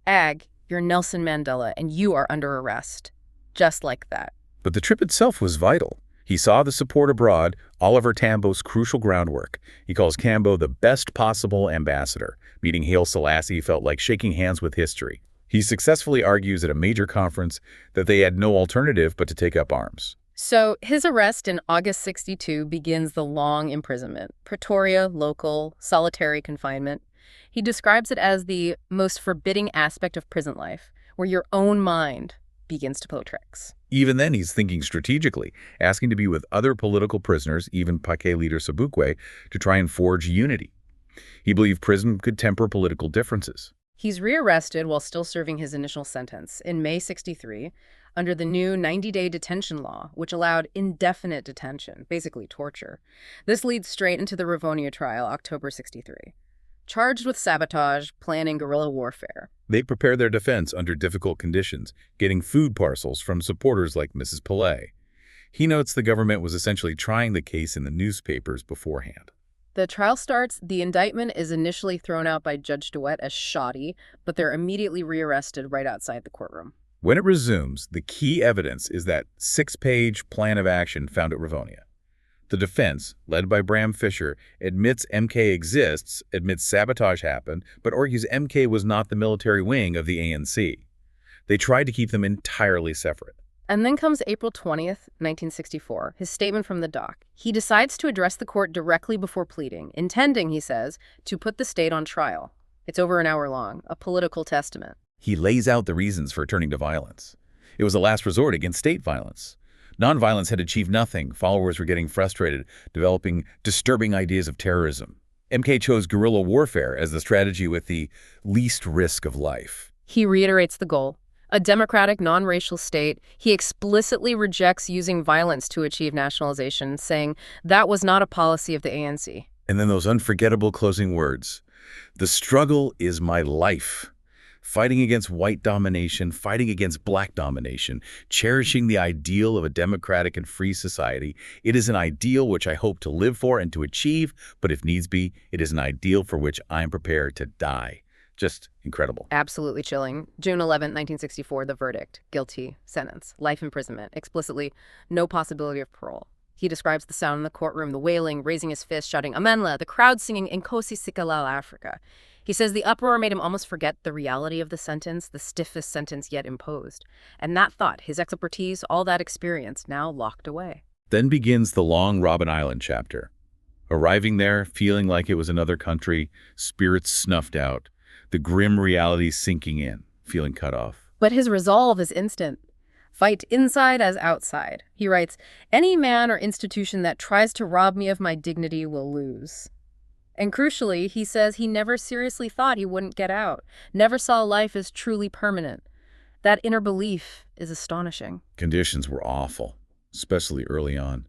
Ag, you're Nelson Mandela, and you are under arrest. Just like that. But the trip itself was vital. He saw the support abroad, Oliver Tambo's crucial groundwork. He calls Tambo the best possible ambassador. Meeting Haile Selassie felt like shaking hands with history. He successfully argues at a major conference that they had no alternative but to take up arms. So his arrest in August '62 begins the long imprisonment. Pretoria, local, solitary confinement. He describes it as the most forbidding aspect of prison life, where your own mind begins to play tricks. Even then, he's thinking strategically, asking to be with other political prisoners, even Paquet leader Sobukwe, to try and forge unity. He believed prison could temper political differences. He's rearrested while still serving his initial sentence in May '63 under the new 90-day detention law, which allowed indefinite detention, basically torture. This leads straight into the Rivonia trial, October '63. Charged with sabotage, planning guerrilla warfare. They prepared their defense under difficult conditions, getting food parcels from supporters like Mrs. Pillay. He notes the government was essentially trying the case in the newspapers beforehand. The trial starts. The indictment is initially thrown out by Judge DeWitt as shoddy, but they're immediately rearrested right outside the courtroom. When it resumes, the key evidence is that 6-page plan of action found at Rivonia. The defense, led by Bram Fisher, admits MK exists, admits sabotage happened, but argues MK was not the military wing of the ANC. They tried to keep them entirely separate. And then comes April 20th, 1964, his statement from the dock. He decides to address the court directly before pleading, intending, he says, to put the state on trial. It's over an hour long, a political testament. He lays out the reasons for turning to violence. It was a last resort against state violence. Nonviolence had achieved nothing. Followers were getting frustrated, developing disturbing ideas of terrorism. MK chose guerrilla warfare as the strategy with the least risk of life. He reiterates the goal. A democratic, non-racial state. He explicitly rejects using violence to achieve nationalization, saying that was not a policy of the ANC. And then those unforgettable closing words. The struggle is my life. Fighting against white domination, fighting against black domination, cherishing the ideal of a democratic and free society. It is an ideal which I hope to live for and to achieve, but if needs be, it is an ideal for which I am prepared to die. Just incredible. Absolutely chilling. June 11, 1964, the verdict. Guilty. Sentence. Life imprisonment. Explicitly, no possibility of parole. He describes the sound in the courtroom, the wailing, raising his fist, shouting, Amenla, the crowd singing Nkosi Sikalal Africa. He says the uproar made him almost forget the reality of the sentence, the stiffest sentence yet imposed. And that thought, his expertise, all that experience, now locked away. Then begins the long Robben Island chapter. Arriving there, feeling like it was another country, spirits snuffed out, the grim reality sinking in, feeling cut off. But his resolve is instant. Fight inside as outside. He writes, any man or institution that tries to rob me of my dignity will lose. And crucially, he says he never seriously thought he wouldn't get out, never saw life as truly permanent. That inner belief is astonishing. Conditions were awful, especially early on.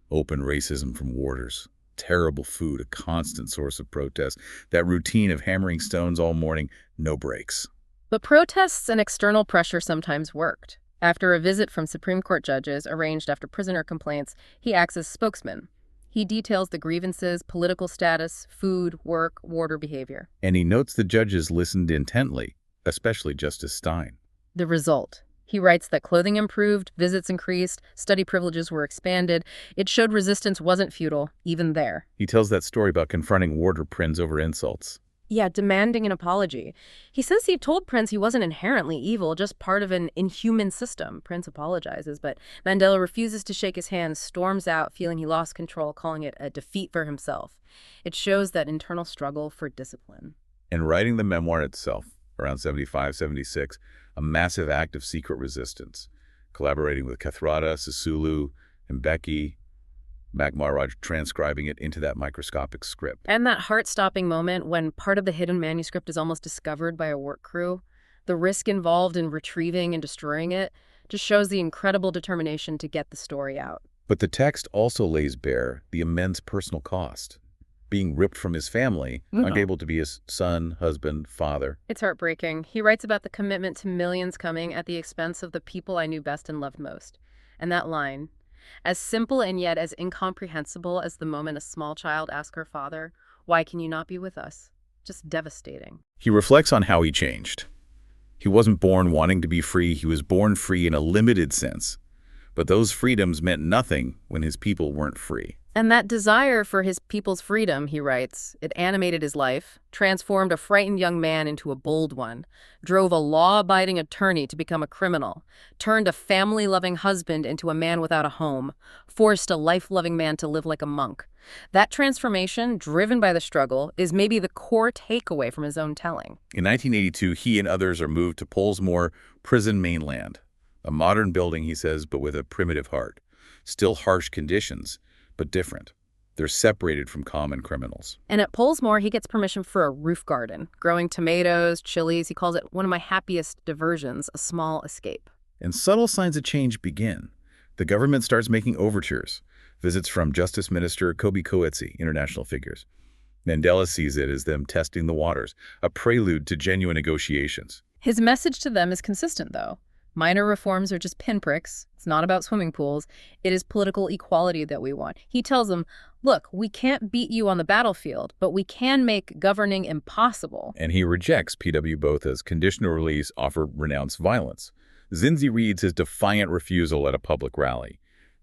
Open racism from warders. Terrible food, a constant source of protest. That routine of hammering stones all morning, no breaks. But protests and external pressure sometimes worked. After a visit from Supreme Court judges arranged after prisoner complaints, he acts as spokesman. He details the grievances, political status, food, work, warder behavior. And he notes the judges listened intently, especially Justice Stein. The result. He writes that clothing improved, visits increased, study privileges were expanded. It showed resistance wasn't futile, even there. He tells that story about confronting warder Prince over insults. Yeah, demanding an apology. He says he told Prince he wasn't inherently evil, just part of an inhuman system. Prince apologizes, but Mandela refuses to shake his hand, storms out, feeling he lost control, calling it a defeat for himself. It shows that internal struggle for discipline. And writing the memoir itself, around 75, 76, a massive act of secret resistance, collaborating with Kathrada, Sisulu, and Becky, Maharaj transcribing it into that microscopic script. And that heart-stopping moment when part of the hidden manuscript is almost discovered by a work crew, the risk involved in retrieving and destroying it, just shows the incredible determination to get the story out. But the text also lays bare the immense personal cost. Being ripped from his family, unable to be his son, husband, father. It's heartbreaking. He writes about the commitment to millions coming at the expense of the people I knew best and loved most. And that line, as simple and yet as incomprehensible as the moment a small child asks her father, "Why can you not be with us?" Just devastating. He reflects on how he changed. He wasn't born wanting to be free. He was born free in a limited sense. But those freedoms meant nothing when his people weren't free. And that desire for his people's freedom, he writes, it animated his life, transformed a frightened young man into a bold one, drove a law-abiding attorney to become a criminal, turned a family-loving husband into a man without a home, forced a life-loving man to live like a monk. That transformation, driven by the struggle, is maybe the core takeaway from his own telling. In 1982, he and others are moved to Pollsmoor Prison Mainland, a modern building, he says, but with a primitive heart. Still harsh conditions, but different. They're separated from common criminals. And at Pollsmoor, he gets permission for a roof garden, growing tomatoes, chilies. He calls it one of my happiest diversions, a small escape. And subtle signs of change begin. The government starts making overtures. Visits from Justice Minister Kobe Coetzee, international figures. Mandela sees it as them testing the waters, a prelude to genuine negotiations. His message to them is consistent, though. Minor reforms are just pinpricks. It's not about swimming pools. It is political equality that we want. He tells them, look, we can't beat you on the battlefield, but we can make governing impossible. And he rejects P.W. Botha's conditional release offer renounce violence. Zinzi reads his defiant refusal at a public rally.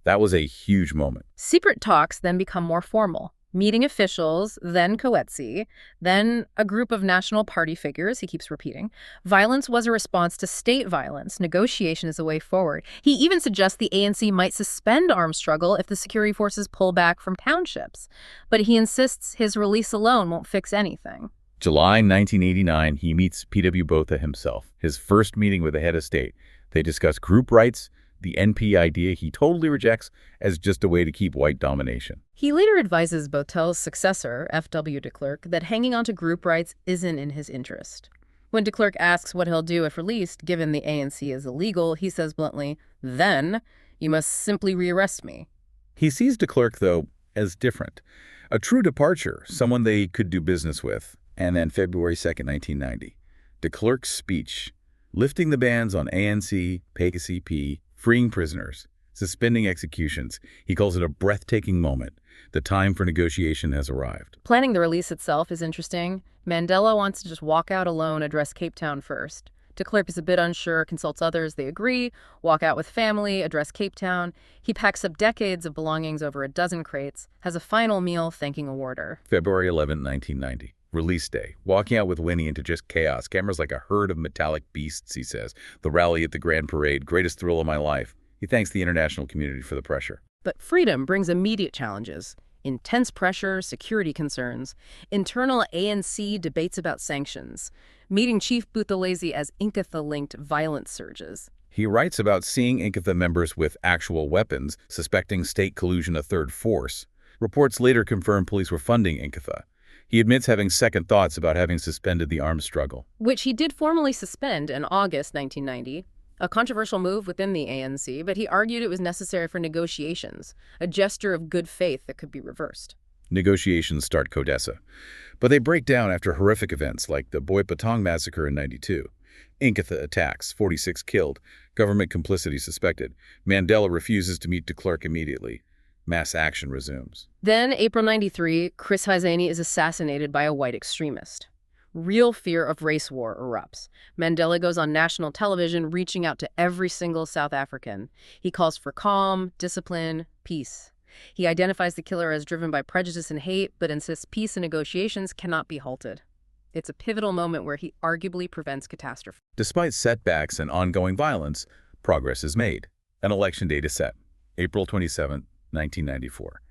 That was a huge moment. Secret talks then become more formal. Meeting officials, then Coetzee, then a group of National Party figures, he keeps repeating. Violence was a response to state violence. Negotiation is the way forward. He even suggests the ANC might suspend armed struggle if the security forces pull back from townships. But he insists his release alone won't fix anything. July 1989, he meets P.W. Botha himself, his first meeting with the head of state. They discuss group rights, the NP idea he totally rejects as just a way to keep white domination. He later advises Botel's successor, F.W. de Klerk, that hanging on to group rights isn't in his interest. When de Klerk asks what he'll do if released, given the ANC is illegal, he says bluntly, "Then you must simply rearrest me." He sees de Klerk, though, as different. A true departure, someone they could do business with. And then February 2nd, 1990, de Klerk's speech, lifting the bans on ANC, PKCP, freeing prisoners, suspending executions. He calls it a breathtaking moment. The time for negotiation has arrived. Planning the release itself is interesting. Mandela wants to just walk out alone, address Cape Town first. De Klerk is a bit unsure, consults others, they agree, walk out with family, address Cape Town. He packs up decades of belongings over a dozen crates, has a final meal thanking a warder. February 11, 1990. Release day. Walking out with Winnie into just chaos. Cameras like a herd of metallic beasts, he says. The rally at the Grand Parade, greatest thrill of my life. He thanks the international community for the pressure. But freedom brings immediate challenges. Intense pressure, security concerns, internal ANC debates about sanctions, meeting Chief Buthelezi as Inkatha-linked violence surges. He writes about seeing Inkatha members with actual weapons, suspecting state collusion a third force. Reports later confirm police were funding Inkatha. He admits having second thoughts about having suspended the armed struggle. Which he did formally suspend in August 1990, a controversial move within the ANC, but he argued it was necessary for negotiations, a gesture of good faith that could be reversed. Negotiations start Codessa, but they break down after horrific events like the Boy Patong massacre in '92. Inkatha attacks, 46 killed, government complicity suspected. Mandela refuses to meet de Klerk immediately. Mass action resumes. Then, April '93, Chris Haizani is assassinated by a white extremist. Real fear of race war erupts. Mandela goes on national television, reaching out to every single South African. He calls for calm, discipline, peace. He identifies the killer as driven by prejudice and hate, but insists peace and negotiations cannot be halted. It's a pivotal moment where he arguably prevents catastrophe. Despite setbacks and ongoing violence, progress is made. An election date is set, April 27, 1994.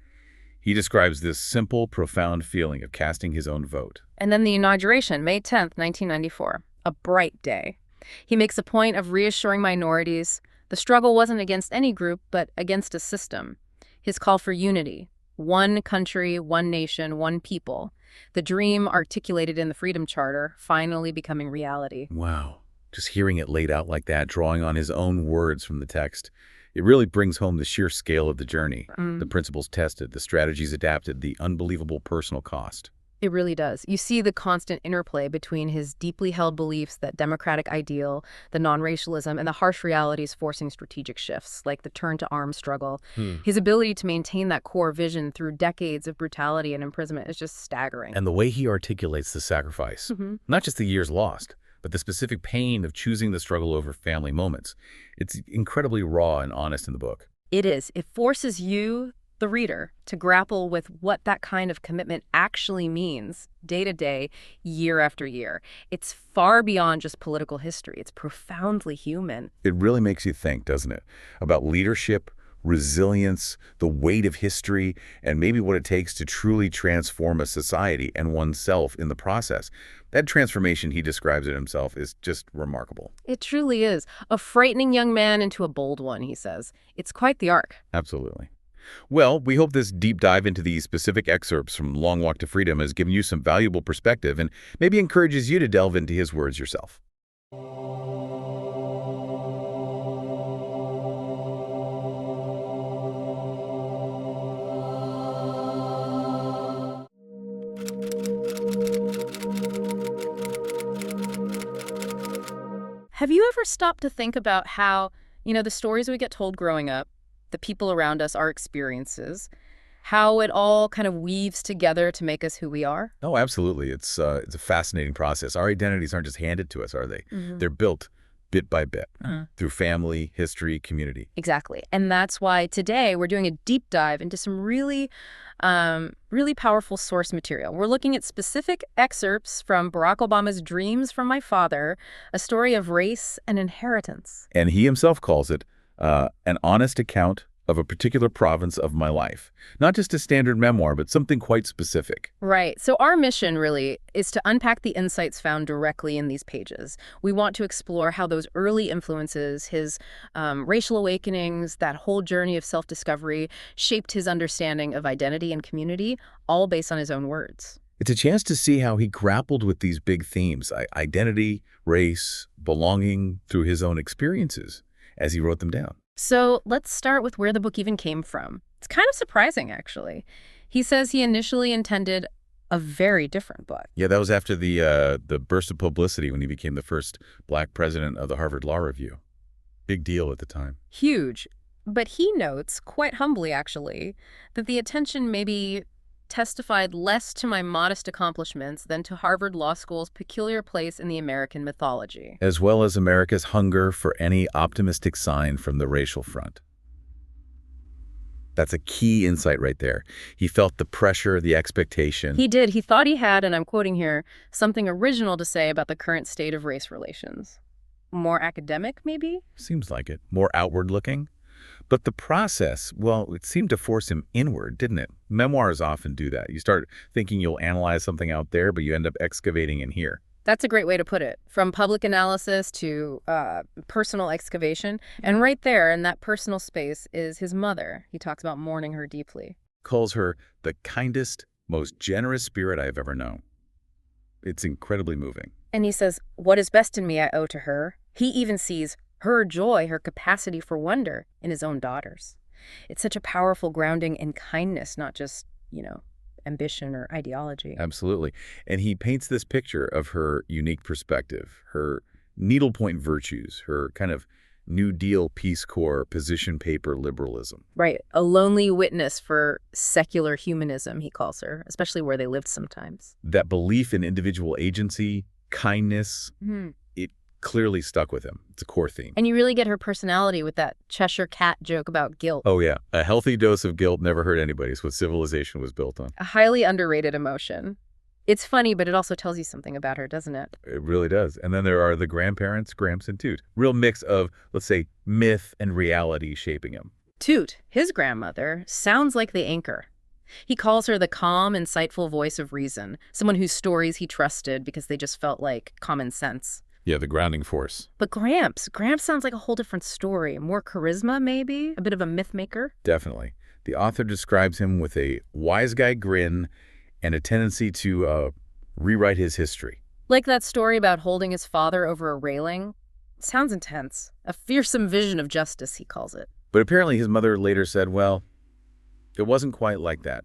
He describes this simple, profound feeling of casting his own vote. And then the inauguration, May 10th, 1994, a bright day. He makes a point of reassuring minorities. The struggle wasn't against any group, but against a system. His call for unity, one country, one nation, one people. The dream articulated in the Freedom Charter finally becoming reality. Wow. Just hearing it laid out like that, drawing on his own words from the text, it really brings home the sheer scale of the journey, the principles tested, the strategies adapted, the unbelievable personal cost. It really does. You see the constant interplay between his deeply held beliefs, that democratic ideal, the non-racialism, and the harsh realities forcing strategic shifts, like the turn to arms struggle. His ability to maintain that core vision through decades of brutality and imprisonment is just staggering. And the way he articulates the sacrifice, not just the years lost, but the specific pain of choosing the struggle over family moments. It's incredibly raw and honest in the book. It is. It forces you, the reader, to grapple with what that kind of commitment actually means day to day, year after year. It's far beyond just political history. It's profoundly human. It really makes you think, doesn't it? About leadership, resilience, the weight of history, and maybe what it takes to truly transform a society and oneself in the process. That transformation, he describes it himself, is just remarkable. It truly is. A frightening young man into a bold one, he says. It's quite the arc. Absolutely. Well, we hope this deep dive into these specific excerpts from Long Walk to Freedom has given you some valuable perspective and maybe encourages you to delve into his words yourself. Have you ever stopped to think about how, the stories we get told growing up, the people around us, our experiences, how it all kind of weaves together to make us who we are? Oh, absolutely. It's a fascinating process. Our identities aren't just handed to us, are they? They're built, bit by bit, through family, history, community. Exactly. And that's why today we're doing a deep dive into some really powerful source material. We're looking at specific excerpts from Barack Obama's Dreams from My Father, a story of race and inheritance. And he himself calls it an honest account of a particular province of my life. Not just a standard memoir, but something quite specific. Right. So our mission really is to unpack the insights found directly in these pages. We want to explore how those early influences, his racial awakenings, that whole journey of self-discovery, shaped his understanding of identity and community, all based on his own words. It's a chance to see how he grappled with these big themes, identity, race, belonging, through his own experiences as he wrote them down. So let's start with where the book even came from. It's kind of surprising, actually. He says he initially intended a very different book. Yeah, that was after the burst of publicity when he became the first Black president of the Harvard Law Review. Big deal at the time. Huge. But he notes, quite humbly actually, that the attention maybe testified less to my modest accomplishments than to Harvard Law School's peculiar place in the American mythology. As well as America's hunger for any optimistic sign from the racial front. That's a key insight right there. He felt the pressure, the expectation. He did. He thought he had, and I'm quoting here, something original to say about the current state of race relations. More academic, maybe? Seems like it. More outward looking. But the process, well, it seemed to force him inward, didn't it? Memoirs often do that. You start thinking you'll analyze something out there, but you end up excavating in here. That's a great way to put it. From public analysis to personal excavation. And right there in that personal space is his mother. He talks about mourning her deeply. Calls her the kindest, most generous spirit I have ever known. It's incredibly moving. And he says, what is best in me I owe to her. He even sees her joy, her capacity for wonder in his own daughters. It's such a powerful grounding in kindness, not just, ambition or ideology. Absolutely. And he paints this picture of her unique perspective, her needlepoint virtues, her kind of New Deal, Peace Corps, position paper liberalism. Right. A lonely witness for secular humanism, he calls her, especially where they lived sometimes. That belief in individual agency, kindness, it clearly stuck with him. It's a core theme. And you really get her personality with that Cheshire Cat joke about guilt. Oh, yeah. A healthy dose of guilt never hurt anybody. It's what civilization was built on. A highly underrated emotion. It's funny, but it also tells you something about her, doesn't it? It really does. And then there are the grandparents, Gramps and Toot. Real mix of, let's say, myth and reality shaping him. Toot, his grandmother, sounds like the anchor. He calls her the calm, insightful voice of reason, someone whose stories he trusted because they just felt like common sense. Yeah, the grounding force. But Gramps sounds like a whole different story. More charisma, maybe? A bit of a myth maker? Definitely. The author describes him with a wise guy grin and a tendency to rewrite his history. Like that story about holding his father over a railing. Sounds intense. A fearsome vision of justice, he calls it. But apparently his mother later said, well, it wasn't quite like that,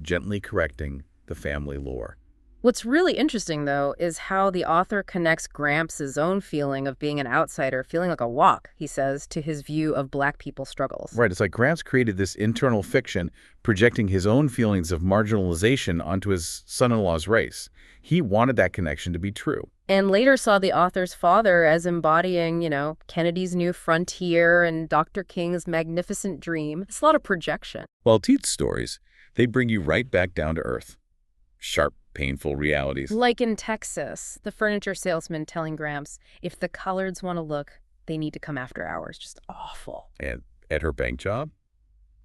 gently correcting the family lore. What's really interesting, though, is how the author connects Gramps' own feeling of being an outsider, feeling like a walk, he says, to his view of Black people's struggles. Right. It's like Gramps created this internal fiction, projecting his own feelings of marginalization onto his son-in-law's race. He wanted that connection to be true. And later saw the author's father as embodying, Kennedy's New Frontier and Dr. King's magnificent dream. It's a lot of projection. While Toot's stories, they bring you right back down to earth. Sharp, painful realities. Like in Texas, the furniture salesman telling Gramps, if the coloreds want to look, they need to come after hours. Just awful. And at her bank job,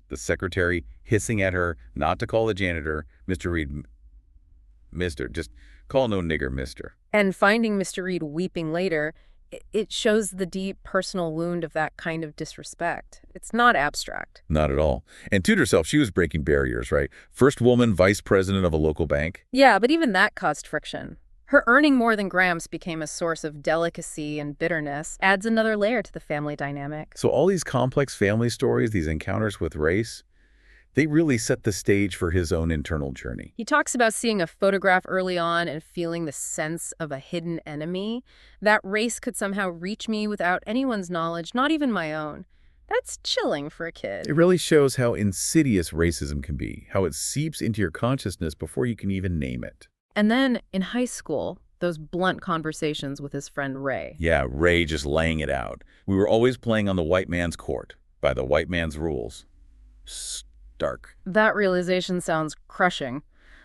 the secretary hissing at her not to call the janitor, Mr. Reed, Mr. Just call no nigger, Mr. And finding Mr. Reed weeping later, it shows the deep personal wound of that kind of disrespect. It's not abstract. Not at all. And Toot herself, she was breaking barriers, right? First woman vice president of a local bank. Yeah, but even that caused friction. Her earning more than Gramps became a source of delicacy and bitterness, adds another layer to the family dynamic. So all these complex family stories, these encounters with race, they really set the stage for his own internal journey. He talks about seeing a photograph early on and feeling the sense of a hidden enemy. That race could somehow reach me without anyone's knowledge, not even my own. That's chilling for a kid. It really shows how insidious racism can be, how it seeps into your consciousness before you can even name it. And then, in high school, those blunt conversations with his friend Ray. Yeah, Ray just laying it out. We were always playing on the white man's court, by the white man's rules. Stark. That realization sounds crushing.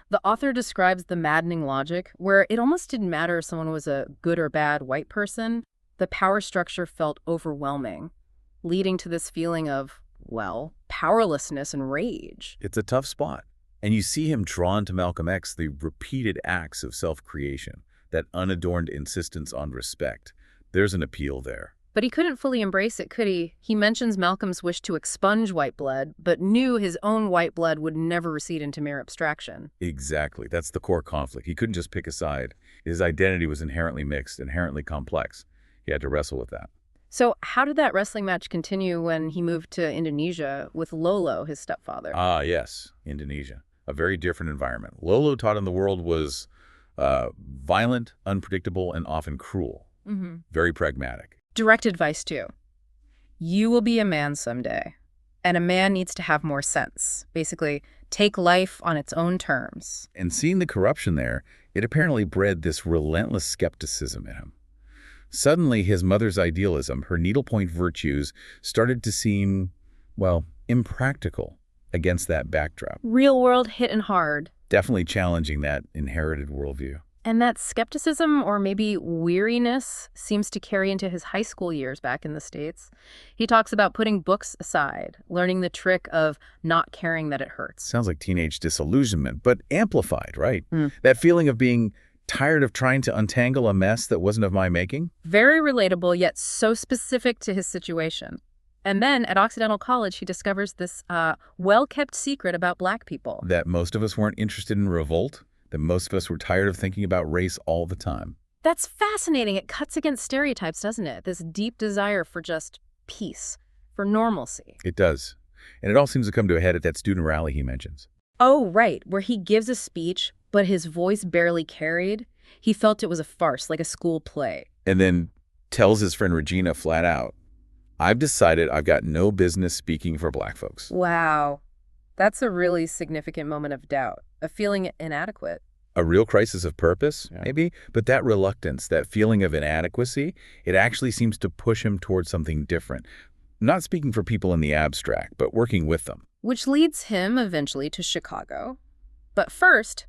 The author describes the maddening logic where it almost didn't matter if someone was a good or bad white person. The power structure felt overwhelming, leading to this feeling of, well, powerlessness and rage. It's a tough spot. And you see him drawn to Malcolm X, the repeated acts of self-creation, that unadorned insistence on respect. There's an appeal there. But he couldn't fully embrace it, could he? He mentions Malcolm's wish to expunge white blood, but knew his own white blood would never recede into mere abstraction. Exactly. That's the core conflict. He couldn't just pick a side. His identity was inherently mixed, inherently complex. He had to wrestle with that. So how did that wrestling match continue when he moved to Indonesia with Lolo, his stepfather? Ah, yes, Indonesia. A very different environment. Lolo taught him the world was violent, unpredictable, and often cruel. Very pragmatic. Direct advice, too. You will be a man someday, and a man needs to have more sense. Basically, take life on its own terms. And seeing the corruption there, it apparently bred this relentless skepticism in him. Suddenly, his mother's idealism, her needlepoint virtues, started to seem, well, impractical against that backdrop. Real world hitting hard. Definitely challenging that inherited worldview. And that skepticism, or maybe weariness, seems to carry into his high school years back in the States. He talks about putting books aside, learning the trick of not caring that it hurts. Sounds like teenage disillusionment, but amplified, right? That feeling of being tired of trying to untangle a mess that wasn't of my making? Very relatable, yet so specific to his situation. And then at Occidental College, he discovers this well-kept secret about Black people. That most of us weren't interested in revolt, that most of us were tired of thinking about race all the time. That's fascinating. It cuts against stereotypes, doesn't it? This deep desire for just peace, for normalcy. It does. And it all seems to come to a head at that student rally he mentions. Oh, right, where he gives a speech, but his voice barely carried. He felt it was a farce, like a school play. And then tells his friend Regina flat out, I've decided I've got no business speaking for Black folks. Wow. That's a really significant moment of doubt, a feeling inadequate. A real crisis of purpose, maybe? But that reluctance, that feeling of inadequacy, it actually seems to push him towards something different. Not speaking for people in the abstract, but working with them. Which leads him eventually to Chicago. But first,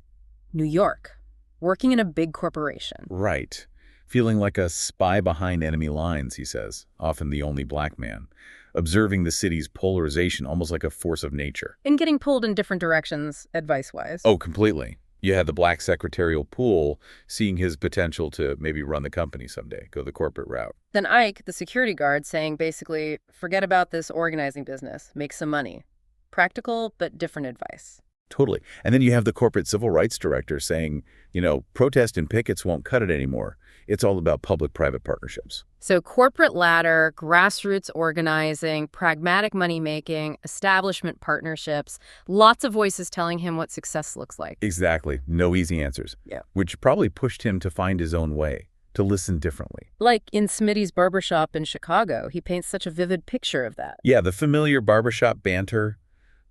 New York, working in a big corporation. Right. Feeling like a spy behind enemy lines, he says, often the only Black man. Observing the city's polarization almost like a force of nature. And getting pulled in different directions, advice-wise. Oh, completely. You had the Black secretarial pool seeing his potential to maybe run the company someday, go the corporate route. Then Ike, the security guard, saying basically, forget about this organizing business, make some money. Practical, but different advice. Totally. And then you have the corporate civil rights director saying, protest and pickets won't cut it anymore. It's all about public-private partnerships. So corporate ladder, grassroots organizing, pragmatic money-making, establishment partnerships, lots of voices telling him what success looks like. Exactly. No easy answers. Yeah. Which probably pushed him to find his own way, to listen differently. Like in Smitty's barbershop in Chicago, he paints such a vivid picture of that. Yeah, the familiar barbershop banter,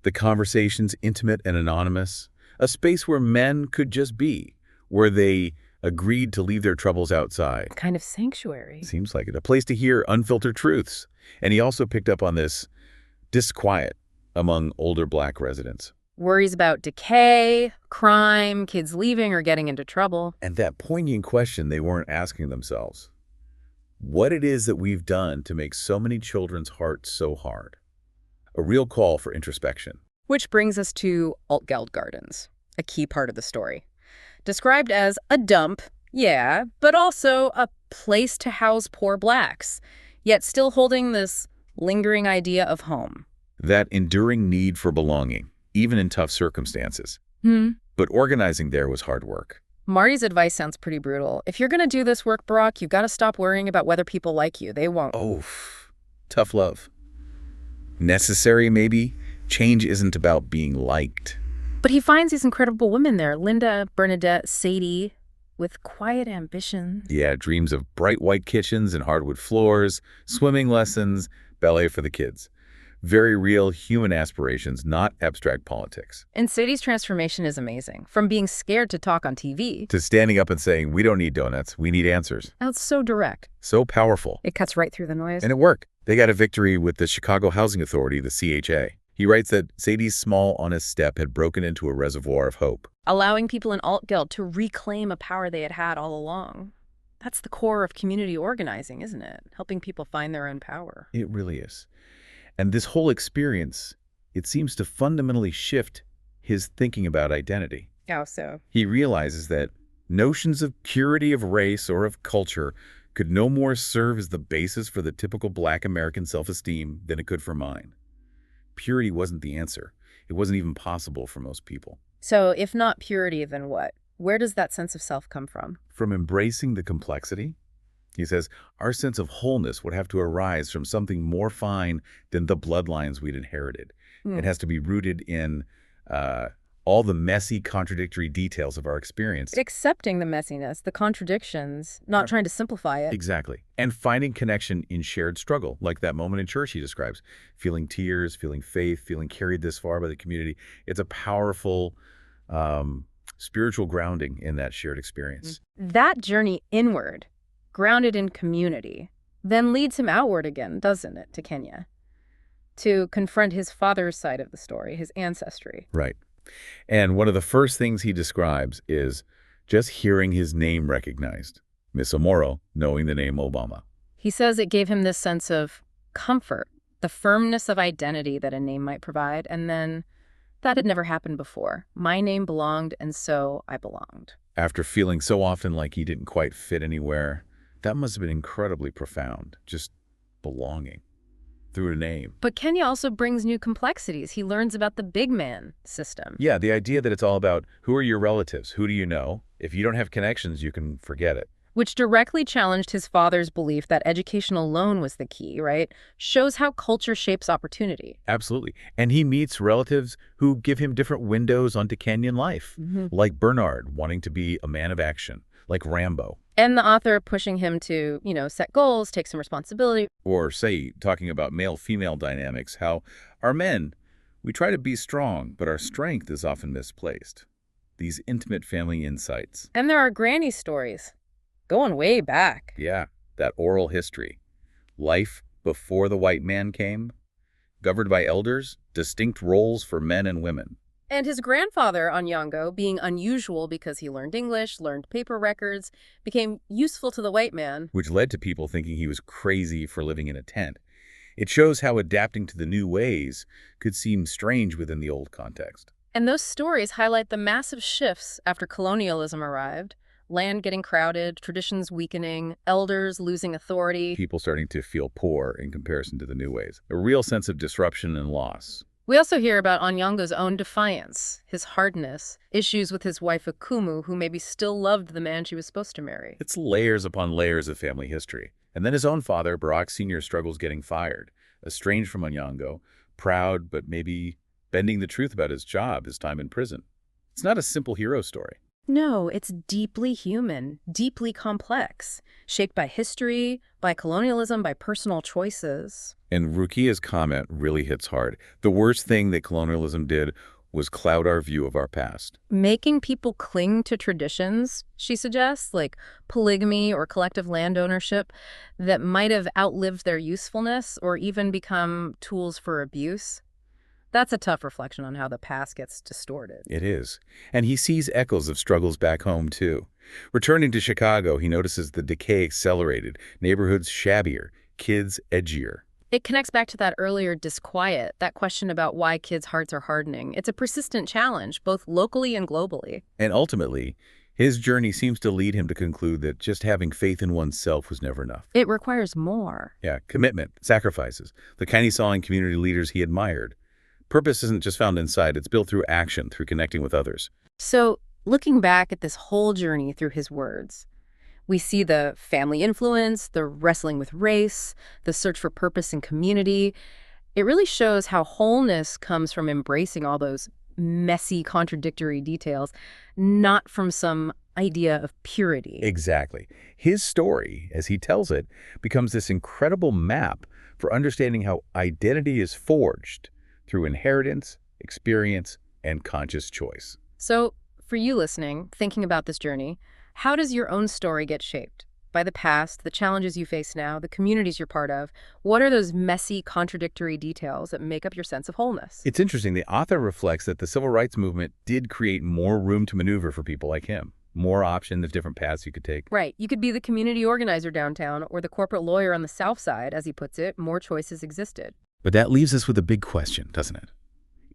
the conversations intimate and anonymous, a space where men could just be, where they agreed to leave their troubles outside. Kind of sanctuary. Seems like it. A place to hear unfiltered truths. And he also picked up on this disquiet among older Black residents. Worries about decay, crime, kids leaving or getting into trouble. And that poignant question they weren't asking themselves. What it is that we've done to make so many children's hearts so hard. A real call for introspection. Which brings us to Altgeld Gardens, a key part of the story. Described as a dump, yeah, but also a place to house poor Blacks, yet still holding this lingering idea of home. That enduring need for belonging, even in tough circumstances. But organizing there was hard work. Marty's advice sounds pretty brutal. If you're going to do this work, Barack, you've got to stop worrying about whether people like you. They won't. Oh, tough love. Necessary, maybe? Change isn't about being liked. But he finds these incredible women there, Linda, Bernadette, Sadie, with quiet ambitions. Yeah, dreams of bright white kitchens and hardwood floors, swimming lessons, ballet for the kids. Very real human aspirations, not abstract politics. And Sadie's transformation is amazing. From being scared to talk on TV. To standing up and saying, we don't need donuts, we need answers. That's so direct. So powerful. It cuts right through the noise. And it worked. They got a victory with the Chicago Housing Authority, the CHA. He writes that Sadie's small, honest step had broken into a reservoir of hope. Allowing people in alt-guild to reclaim a power they had had all along. That's the core of community organizing, isn't it? Helping people find their own power. It really is. And this whole experience, it seems to fundamentally shift his thinking about identity. How so? He realizes that notions of purity of race or of culture could no more serve as the basis for the typical Black American self-esteem than it could for mine. Purity wasn't the answer. It wasn't even possible for most people. So if not purity, then what? Where does that sense of self come from? From embracing the complexity. He says, our sense of wholeness would have to arise from something more fine than the bloodlines we'd inherited. It has to be rooted in all the messy, contradictory details of our experience. Accepting the messiness, the contradictions, not trying to simplify it. Exactly. And finding connection in shared struggle, like that moment in church he describes. Feeling tears, feeling faith, feeling carried this far by the community. It's a powerful spiritual grounding in that shared experience. That journey inward, grounded in community, then leads him outward again, doesn't it, to Kenya? To confront his father's side of the story, his ancestry. Right. And one of the first things he describes is just hearing his name recognized. Miss Omoro knowing the name Obama. He says it gave him this sense of comfort, the firmness of identity that a name might provide, and then that had never happened before. My name belonged, and so I belonged. After feeling so often like he didn't quite fit anywhere, that must have been incredibly profound, just belonging through a name. But Kenya also brings new complexities. He learns about the big man system. Yeah, the idea that it's all about who are your relatives, who do you know? If you don't have connections, you can forget it. Which directly challenged his father's belief that education alone was the key, right? Shows how culture shapes opportunity. Absolutely. And he meets relatives who give him different windows onto Kenyan life, like Bernard wanting to be a man of action, like Rambo. And the author pushing him to, set goals, take some responsibility. Or, say, talking about male-female dynamics, how our men, we try to be strong, but our strength is often misplaced. These intimate family insights. And there are granny stories, going way back. Yeah, that oral history. Life before the white man came, governed by elders, distinct roles for men and women. And his grandfather, Onyango, being unusual because he learned English, learned paper records, became useful to the white man. Which led to people thinking he was crazy for living in a tent. It shows how adapting to the new ways could seem strange within the old context. And those stories highlight the massive shifts after colonialism arrived. Land getting crowded, traditions weakening, elders losing authority. People starting to feel poor in comparison to the new ways. A real sense of disruption and loss. We also hear about Onyango's own defiance, his hardness, issues with his wife Akumu, who maybe still loved the man she was supposed to marry. It's layers upon layers of family history. And then his own father, Barack Sr., struggles getting fired, estranged from Onyango, proud but maybe bending the truth about his job, his time in prison. It's not a simple hero story. No, it's deeply human, deeply complex, shaped by history, by colonialism, by personal choices. And Rukia's comment really hits hard. The worst thing that colonialism did was cloud our view of our past. Making people cling to traditions, she suggests, like polygamy or collective land ownership, that might have outlived their usefulness or even become tools for abuse. That's a tough reflection on how the past gets distorted. It is. And he sees echoes of struggles back home, too. Returning to Chicago, he notices the decay accelerated, neighborhoods shabbier, kids edgier. It connects back to that earlier disquiet, that question about why kids' hearts are hardening. It's a persistent challenge, both locally and globally. And ultimately, his journey seems to lead him to conclude that just having faith in oneself was never enough. It requires more. Yeah, commitment, sacrifices, the kind he saw in community leaders he admired. Purpose isn't just found inside, it's built through action, through connecting with others. So, looking back at this whole journey through his words, we see the family influence, the wrestling with race, the search for purpose and community. It really shows how wholeness comes from embracing all those messy, contradictory details, not from some idea of purity. Exactly. His story, as he tells it, becomes this incredible map for understanding how identity is forged through inheritance, experience, and conscious choice. So, for you listening, thinking about this journey, how does your own story get shaped? By the past, the challenges you face now, the communities you're part of, what are those messy, contradictory details that make up your sense of wholeness? It's interesting. The author reflects that the civil rights movement did create more room to maneuver for people like him, more options of different paths you could take. Right. You could be the community organizer downtown or the corporate lawyer on the South Side, as he puts it. More choices existed. But that leaves us with a big question, doesn't it?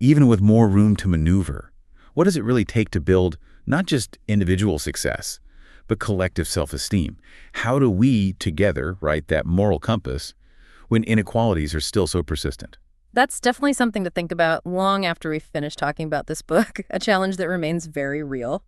Even with more room to maneuver, what does it really take to build not just individual success, but collective self-esteem? How do we together write that moral compass when inequalities are still so persistent? That's definitely something to think about long after we've finished talking about this book, a challenge that remains very real.